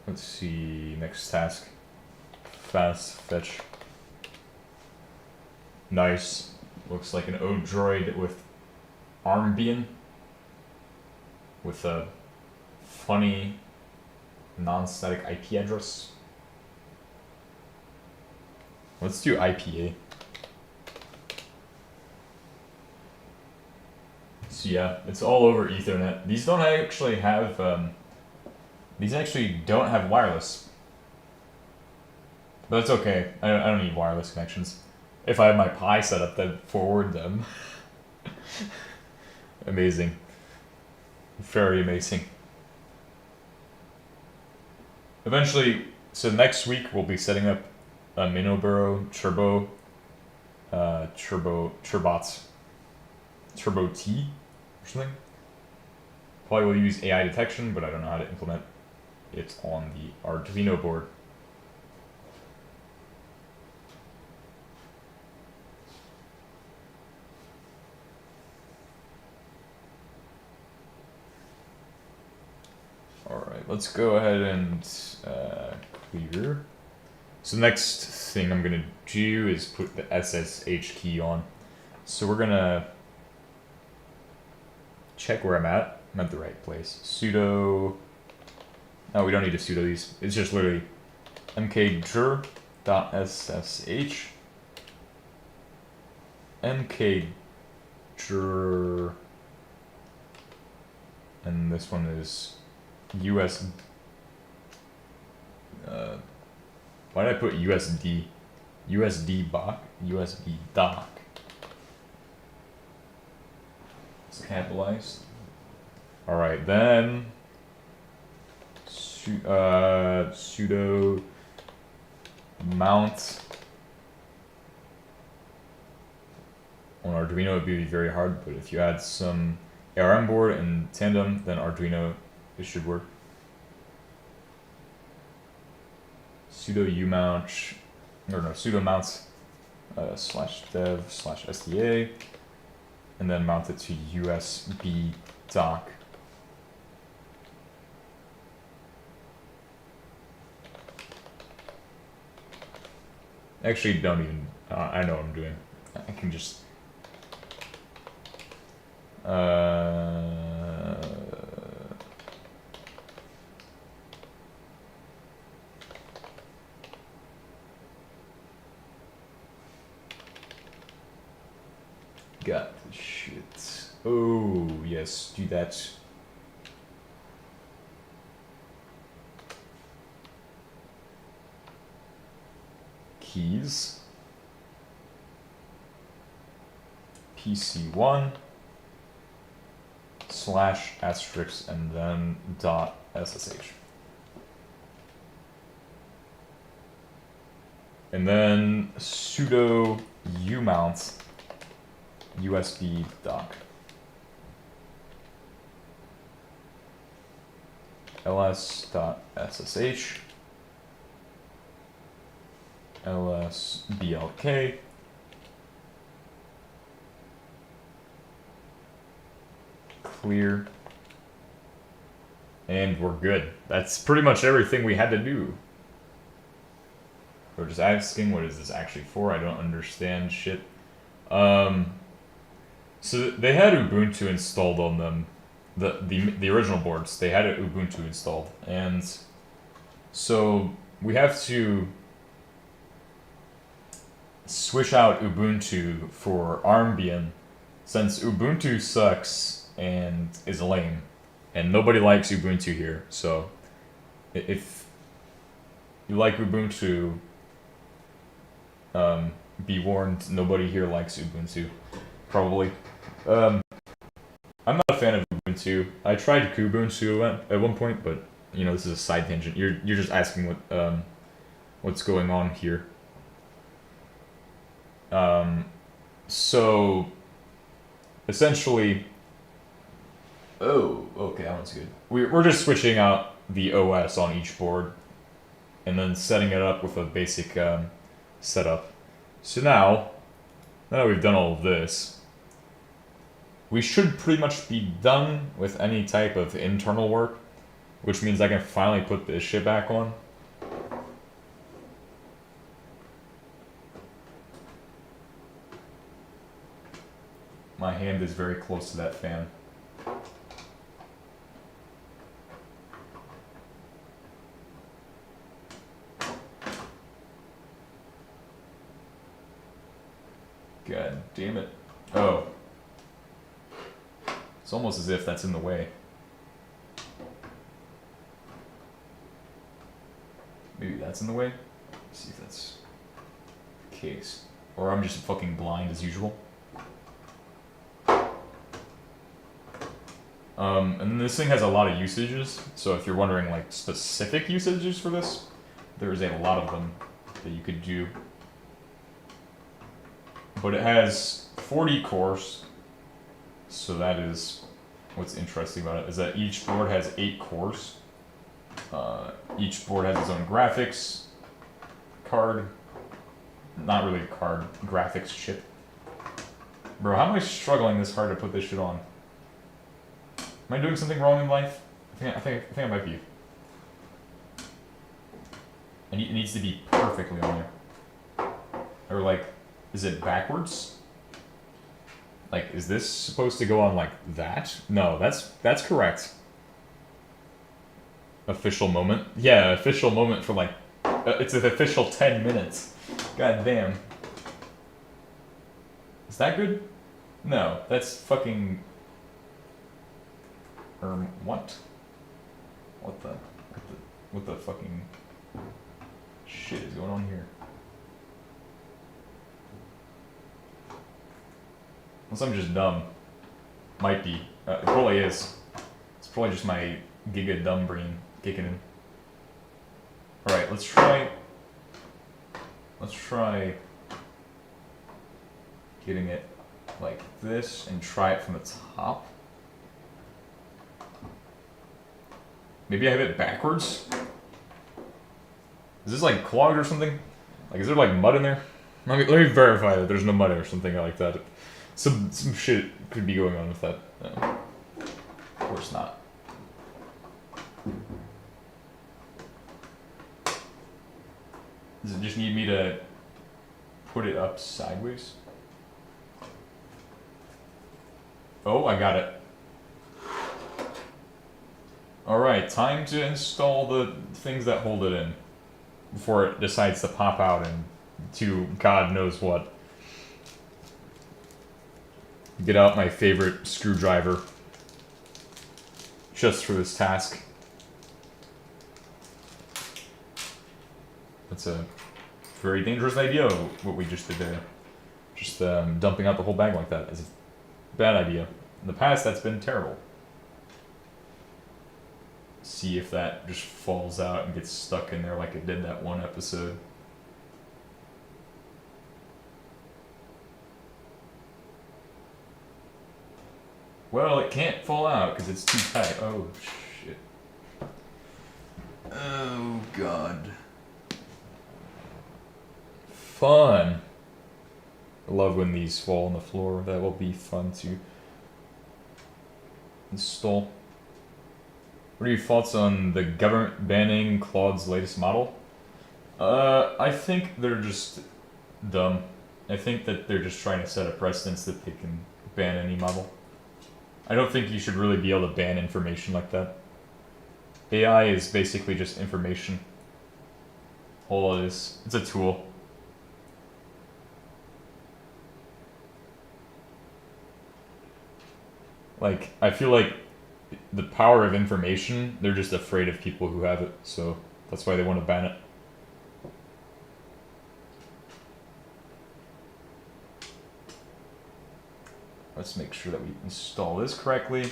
Let's see, next task. Fast fetch. Nice. Looks like an Odroid with armbian with a funny non-static IP address. Let's do IPA. So yeah, it's all over Ethernet. These don't actually have these actually don't have wireless. But it's okay. I don't need wireless connections. If I have my Pi set up, then forward them. Amazing. Very amazing. Eventually, so next week we'll be setting up a Minoburo Turbots Turbo T or something. Probably will use AI detection, but I don't know how to implement it on the Arduino board. Alright, let's go ahead and clear. So the next thing I'm going to do is put the SSH key on. So we're going to check where I'm at. I'm at the right place. Sudo... No, we don't need to sudo these. It's just literally mkdir.ssh mkdir, and this one is US. Why did I put USD? USD doc. USB doc. It's capitalized. All right, then sudo mount on Arduino would be very hard, but if you add some ARM board and tandem, then Arduino, it should work. Sudo umount, or no, sudo mounts /dev/sda, and then mount it to USB dock. Actually, don't even, I know what I'm doing. I can just, got the shit. Oh, yes, do that. Keys. PC1 /* and then .ssh. And then sudo umount USB dock. ls.ssh lsblk clear, and we're good. That's pretty much everything we had to do. We're just asking, what is this actually for? I don't understand shit. So they had Ubuntu installed on them. The original boards, they had Ubuntu installed, and so we have to switch out Ubuntu for armbian, since Ubuntu sucks and is lame, and nobody likes Ubuntu here. So if you like Ubuntu, be warned, nobody here likes Ubuntu, probably. I'm not a fan of Ubuntu. I tried Kubuntu at one point, but you know, this is a side tangent. You're just asking what's going on here. So essentially, oh, okay, that one's good. We're just switching out the OS on each board, and then setting it up with a basic setup. So now that we've done all of this, we should pretty much be done with any type of internal work, which means I can finally put this shit back on. My hand is very close to that fan. God damn it. Oh. It's almost as if that's in the way. Maybe that's in the way? Let's see if that's the case. Or I'm just fucking blind as usual. And this thing has a lot of usages, so if you're wondering like specific usages for this, there's a lot of them that you could do. But it has 40 cores, so that is what's interesting about it, is that each board has 8 cores. Each board has its own graphics card. Not really a card, graphics chip. Bro, how am I struggling this hard to put this shit on? Am I doing something wrong in life? I think I might be. And it needs to be perfectly on there. Or like, is it backwards? Like, is this supposed to go on like that? No, that's correct. Official moment? Yeah, official moment for like, it's an official 10 minutes. God damn. Is that good? No, that's fucking... what? What the fucking shit is going on here? Unless I'm just dumb. Might be. It probably is. It's probably just my giga dumb brain kicking in. Alright, let's try getting it like this and try it from the top. Maybe I have it backwards? Is this like clogged or something? Like, is there like mud in there? Let me verify that there's no mud or something like that. Some shit could be going on with that. Of course not. Does it just need me to put it up sideways? Oh, I got it. Alright, time to install the things that hold it in before it decides to pop out and to God knows what. get out my favorite screwdriver just for this task. That's a very dangerous idea, what we just did there. Just dumping out the whole bag like that is a bad idea. In the past, that's been terrible. See if that just falls out and gets stuck in there like it did that one episode. Well, it can't fall out because it's too tight. Oh, shit. Oh, God. Fun. I love when these fall on the floor. That will be fun to install. What are your thoughts on the government banning Claude's latest model? I think they're just dumb. I think that they're just trying to set a precedence that they can ban any model. I don't think you should really be able to ban information like that. AI is basically just information. All it is. It's a tool. Like, I feel like the power of information, they're just afraid of people who have it, so that's why they want to ban it. Let's make sure that we install this correctly.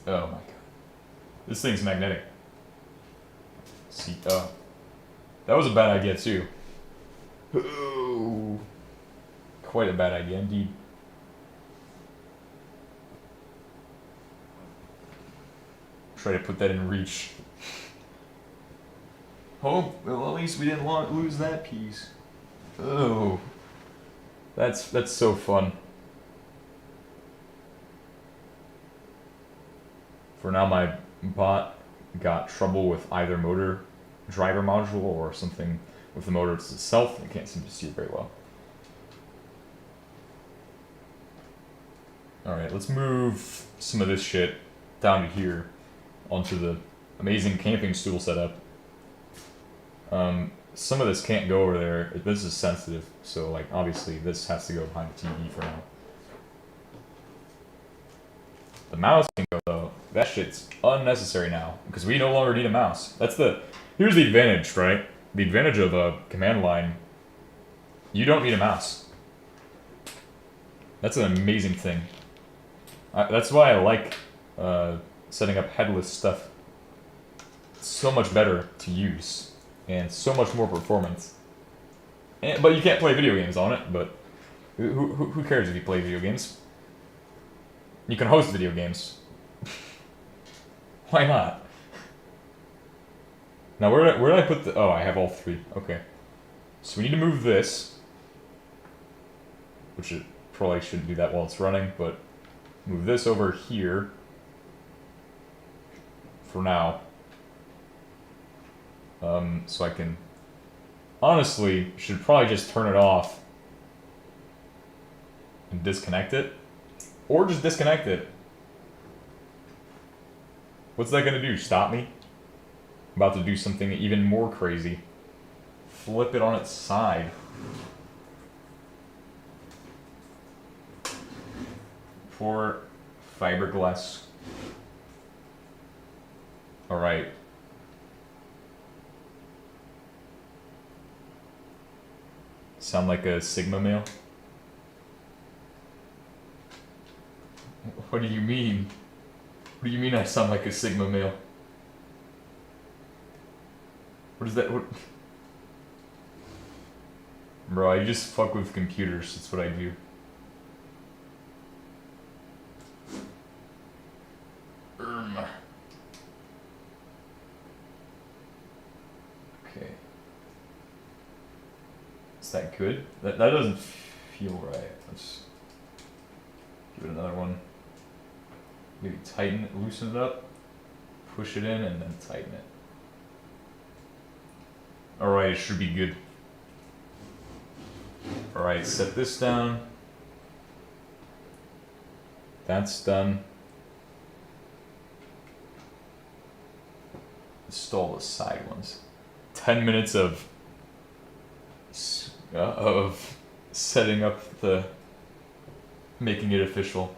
Oh my god. This thing's magnetic. See, oh. That was a bad idea too. Oh. Quite a bad idea indeed. Try to put that in reach. Oh, well, at least we didn't lose that piece. Oh. That's so fun. For now, my bot got trouble with either motor driver module or something with the motor itself. I can't seem to see it very well. Alright, let's move some of this shit down to here onto the amazing camping stool setup. Some of this can't go over there. This is sensitive, so like obviously this has to go behind the TV for now. The mouse can go though. That shit's unnecessary now because we no longer need a mouse. Here's the advantage, right? The advantage of a command line. You don't need a mouse. That's an amazing thing. That's why I like setting up headless stuff. It's so much better to use and so much more performance. But you can't play video games on it. But who cares if you play video games? You can host video games. Why not? Now where did I put the... Oh, I have all three. Okay. So we need to move this. Which it probably shouldn't do that while it's running, but... Move this over here. For now. So I can... Honestly, should probably just turn it off. And disconnect it. Or just disconnect it. What's that gonna do? Stop me? I'm about to do something even more crazy. Flip it on its side. For fiberglass. Alright. Sound like a Sigma male? What do you mean? What do you mean I sound like a Sigma male? What is that? What? Bro, I just fuck with computers. That's what I do. Okay. Is that good? That doesn't feel right. Let's give it another one. Maybe tighten it, loosen it up, push it in, and then tighten it. Alright, it should be good. Alright, set this down. That's done. Install the side ones. 10 minutes of setting up the making it official.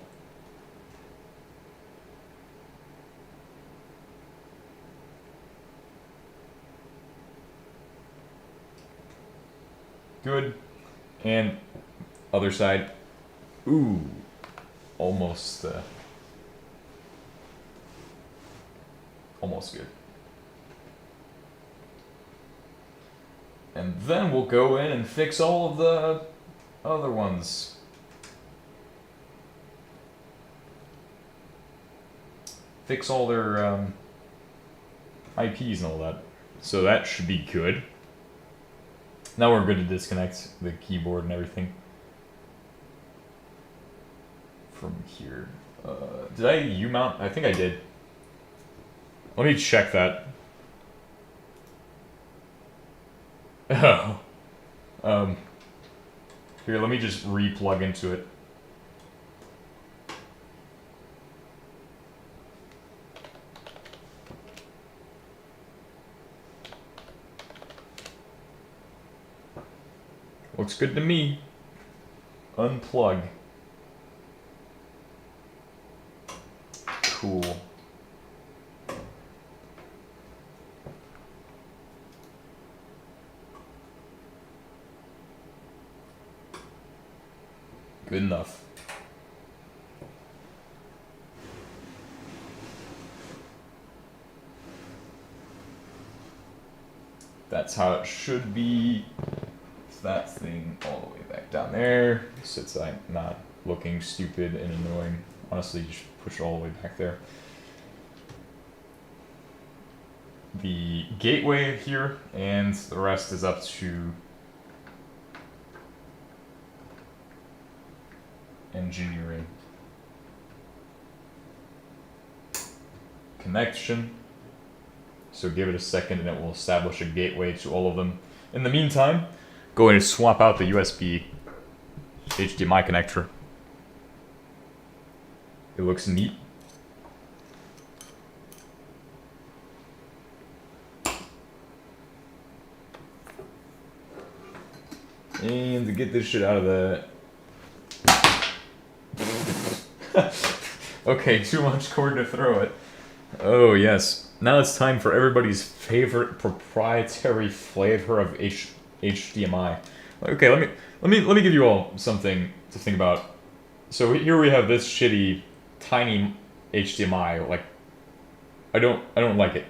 Good. And other side. Ooh. Almost almost good. And then we'll go in and fix all of the other ones. Fix all their IPs and all that. So that should be good. Now we're good to disconnect the keyboard and everything from here. Did I U-mount? I think I did. Let me check that. Oh. Here, let me just re-plug into it. Looks good to me. Unplug. Cool. Good enough. That's how it should be. It's that thing all the way back down there, so it's like not looking stupid and annoying. Honestly, just push it all the way back there. The gateway here, and the rest is up to engineering. Connection. So give it a second and it will establish a gateway to all of them. In the meantime, go and swap out the USB HDMI connector. It looks neat. And to get this shit out of the... Okay, too much cord to throw it. Oh yes. Now it's time for everybody's favorite proprietary flavor of HDMI. Okay, let me give you all something to think about. So here we have this shitty, tiny HDMI. Like, I don't like it.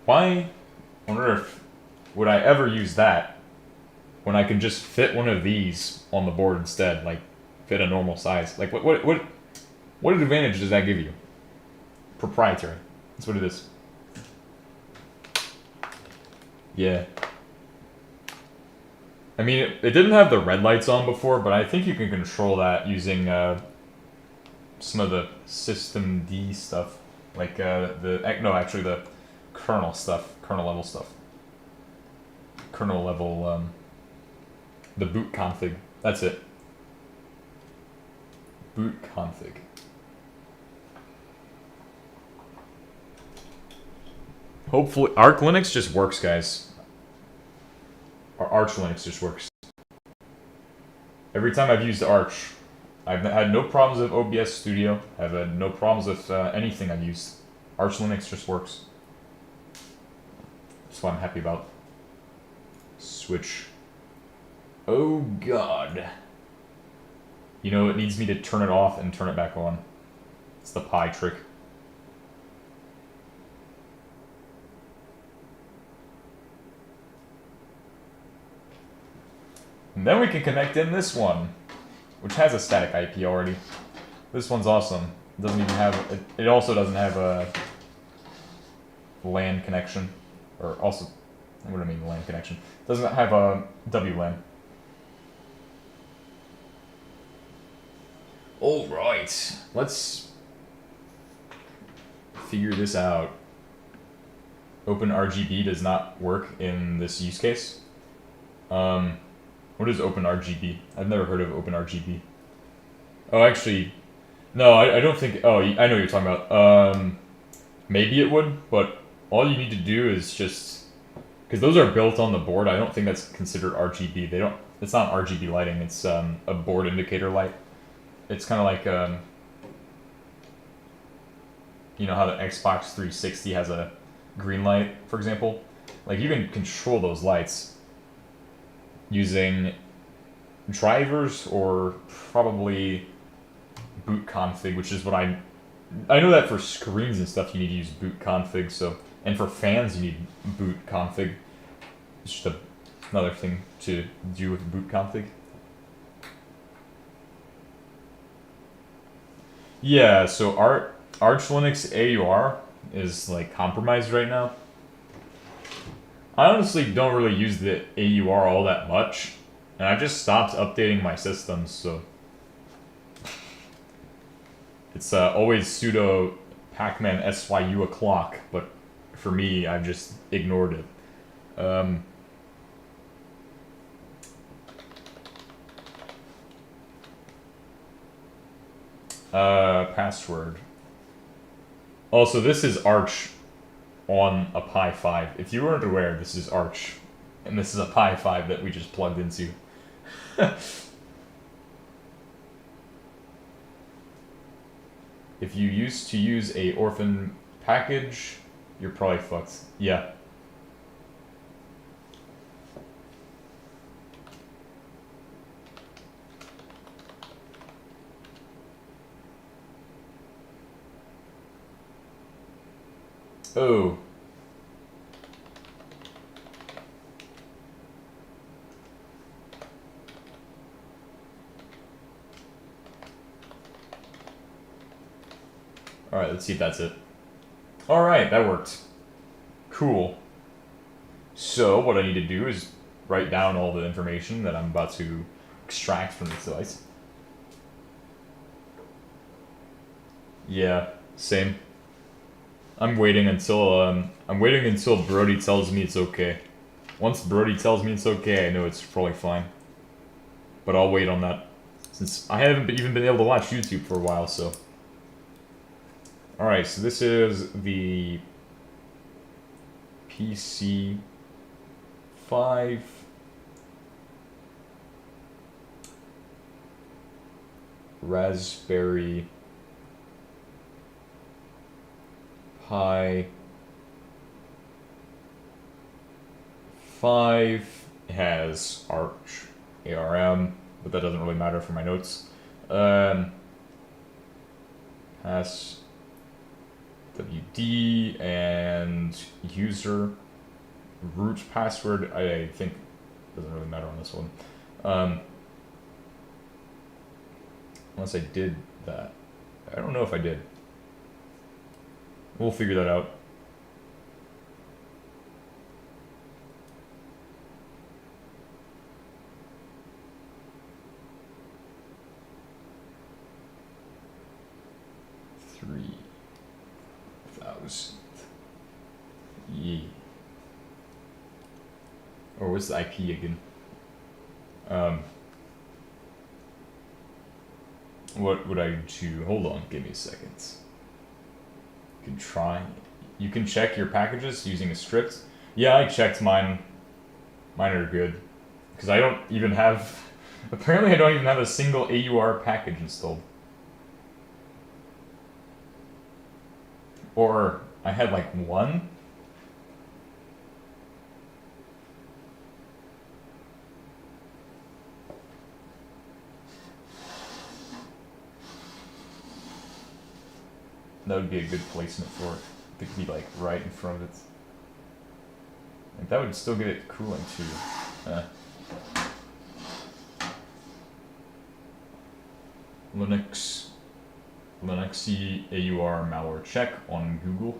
Why on earth would I ever use that when I can just fit one of these on the board instead? Like, fit a normal size. Like, what advantage does that give you? Proprietary. That's what it is. Yeah. I mean, it didn't have the red lights on before, but I think you can control that using some of the System D stuff. Like, actually the kernel stuff. Kernel level stuff. Kernel level, the boot config. That's it. Boot config. Hopefully, Arch Linux just works, guys. Or Arch Linux just works. Every time I've used Arch, I've had no problems with OBS Studio. I've had no problems with anything I've used. Arch Linux just works. That's what I'm happy about. Switch. Oh god. You know, it needs me to turn it off and turn it back on. It's the pie trick. And then we can connect in this one, which has a static IP already. This one's awesome. It doesn't even have. It also doesn't have a LAN connection, or also, what do I mean LAN connection? It doesn't have a WLAN. All right, let's figure this out. OpenRGB does not work in this use case. What is OpenRGB? I've never heard of OpenRGB. Oh, actually, no, I don't think... Oh, I know what you're talking about. Maybe it would, but all you need to do is just because those are built on the board. I don't think that's considered RGB. They don't. It's not RGB lighting. It's a board indicator light. It's kind of like you know how the Xbox 360 has a green light, for example. Like you can control those lights using drivers or probably boot config, which is what I know that for screens and stuff you need to use boot config. So, and for fans you need boot config. It's just another thing to do with boot config. Yeah, so Arch Linux AUR is like compromised right now. I honestly don't really use the AUR all that much, and I just stopped updating my systems, so it's always sudo pacman syu o'clock, but for me, I've just ignored it. Password. Also, this is Arch on a Pi 5. If you weren't aware, this is Arch, and this is a Pi 5 that we just plugged into. If you used to use a orphan package, you're probably fucked. Yeah. Oh. Alright, let's see if that's it. Alright, that worked. Cool. So, what I need to do is write down all the information that I'm about to extract from this device. Yeah, same. I'm waiting until Brody tells me it's okay. Once Brody tells me it's okay, I know it's probably fine. But I'll wait on that, since I haven't even been able to watch YouTube for a while, so. Alright, so this is the PC 5. Raspberry Pi 5 has Arch ARM, but that doesn't really matter for my notes. Has WD and user root password. I think doesn't really matter on this one. Unless I did that. I don't know if I did. We'll figure that out. Yeah. Or what's the IP again? What would I do? Hold on, give me a second. You can try. You can check your packages using a script. Yeah, I checked mine. Mine are good. Because I don't even have... Apparently I don't even have a single AUR package installed. Or I had like one. That would be a good placement for it. It could be like right in front of it. Like that would still get it cooling too. Linuxy AUR malware check on Google.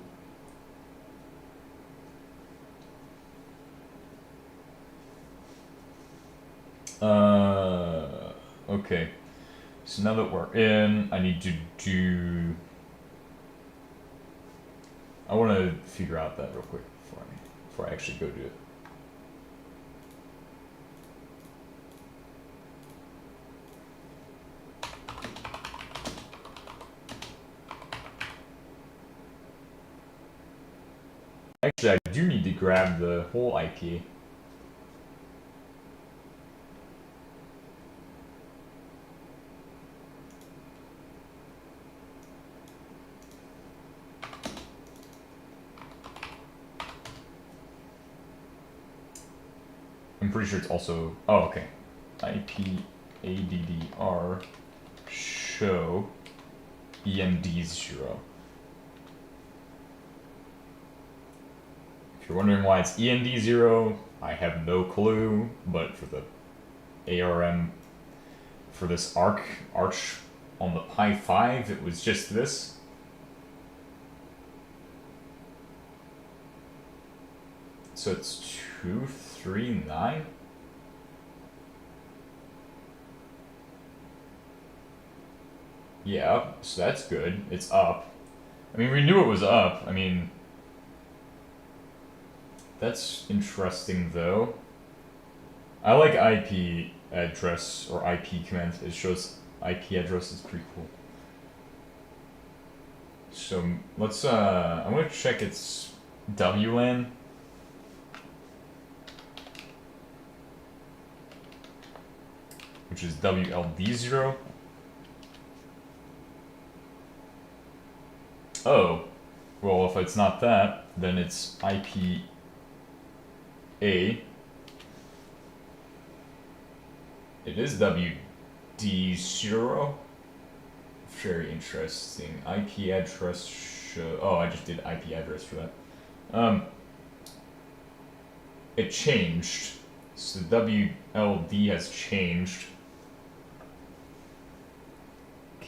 Okay. So now that we're in, I need to do... I want to figure out that real quick before I actually go do it. Actually, I do need to grab the whole IP. I'm pretty sure it's also, oh, okay. IP ADDR show END0. If you're wondering why it's END0, I have no clue, but for the ARM, for this arch on the Pi 5, it was just this. So it's 239? Yeah, so that's good. It's up. I mean, we knew it was up. I mean, that's interesting though. I like IP address or IP command. It shows IP address is pretty cool. So let's I'm gonna check its WLAN. Which is WLD0. Oh, well, if it's not that, then it's IPA. It is WD0. Very interesting. IP address show. Oh, I just did IP address for that. It changed. So WLD has changed.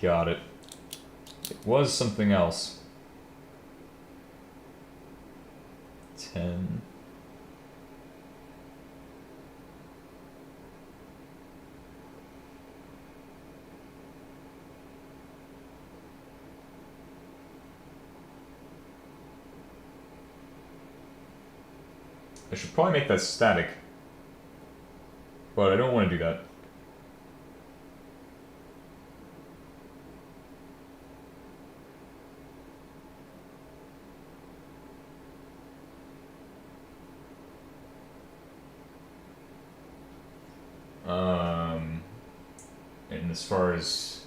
Got it. It was something else. 10. I should probably make that static. But I don't want to do that. And as far as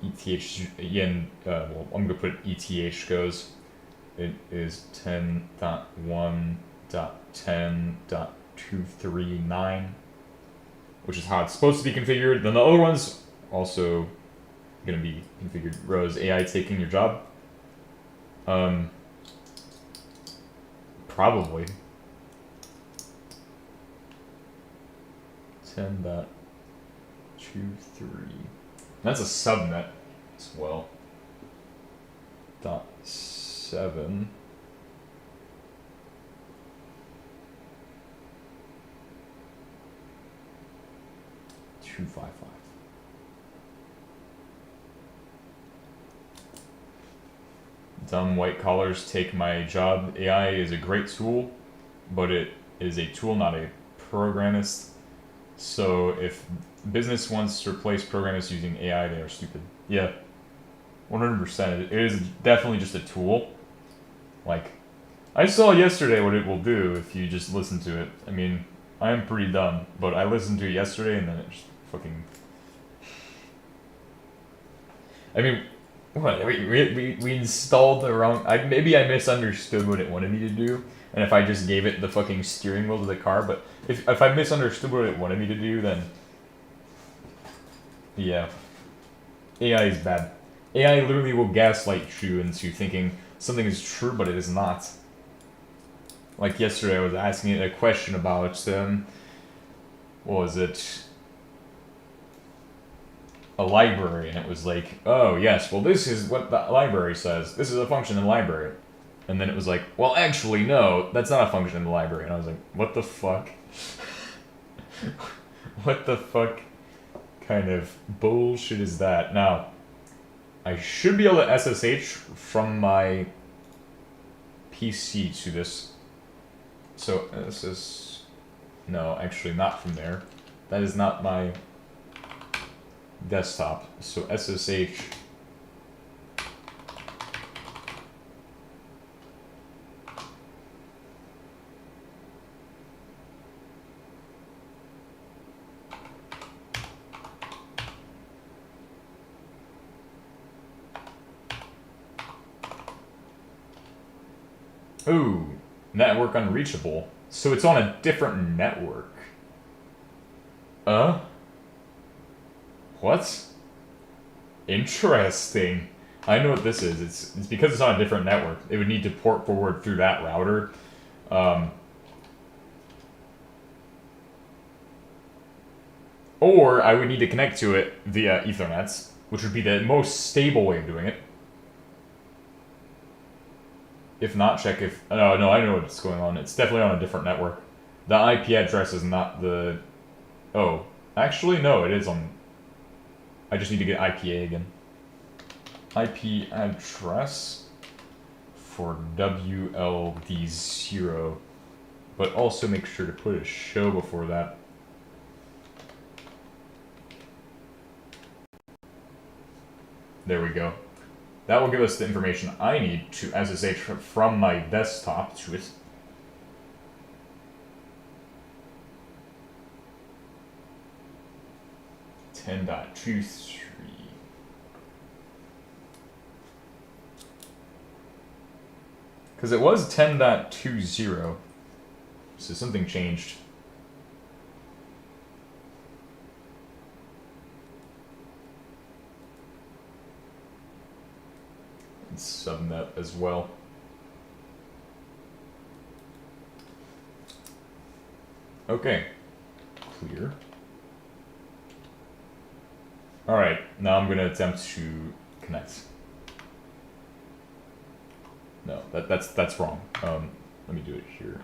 ETH, again, well, I'm gonna put ETH goes. It is 10.1.10.239, which is how it's supposed to be configured. Then the other ones also gonna be configured. Rose, AI taking your job? Probably. 10.23. That's a subnet as well. .7. .255. Dumb white collars take my job. AI is a great tool, but it is a tool, not a programmist. So if business wants to replace programists using AI, they are stupid. Yeah, 100%. It is definitely just a tool. Like, I saw yesterday what it will do if you just listen to it. I mean, I am pretty dumb, but I listened to it yesterday and then it just fucking... I mean, what? We installed the wrong... maybe I misunderstood what it wanted me to do, and if I just gave it the fucking steering wheel to the car, but if I misunderstood what it wanted me to do, then... Yeah. AI is bad. AI literally will gaslight you into thinking something is true, but it is not. Like yesterday, I was asking it a question about, what was it? A library, and it was like, oh yes, well this is what the library says. This is a function in the library. And then it was like, well actually no, that's not a function in the library. And I was like, what the fuck? What the fuck kind of bullshit is that? Now, I should be able to SSH from my PC to this. So no, actually not from there. That is not my desktop. So SSH Ooh, network unreachable. So it's on a different network. What? Interesting. I know what this is. It's because it's on a different network. It would need to port forward through that router. Or I would need to connect to it via Ethernet, which would be the most stable way of doing it. If not, check if... No, I know what's going on. It's definitely on a different network. The IP address is not the... Oh, actually, no, it is on... I just need to get IPA again. IP address for WLD0. But also make sure to put a show before that. There we go. That will give us the information I need to SSH from my desktop to it. .23. Because it was 10.20, so something changed. And subnet as well. Okay, clear. Alright, now I'm gonna attempt to connect. No, that's wrong. Let me do it here.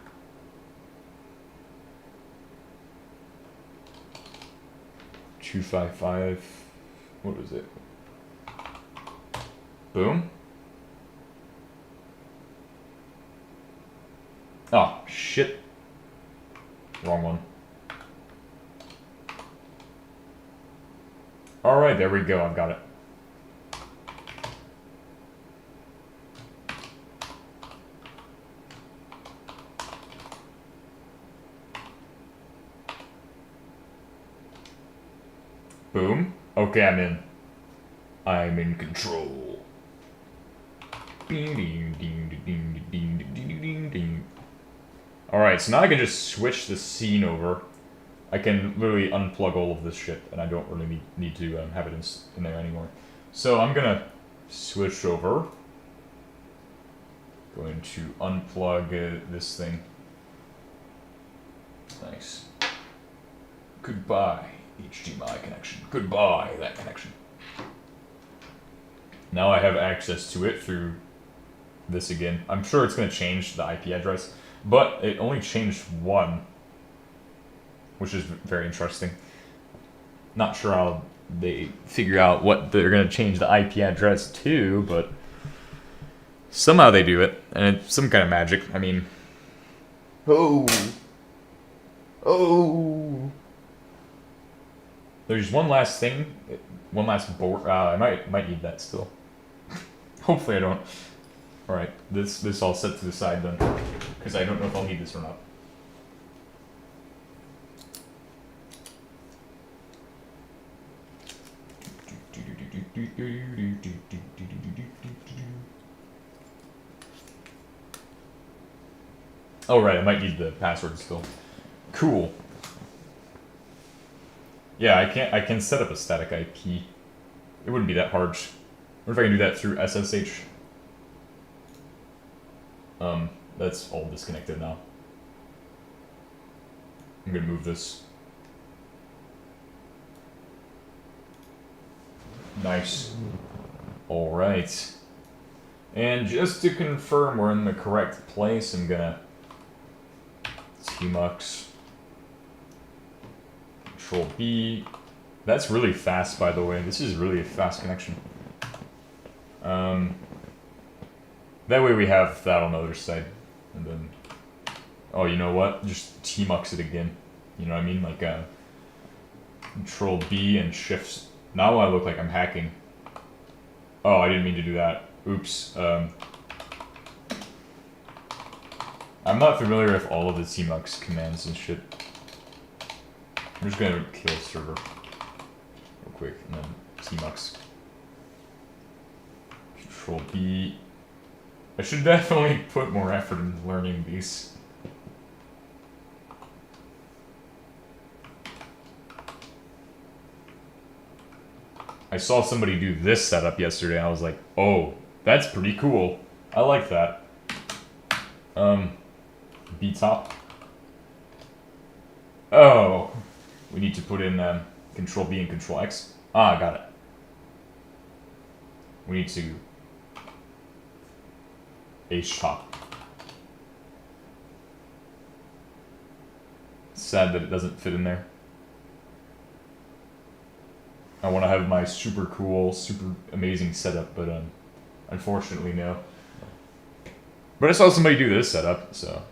.255. What was it? Boom. Oh, shit. Wrong one. Alright, there we go, I've got it. Boom. Okay, I'm in. I'm in control. Alright, so now I can just switch the scene over. I can literally unplug all of this shit, and I don't really need to have it in there anymore. So I'm gonna switch over. Going to unplug this thing. Nice. Goodbye, HDMI connection. Goodbye, that connection. Now I have access to it through this again. I'm sure it's going to change the IP address, but it only changed one, which is very interesting. Not sure how they figure out what they're going to change the IP address to, but somehow they do it, and it's some kind of magic. I mean... Oh! There's one last thing, one last board. I might need that still. Hopefully I don't. All right, this all set to the side then, because I don't know if I'll need this or not. Oh right, I might need the password still. Cool. Yeah, I can set up a static IP. It wouldn't be that hard. What if I can do that through SSH? That's all disconnected now. I'm gonna move this. Nice. Alright. And just to confirm we're in the correct place, I'm gonna tmux Control B. That's really fast, by the way. This is really a fast connection. That way we have that on the other side. And then, oh, you know what? Just tmux it again. You know what I mean? Like Control B and Shift. Now I look like I'm hacking. Oh, I didn't mean to do that. Oops. I'm not familiar with all of the tmux commands and shit. I'm just gonna kill server real quick and then tmux. Control B. I should definitely put more effort into learning these. I saw somebody do this setup yesterday and I was like, oh, that's pretty cool. I like that. B top. Oh, we need to put in Control B and Control X. Ah, got it. We need to H top. Sad that it doesn't fit in there. I want to have my super cool, super amazing setup, but unfortunately no. But I saw somebody do this setup, so.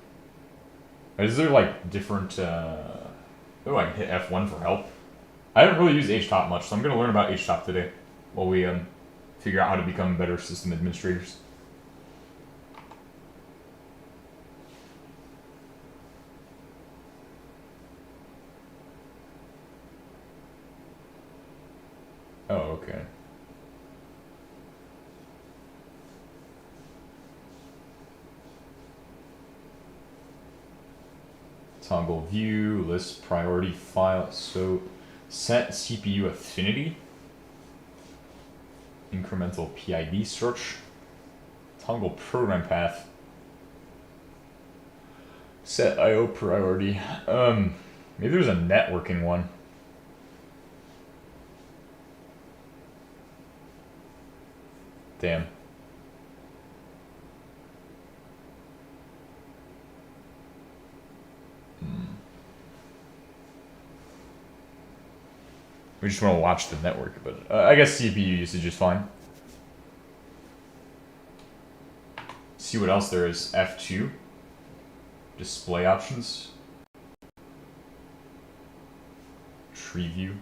Is there like different, oh, I can hit F1 for help. I haven't really used H-top much, so I'm going to learn about H-top today while we figure out how to become better system administrators. Oh, okay. Toggle view, list priority file, so set CPU affinity, incremental PID search, toggle program path, set IO priority. Maybe there's a networking one. Damn. We just want to watch the network, but I guess CPU usage is fine. See what else there is. F2. Display options. Tree view.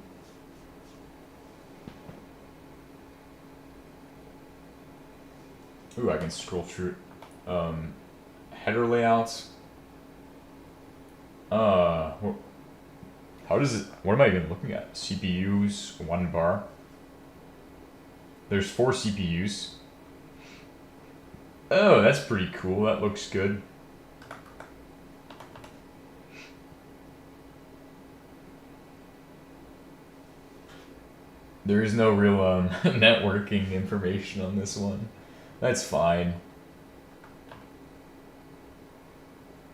Ooh, I can scroll through it. Header layouts. How does it, what am I even looking at? CPUs, 1 bar. There's 4 CPUs. Oh, that's pretty cool. That looks good. There is no real networking information on this one. That's fine.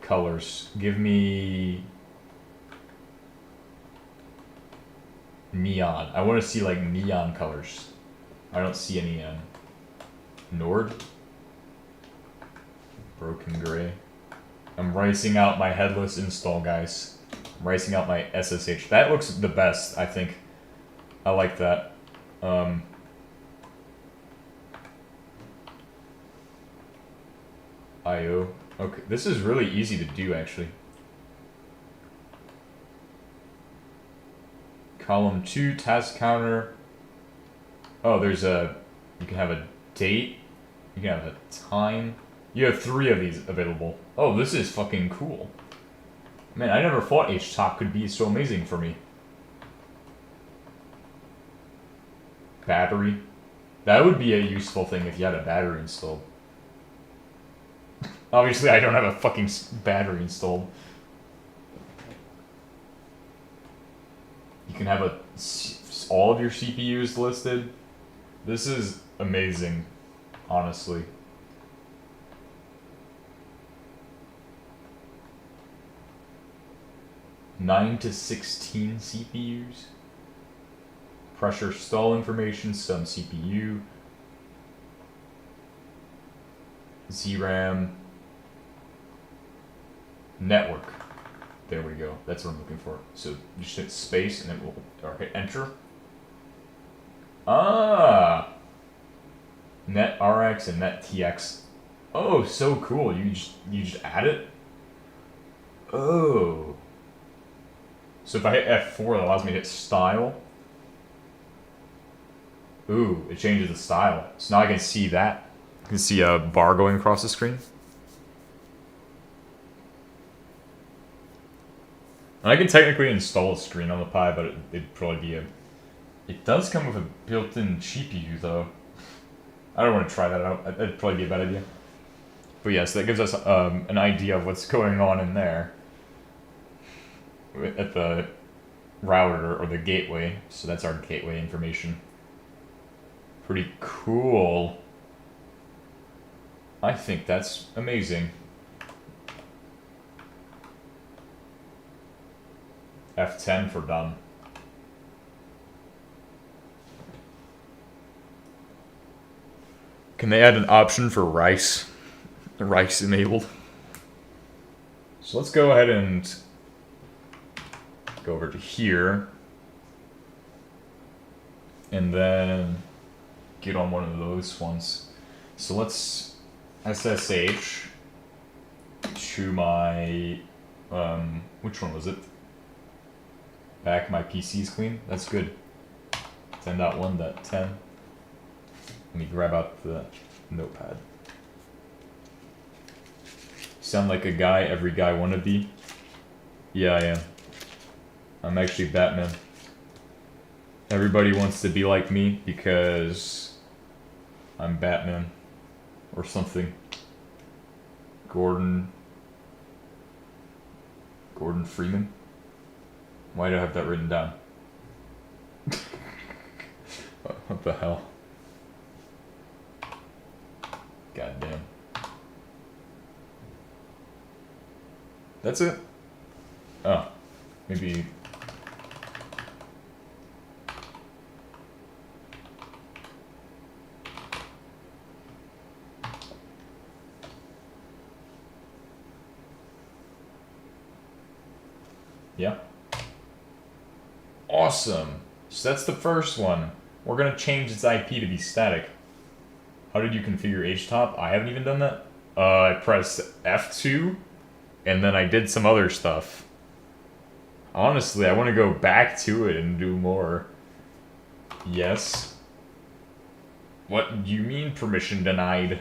Colors. Give me neon. I want to see like neon colors. I don't see any Nord. Broken gray. I'm ricing out my headless install, guys. I'm ricing out my SSH. That looks the best, I think. I like that. IO. Okay, this is really easy to do, actually. Column 2, task counter. Oh, there's a... You can have a date. You can have a time. You have 3 of these available. Oh, this is fucking cool. Man, I never thought HTOP could be so amazing for me. Battery. That would be a useful thing if you had a battery installed. Obviously, I don't have a fucking battery installed. You can have all of your CPUs listed. This is amazing, honestly. Nine to 16 CPUs. Pressure stall information, some CPU. ZRAM. Network. There we go. That's what I'm looking for. So just hit space and then we'll or hit enter. Ah. Net RX and net TX. Oh, so cool. You just add it. Oh. So if I hit F4, it allows me to hit style. Ooh, it changes the style. So now I can see that. I can see a bar going across the screen. And I can technically install a screen on the Pi, but it'd probably be a... It does come with a built-in GPU, though. I don't want to try that out. That'd probably be a bad idea. But yes, that gives us an idea of what's going on in there at the router or the gateway. So that's our gateway information. Pretty cool. I think that's amazing. F10 for dumb. Can they add an option for rice? Rice enabled. So let's go ahead and go over to here. And then get on one of those ones. So let's SSH to my, which one was it? Back, my PC's clean. That's good. 10.1.10. Let me grab out the notepad. Sound like a guy every guy wanna be? Yeah, I am. I'm actually Batman. Everybody wants to be like me because I'm Batman or something. Gordon Freeman? Why do I have that written down? What the hell? Goddamn. That's it? Oh. Maybe... Yeah. Awesome. So that's the first one. We're gonna change its IP to be static. How did you configure HTOP? I haven't even done that. I pressed F2, and then I did some other stuff. Honestly, I want to go back to it and do more. Yes. What do you mean permission denied?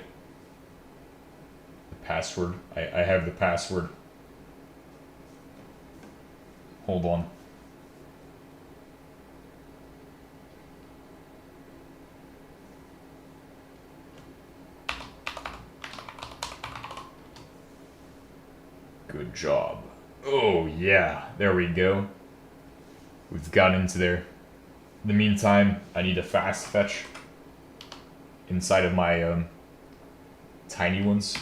The password. I have the password. Hold on. Good job. Oh yeah, there we go. We've got into there. In the meantime, I need a fast fetch inside of my tiny ones.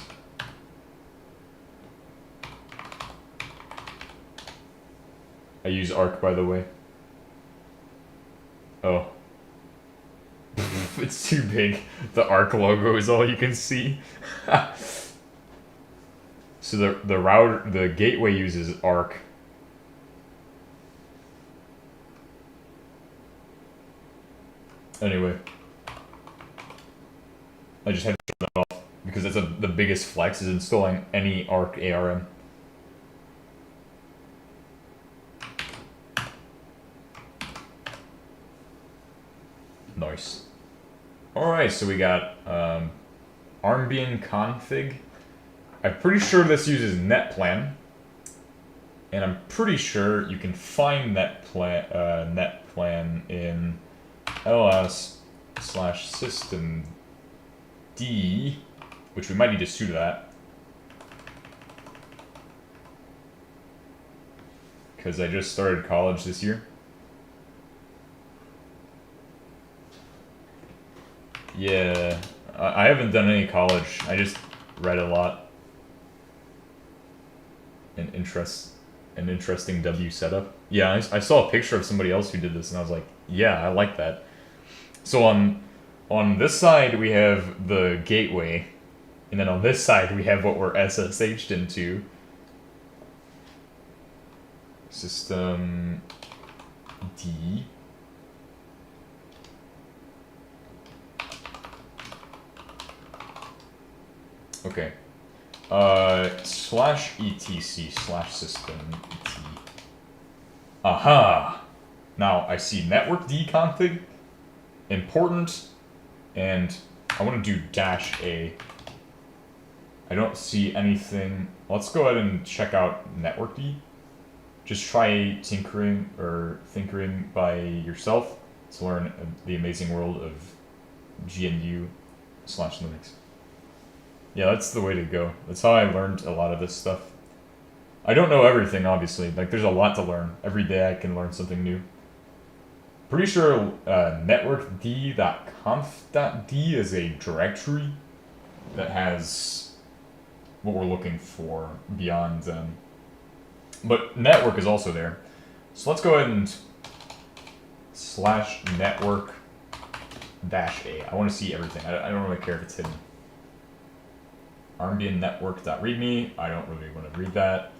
I use Arc, by the way. Oh. It's too big. The Arc logo is all you can see. So the router, the gateway uses Arc. Anyway. I just had to turn that off because that's the biggest flex is installing any Arc ARM. Nice. Alright, so we got armbian config. I'm pretty sure this uses netplan. And I'm pretty sure you can find netplan in ls/systemd, which we might need to sudo that. Because I just started college this year. Yeah, I haven't done any college. I just read a lot. An interesting W setup. Yeah, I saw a picture of somebody else who did this, and I was like, yeah, I like that. So on this side we have the gateway, and then on this side we have what we're SSH'd into. System D. Okay. /etc/system et. Aha! Now I see network dconfig, important, and I want to do -a. I don't see anything. Let's go ahead and check out network D. Just try tinkering by yourself to learn the amazing world of GNU/Linux. Yeah, that's the way to go. That's how I learned a lot of this stuff. I don't know everything, obviously. Like, there's a lot to learn. Every day I can learn something new. Pretty sure networkd.conf.d is a directory that has what we're looking for beyond. But network is also there. So let's go ahead and /network -a. I want to see everything. I don't really care if it's hidden. Armbian network.readme. I don't really want to read that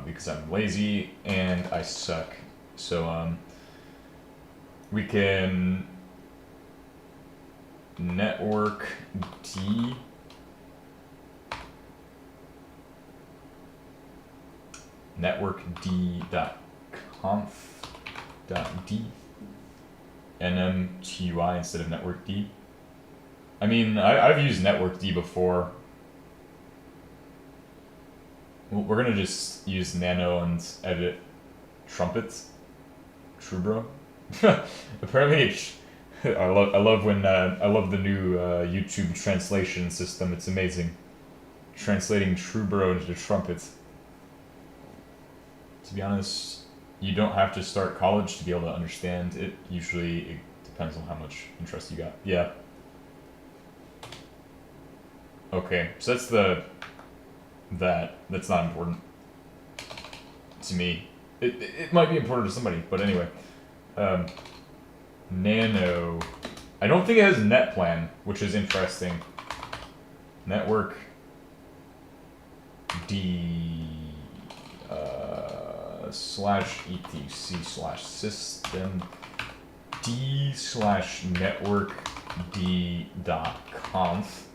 because I'm lazy and I suck. So we can network d network d.conf.d nmtui instead of network d. I mean, I've used network d before. We're gonna just use nano and edit trumpet. True, bro. Apparently, I love when I love the new YouTube translation system. It's amazing. Translating true bro into trumpet. To be honest, you don't have to start college to be able to understand it. Usually, it depends on how much interest you got. Yeah. Okay, so that's not important to me. It might be important to somebody, but anyway. Nano. I don't think it has net plan, which is interesting. Network D /etc/system d/network d.conf.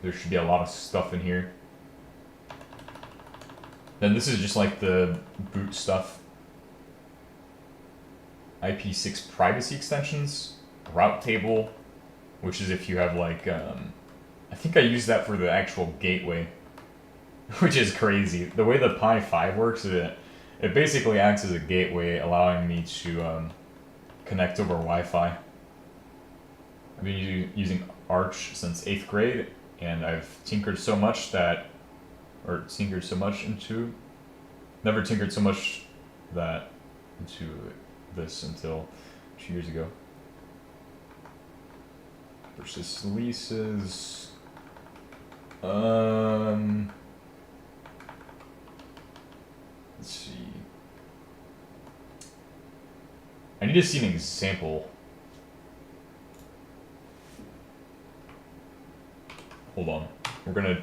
There should be a lot of stuff in here. Then this is just like the boot stuff. IP6 privacy extensions, route table, which is if you have like, I think I use that for the actual gateway, which is crazy. The way the Pi 5 works, it basically acts as a gateway, allowing me to connect over Wi-Fi. I've been using Arch since 8th grade, and I've tinkered so much never tinkered so much into this until 2 years ago. Versus leases. Let's see. I need to see an example. Hold on. We're gonna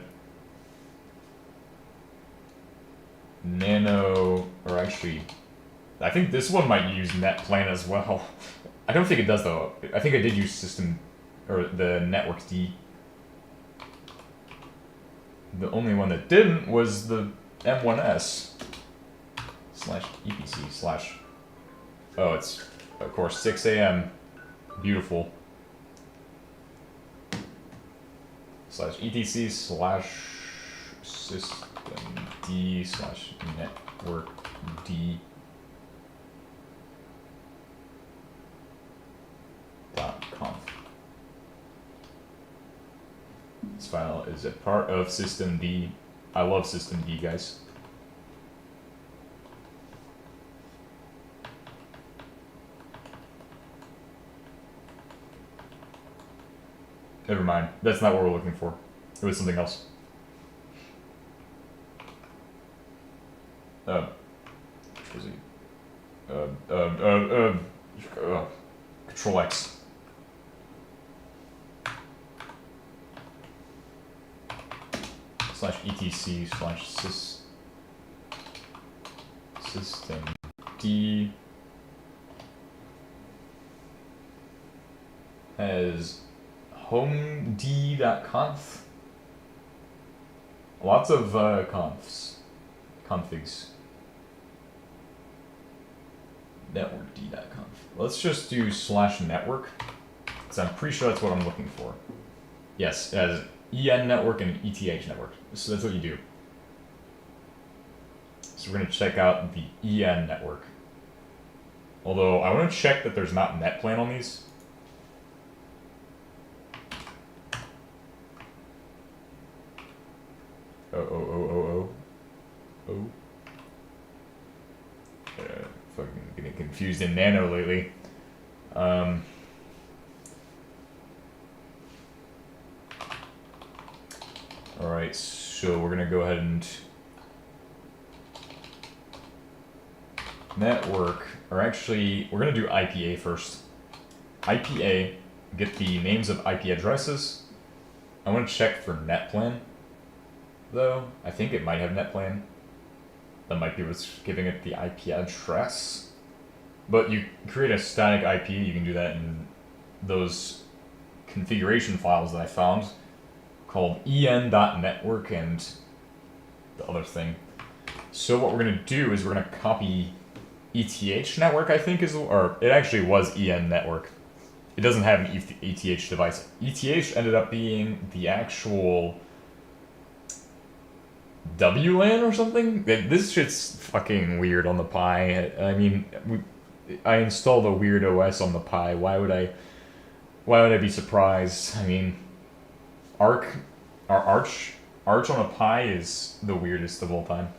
nano, or actually, I think this one might use net plan as well. I don't think it does though. I think I did use system, or the network D. The only one that didn't was the M1S /EPC/ oh, it's of course 6 a.m. Beautiful. /etc/system d/network d .conf. This file is a part of system D. I love system D, guys. Never mind. That's not what we're looking for. It was something else. Is he? Control X. /etc/system D has homed.conf. Lots of configs. Network d.conf. Let's just do /network, because I'm pretty sure that's what I'm looking for. Yes, it has EN network and ETH network. So that's what you do. So we're going to check out the EN network. Although I want to check that there's not net plan on these. Oh. Fucking getting confused in nano lately. Alright, so we're gonna go ahead and network, or actually, we're gonna do IPA first. IPA, get the names of IP addresses. I want to check for netplan, though. I think it might have netplan. That might be what's giving it the IP address. But you create a static IP, you can do that in those configuration files that I found called en.network and the other thing. So what we're going to do is we're going to copy ETH network, I think, or it actually was en network. It doesn't have an ETH device. ETH ended up being the actual WLAN or something? This shit's fucking weird on the Pi. I mean, I installed a weird OS on the Pi. Why would I be surprised? I mean, Arch on a Pi is the weirdest of all time.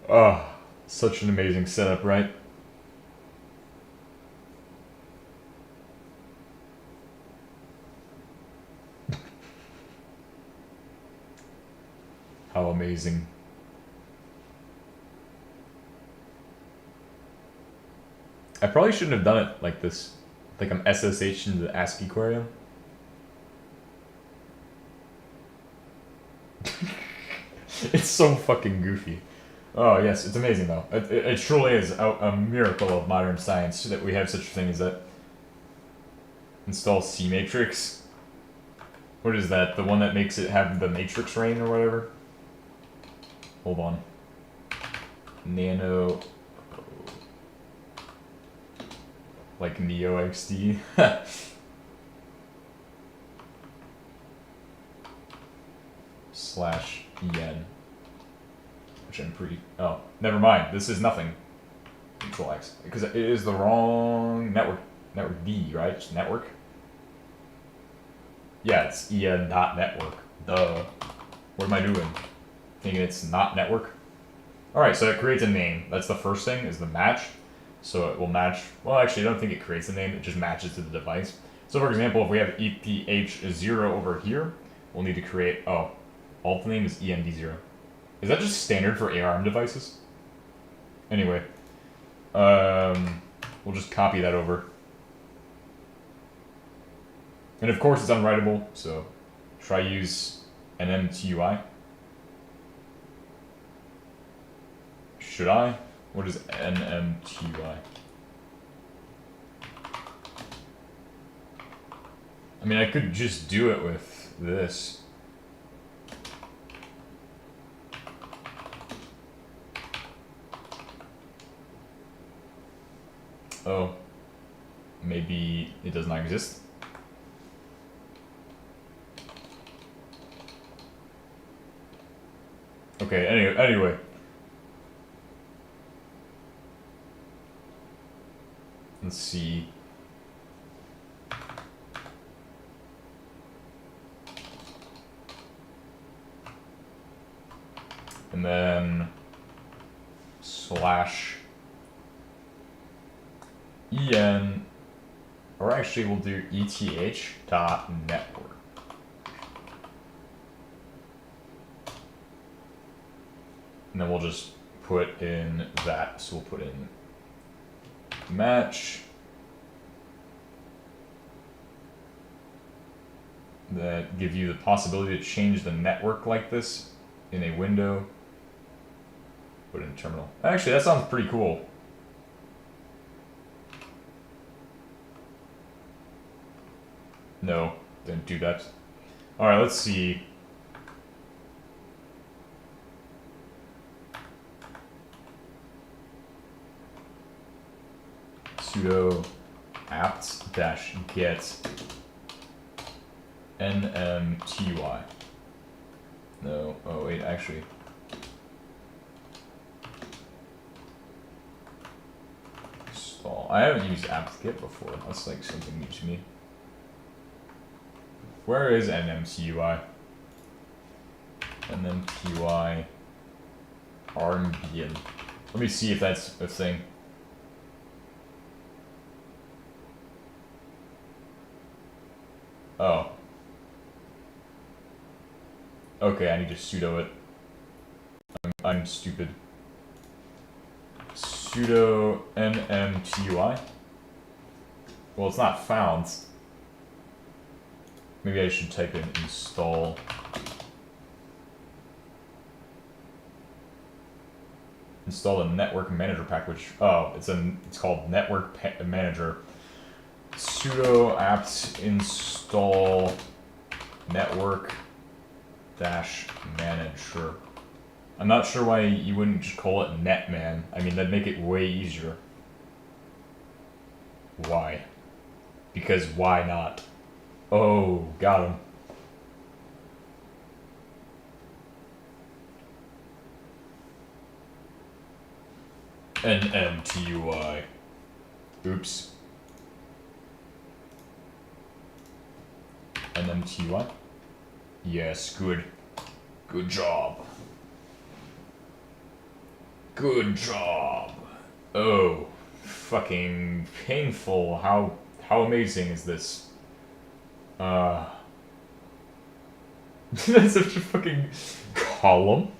Oh, such an amazing setup, right? How amazing. I probably shouldn't have done it like this. Like I'm SSH into the ASCII aquarium. It's so fucking goofy. Oh yes, it's amazing though. It truly is a miracle of modern science that we have such a thing as that. Install C matrix. What is that? The one that makes it have the matrix rain or whatever? Hold on. Nano. Like Neo XD. /en. Which I'm pretty. Oh, never mind. This is nothing. Control X. Because it is the wrong network. Network D, right? Just network. Yeah, it's en.network. Duh. What am I doing? Thinking it's not network? Alright, so it creates a name. That's the first thing, is the match. So it will match. Well, actually, I don't think it creates a name. It just matches to the device. So, for example, if we have ETH0 over here, we'll need to create. Oh, alt name is END0. Is that just standard for ARM devices? Anyway, we'll just copy that over. And of course it's unwritable, so try use nmtui. Should I? What is nmtui? I mean, I could just do it with this. Oh, maybe it does not exist. Okay, anyway. Let's see. And then /en, or actually we'll do ETH.network. And then we'll just put in that. So we'll put in match. That give you the possibility to change the network like this in a window. Put in terminal. Actually, that sounds pretty cool. No, didn't do that. Alright, let's see. Sudo apt-get nmty. No, oh wait, actually. I haven't used apt-get before. That's like something new to me. Where is nmtui? nmtui armbian. Let me see if that's a thing. Oh. Okay, I need to sudo it. I'm stupid. Sudo nmtui. Well, it's not found. Maybe I should type in install. Install the network manager package. Oh, it's called network manager. Sudo apt install network dash manager. I'm not sure why you wouldn't just call it netman. I mean, that'd make it way easier. Why? Because why not? Oh, got him. nmtui. Oops. nmtui? Yes, good. Good job. Good job. Oh, fucking painful. How amazing is this? That's such a fucking column.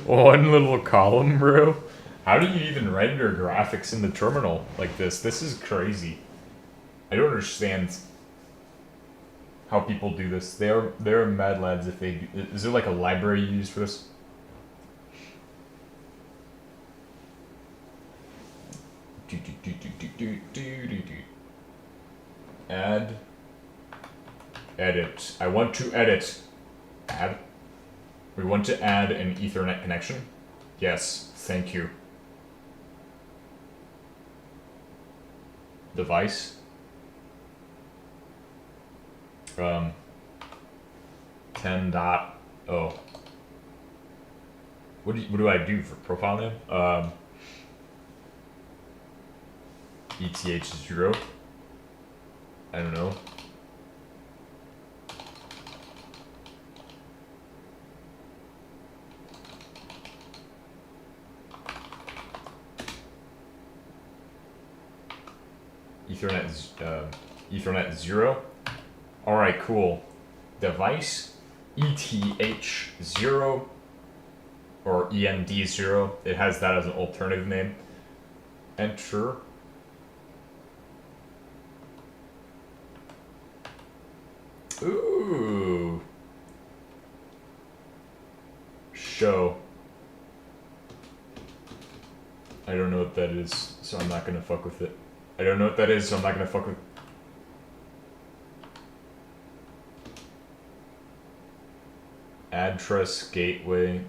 One little column, bro. How do you even render graphics in the terminal like this? This is crazy. I don't understand how people do this. They're mad lads if they do. Is there like a library you use for this? Add. Edit. I want to edit. Add. We want to add an Ethernet connection. Yes, thank you. Device. 10.0. What do I do for profile name? ETH0. I don't know. Ethernet 0. All right, cool. Device ETH0 or END0. It has that as an alternative name. Enter. Ooh. Show. I don't know what that is, so I'm not gonna fuck with it. I don't know what that is, so I'm not gonna fuck with. Address gateway.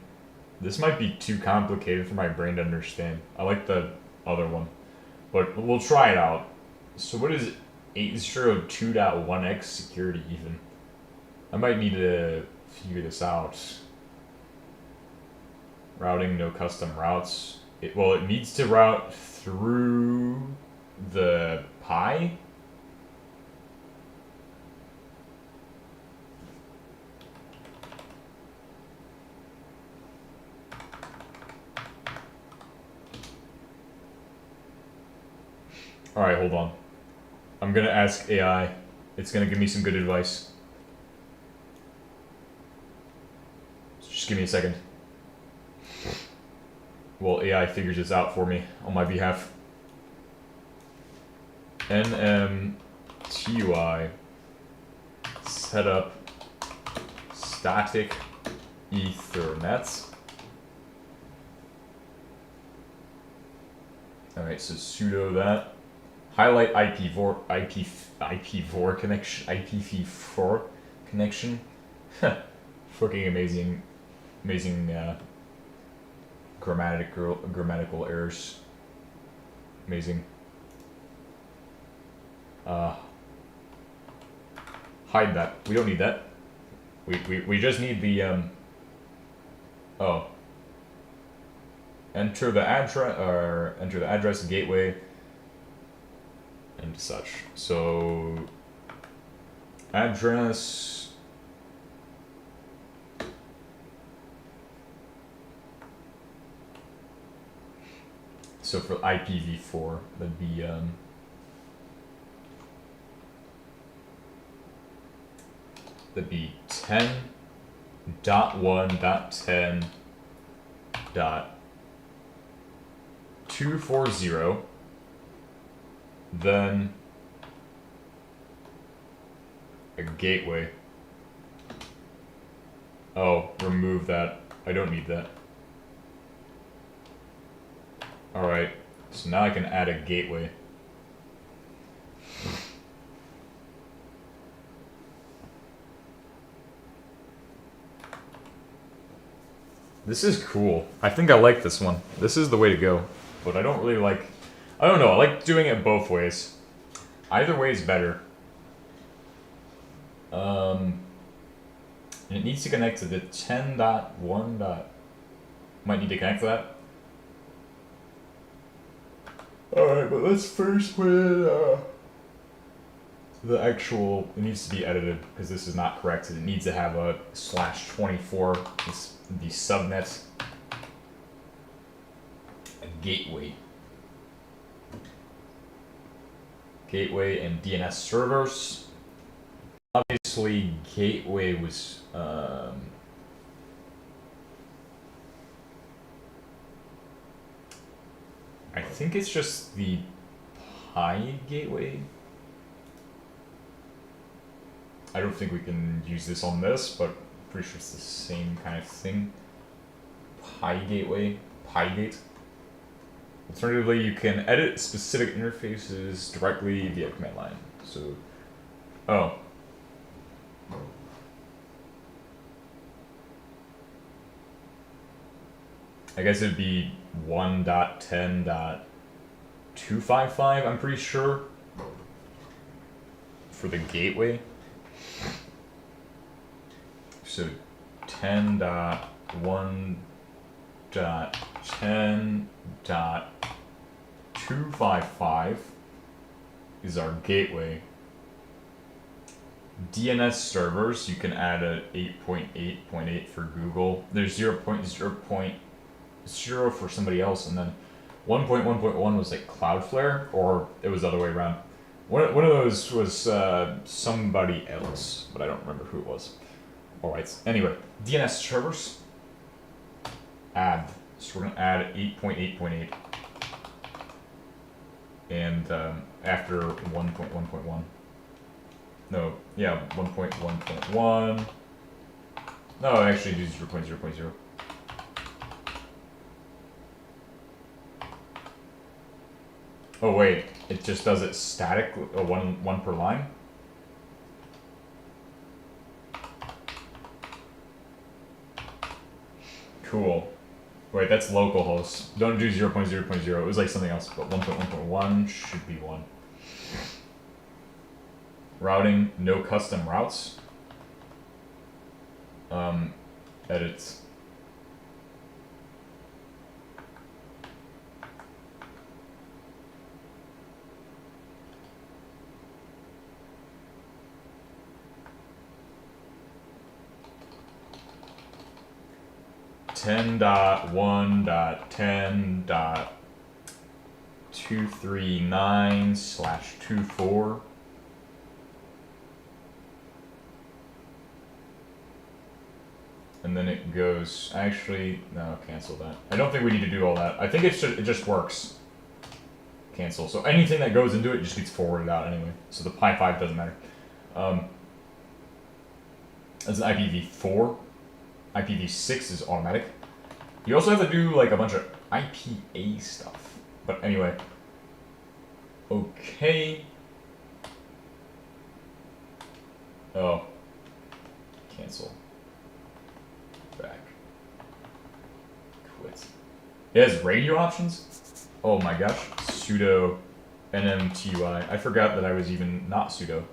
This might be too complicated for my brain to understand. I like the other one, but we'll try it out. So what is 802.1x security even? I might need to figure this out. Routing, no custom routes. It needs to route through the Pi. Alright, hold on. I'm gonna ask AI. It's gonna give me some good advice. Just give me a second. Well, AI figures this out for me on my behalf. nmtui setup static Ethernet. Alright, so sudo that. Highlight IPv4 connection. IPv4 connection. Fucking amazing grammatical errors. Amazing. Hide that. We don't need that. We just need the oh. Enter the address gateway. and such. So address so for IPv4 that'd be that'd be 10.1.10.240, then a gateway. Oh, remove that. I don't need that. Alright, so now I can add a gateway. This is cool. I think I like this one. This is the way to go. But I don't really like... I don't know, I like doing it both ways. Either way is better. And it needs to connect to the 10.1. Might need to connect to that. Alright, but let's first put the actual... It needs to be edited, because this is not correct. It needs to have a /24, the subnet, a gateway. Gateway and DNS servers. Obviously, gateway was... I think it's just the Pi gateway. I don't think we can use this on this, but I'm pretty sure it's the same kind of thing. Pi gateway, Pi-gate. Alternatively, you can edit specific interfaces directly via command line. So, oh. I guess it'd be 1.10.255, I'm pretty sure, for the gateway. So 10.1.10.255 is our gateway. DNS servers, you can add a 8.8.8 for Google. There's 0.0.0 for somebody else, and then 1.1.1 was like Cloudflare, or it was the other way around. One of those was somebody else, but I don't remember who it was. Alright, anyway, DNS servers, add. So we're going to add 8.8.8, and after 1.1.1. No, yeah, 1.1.1. No, actually do 0.0.0. Oh wait, it just does it static, one per line? Cool. Wait, that's localhost. Don't do 0.0.0. It was like something else, but 1.1.1 should be 1. Routing, no custom routes. Edits. Ten dot 1.10.239/24. And then it goes, actually, no, cancel that. I don't think we need to do all that. I think it just works. Cancel. So anything that goes into it just gets forwarded out anyway. So the Pi 5 doesn't matter. That's an IPv4. IPv6 is automatic. You also have to do like a bunch of IPA stuff. But anyway. Okay. Oh. Cancel. Back. Quit. It has radio options? Oh my gosh. Sudo nmtui. I forgot that I was even not sudo.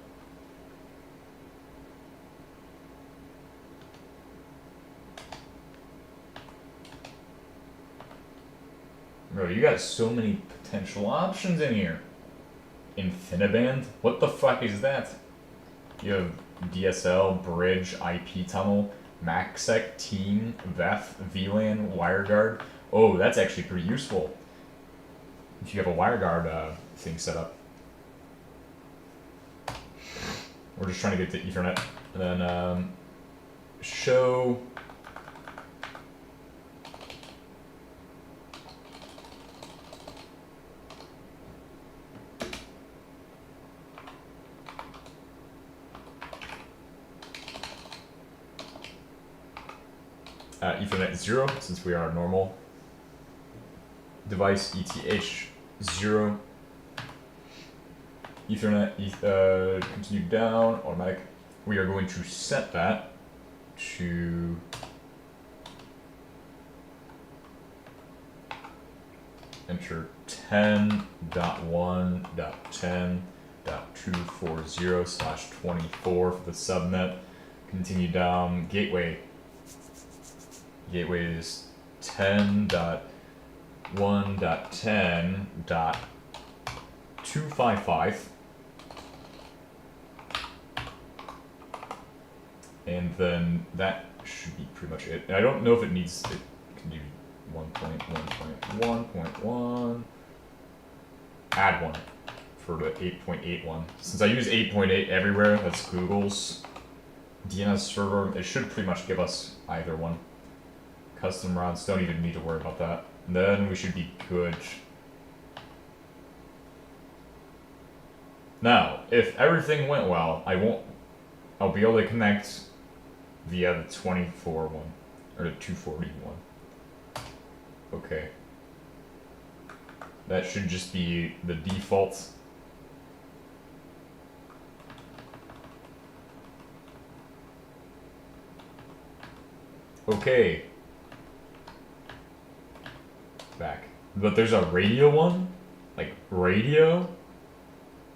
Bro, you got so many potential options in here. InfiniBand? What the fuck is that? You have DSL, Bridge, IP Tunnel, MACsec, Team, VEF, VLAN, WireGuard. Oh, that's actually pretty useful if you have a WireGuard thing set up. We're just trying to get to Ethernet. And then show Ethernet 0, since we are normal. Device ETH 0. Ethernet continue down, automatic. We are going to set that to enter 10.1.10.240/24 for the subnet. Continue down. Gateway. Gateway is 10.1.10.255. And then that should be pretty much it. And I don't know if it needs, it can do 1.1.1.1. Add one for the 8.81. Since I use 8.8 everywhere, that's Google's DNS server, it should pretty much give us either one. Custom routes, don't even need to worry about that. And then we should be good. Now, if everything went well, I'll be able to connect via the 24 one, or the 240 one. Okay. That should just be the default. Okay. Back. But there's a radio one? Like, radio?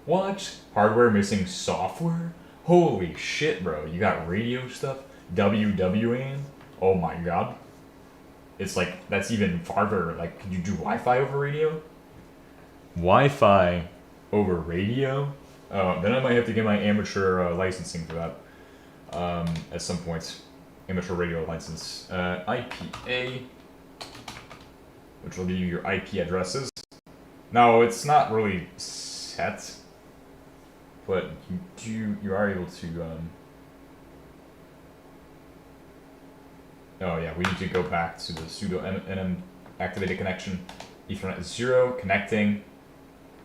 What? Hardware missing software? Holy shit, bro. You got radio stuff? WWAN? Oh my god. It's like, that's even farther. Like, could you do Wi-Fi over radio? Wi-Fi over radio? Then I might have to get my amateur licensing for that. At some point. Amateur radio license. IPA, which will give you your IP addresses. Now, it's not really set, but you are able to, oh yeah, we need to go back to the sudo nm activated connection, Ethernet 0, connecting,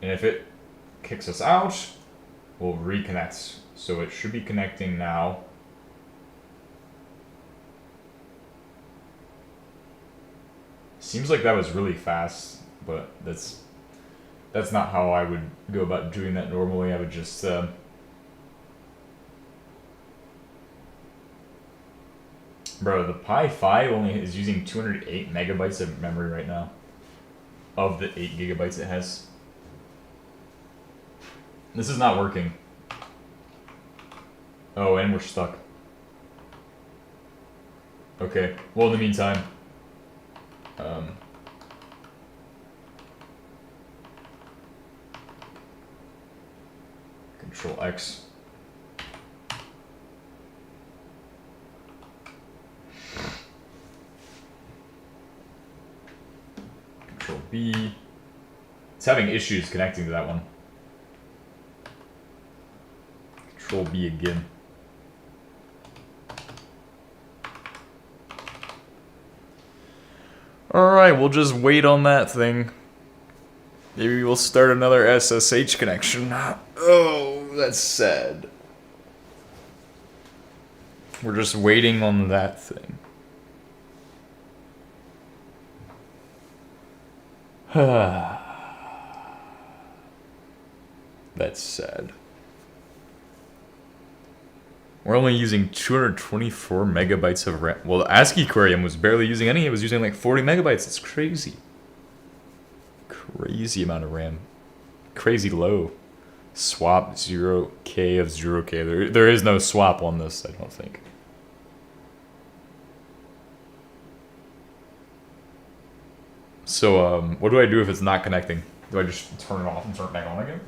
and if it kicks us out, we'll reconnect. So it should be connecting now. Seems like that was really fast, but that's not how I would go about doing that normally. I would just bro, the Pi 5 only is using 208 megabytes of memory right now of the 8 gigabytes it has. This is not working. Oh, and we're stuck. Okay, well, in the meantime, Control X. Control B. It's having issues connecting to that one. Control B again. Alright, we'll just wait on that thing. Maybe we'll start another SSH connection. Oh, that's sad. We're just waiting on that thing. That's sad. We're only using 224 megabytes of RAM. Well, the ASCII Aquarium was barely using any. It was using like 40 megabytes. It's crazy. Crazy amount of RAM. Crazy low. Swap 0K of 0K. There is no swap on this, I don't think. So, what do I do if it's not connecting? Do I just turn it off and turn it back on again?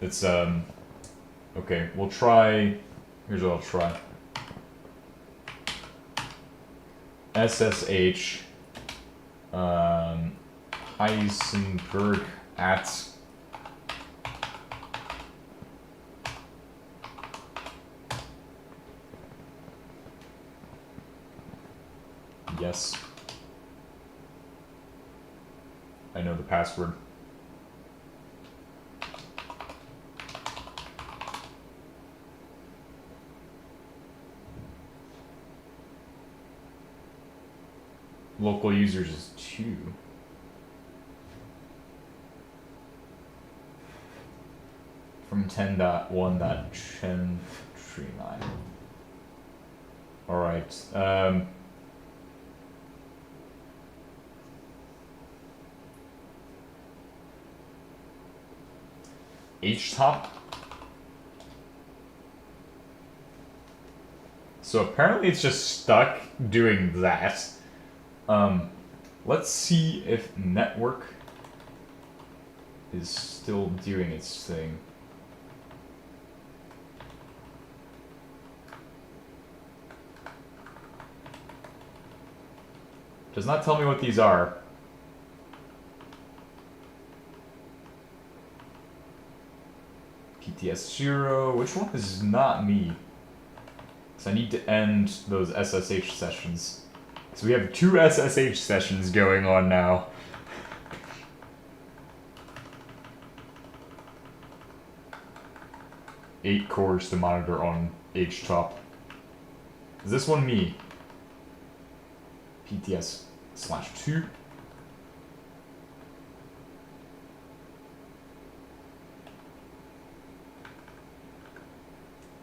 It's, okay, we'll try, here's what I'll try. SSH, Heisenberg at yes. I know the password. Local users is 2. From 10.1.1039. Alright, H-top. So apparently it's just stuck doing that. Let's see if network is still doing its thing. Does not tell me what these are. PTS 0, which one is not me? So I need to end those SSH sessions. So we have 2 SSH sessions going on now. Eight cores to monitor on H-top. Is this one me? PTS/2.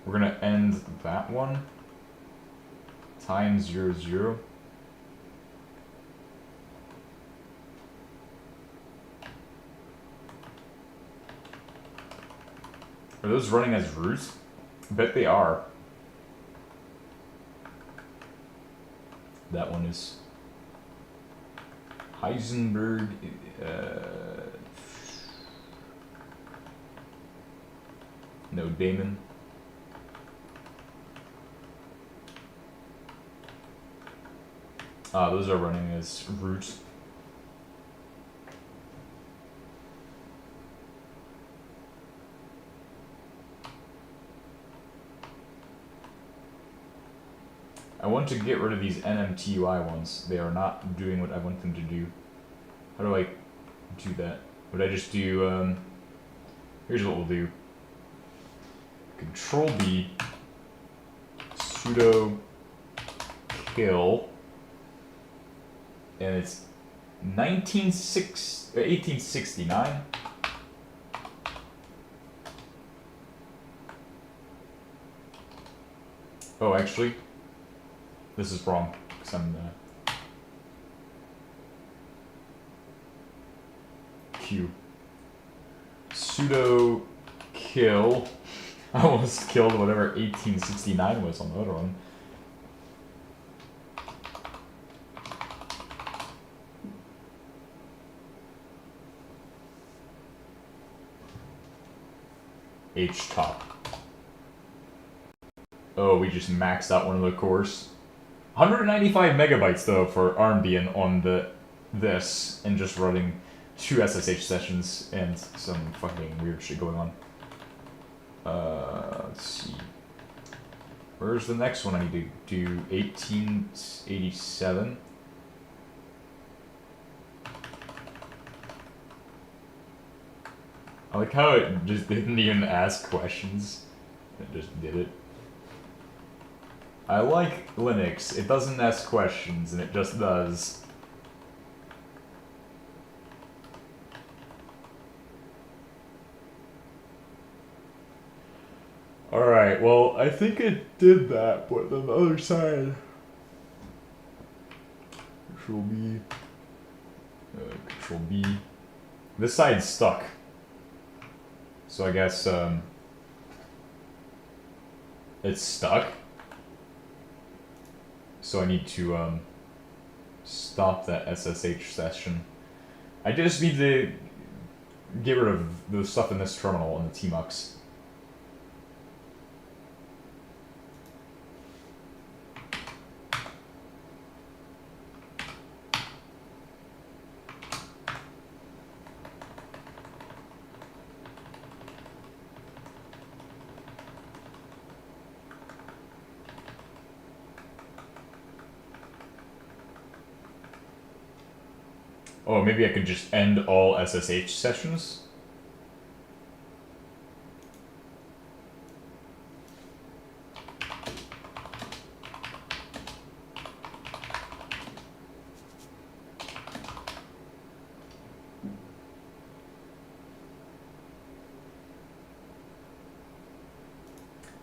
We're gonna end that one. Time 00. Are those running as root? I bet they are. That one is Heisenberg. No daemon. Those are running as root. I want to get rid of these NMTUI ones. They are not doing what I want them to do. How do I do that? Would I just do, here's what we'll do. Control B, sudo kill, and it's 1869. Oh, actually, this is wrong, because I'm, Q. Sudo kill. I almost killed whatever 1869 was on the other one. H-top. Oh, we just maxed out one of the cores. 195 megabytes though for armbian on this, and just running 2 SSH sessions and some fucking weird shit going on. Let's see. Where's the next one I need to do? 1887. I like how it just didn't even ask questions. It just did it. I like Linux. It doesn't ask questions, and it just does. Alright, well, I think it did that, but on the other side... Control B... Control B... This side's stuck. So I guess, it's stuck. So I need to, stop that SSH session. I just need to get rid of the stuff in this terminal and the tmux. Oh, maybe I could just end all SSH sessions?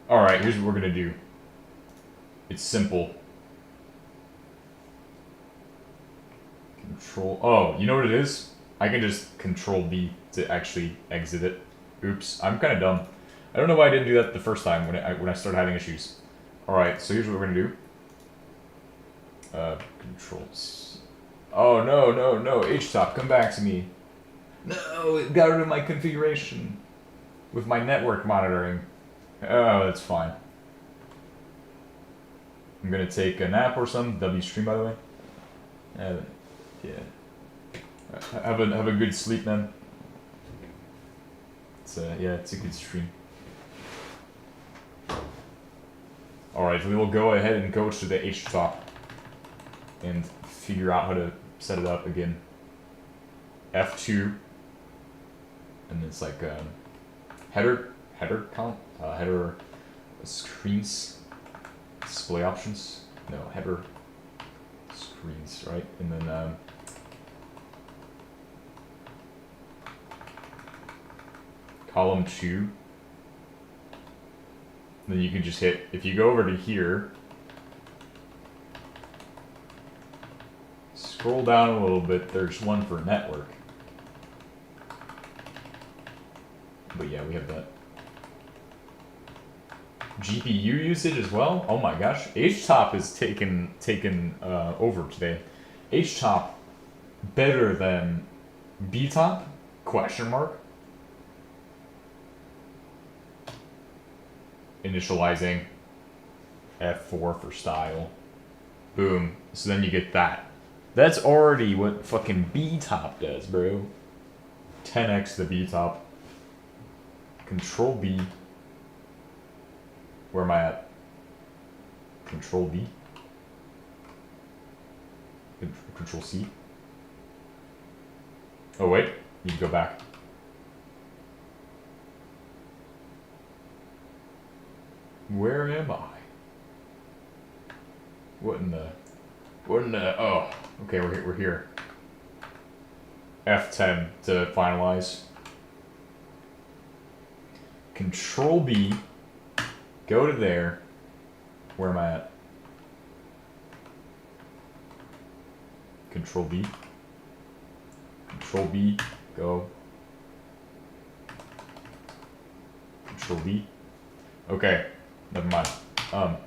Alright, here's what we're gonna do. It's simple. Control... Oh, you know what it is? I can just Control B to actually exit it. Oops, I'm kind of dumb. I don't know why I didn't do that the first time when I started having issues. Alright, so here's what we're gonna do. Controls... Oh, no, HTOP, come back to me. No, it got rid of my configuration. With my network monitoring. Oh, that's fine. I'm gonna take a nap or something. W stream, by the way. Yeah. Have a good sleep, man. It's it's a good stream. All right, we will go ahead and go to the HTOP and figure out how to set it up again. F2, and it's like header count, header screens, display options. No, header screens, right? And then column 2. Then you can just hit, if you go over to here, scroll down a little bit, there's one for network. But yeah, we have that. GPU usage as well? Oh my gosh. HTOP is taken over today. HTOP better than BTOP? Question mark. Initializing F4 for style. Boom. So then you get that. That's already what fucking BTOP does, bro. 10x the BTOP. Control B. Where am I at? Control B. Control C. Oh wait, you can go back. Where am I? What in the... oh, okay, we're here. F10 to finalize. Control B. Go to there. Where am I at? Control B. Control B. Go. Control B. Okay. Never mind. We're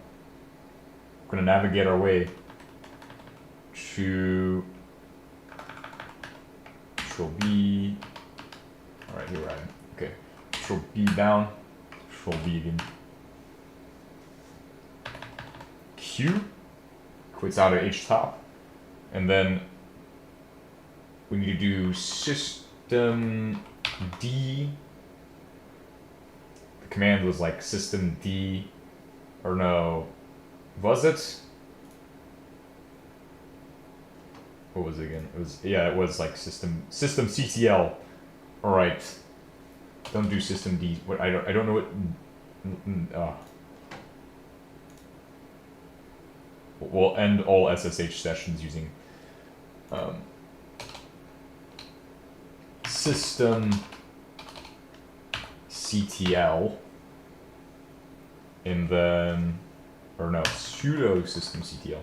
gonna navigate our way to Control B. Alright, here I am. Okay. Control B down. Control B again. Q. Quits out of HTOP. And then we need to do system D. The command was like system D. Or no. Was it? What was it again? It was, yeah, it was like system CTL. Alright. Don't do system D. What I don't know what we'll end all SSH sessions using system CTL, and then, or no, sudo system CTL.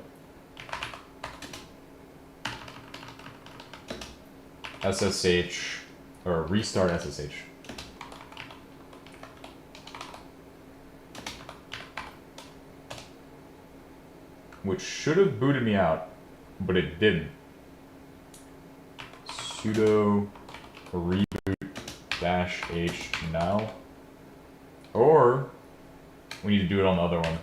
SSH, or restart SSH. Which should have booted me out, but it didn't. Sudo reboot dash H now. Or we need to do it on the other one.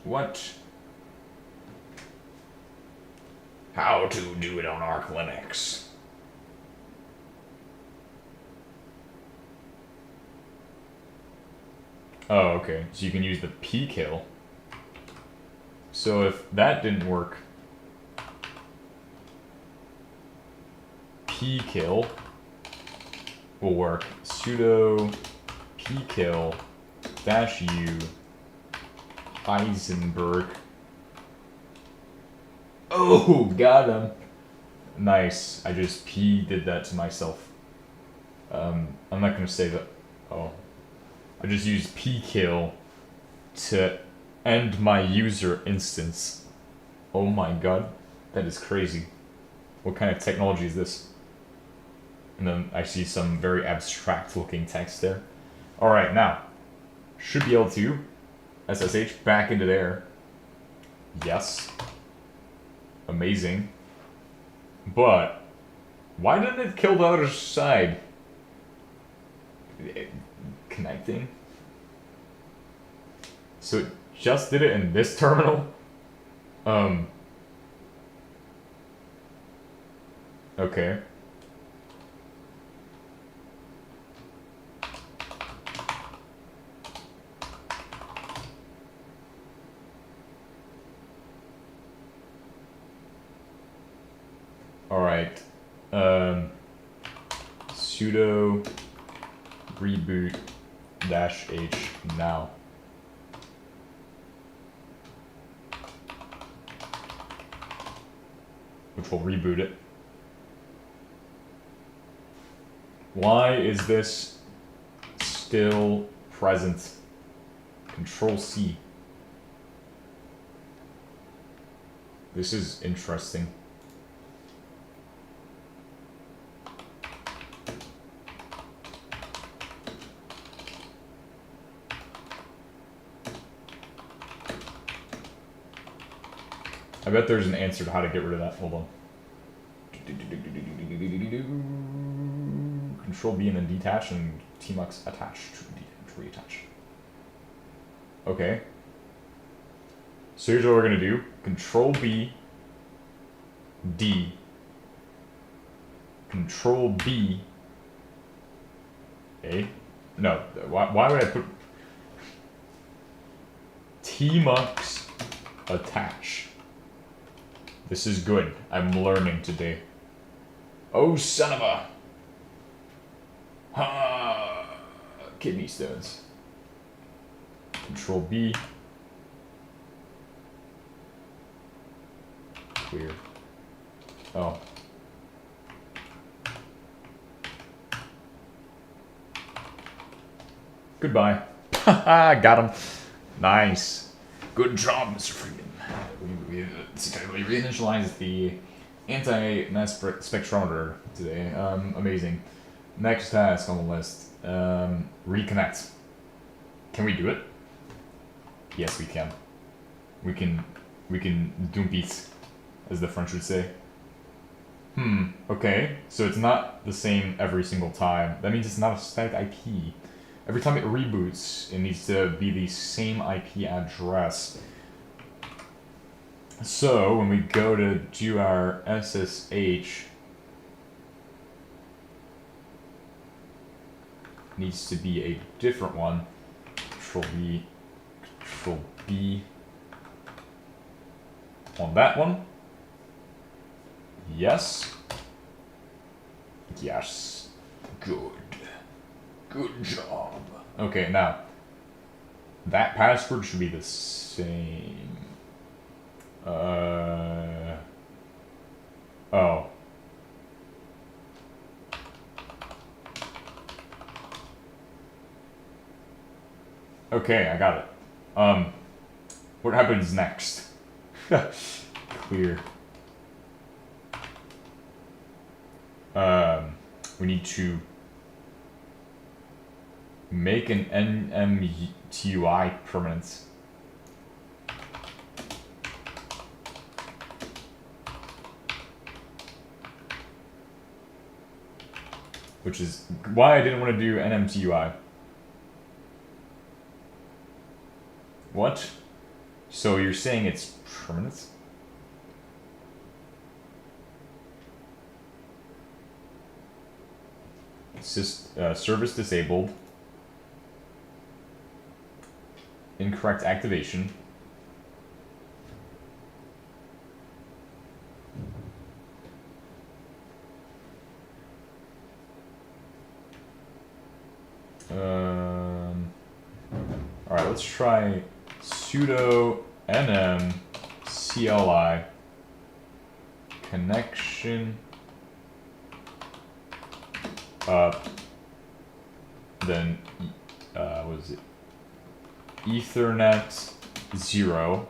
What? How to do it on Arch Linux. Oh, okay. So you can use the pkill. So if that didn't work, pkill will work. Sudo pkill -u Heisenberg. Oh, got him. Nice. I just did that to myself. I'm not gonna say that. Oh. I just used pkill to end my user instance. Oh my god. That is crazy. What kind of technology is this? And then I see some very abstract looking text there. Alright, now. Should be able to SSH back into there. Yes. Amazing. But why didn't it kill the other side? Connecting. So it just did it in this terminal? Okay. Alright. Sudo reboot -h now. Which will reboot it. Why is this still present? Control C. This is interesting. I bet there's an answer to how to get rid of that. Hold on. Control B and then detach and tmux attach to reattach. Okay. So here's what we're gonna do. Control B, D. Control B. A. No. Why would I put tmux attach? This is good. I'm learning today. Oh, son of a... Kidney stones. Control B. Clear. Oh. Goodbye. Haha, got him. Nice. Good job, Mr. Freeman. We reinitialized the anti-mass spectrometer today. Amazing. Next task on the list. Reconnect. Can we do it? Yes, we can. We can dump it, as the French would say. Okay. So it's not the same every single time. That means it's not a static IP. Every time it reboots, it needs to be the same IP address. So when we go to do our SSH, needs to be a different one. Control B on that one. Yes. Yes. Good. Good job. Okay, now that password should be the same. Oh. Okay, I got it. What happens next? Clear. We need to Make an NMTUI permanent. Which is why I didn't want to do NMTUI. What? So you're saying it's permanent? Service disabled. Incorrect activation. Alright, let's try sudo nm cli connection then what is it? Ethernet 0.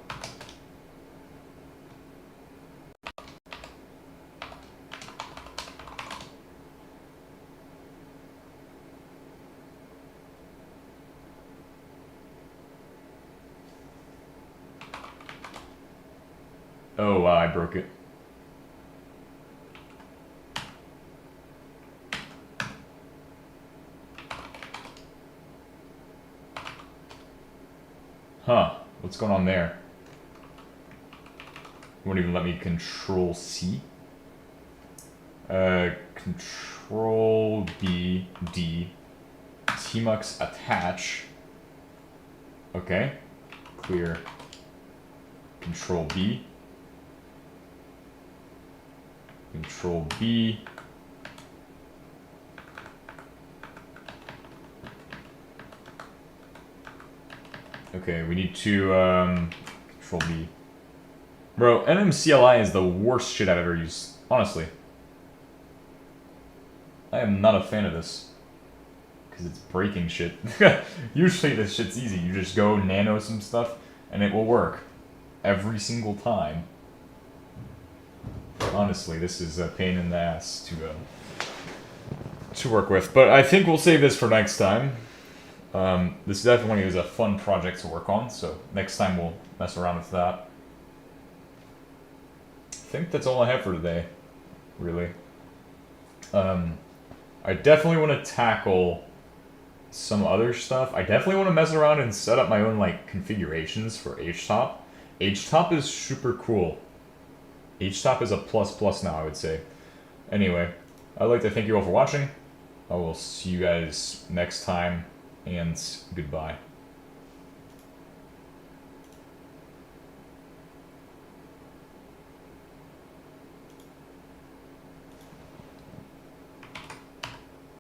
Oh wow, I broke it. Huh, what's going on there? Won't even let me control C. Control B, D, tmux attach. Okay, clear. Control B. Control B. Okay, we need to control B. Bro, NMCLI is the worst shit I've ever used. Honestly. I am not a fan of this. Because it's breaking shit. Usually this shit's easy. You just go nano some stuff and it will work. Every single time. Honestly, this is a pain in the ass to work with. But I think we'll save this for next time. This definitely is a fun project to work on, so next time we'll mess around with that. I think that's all I have for today, really. I definitely want to tackle some other stuff. I definitely want to mess around and set up my own like configurations for HTOP. HTOP is super cool. HTOP is a plus now, I would say. Anyway, I'd like to thank you all for watching. I will see you guys next time, and goodbye.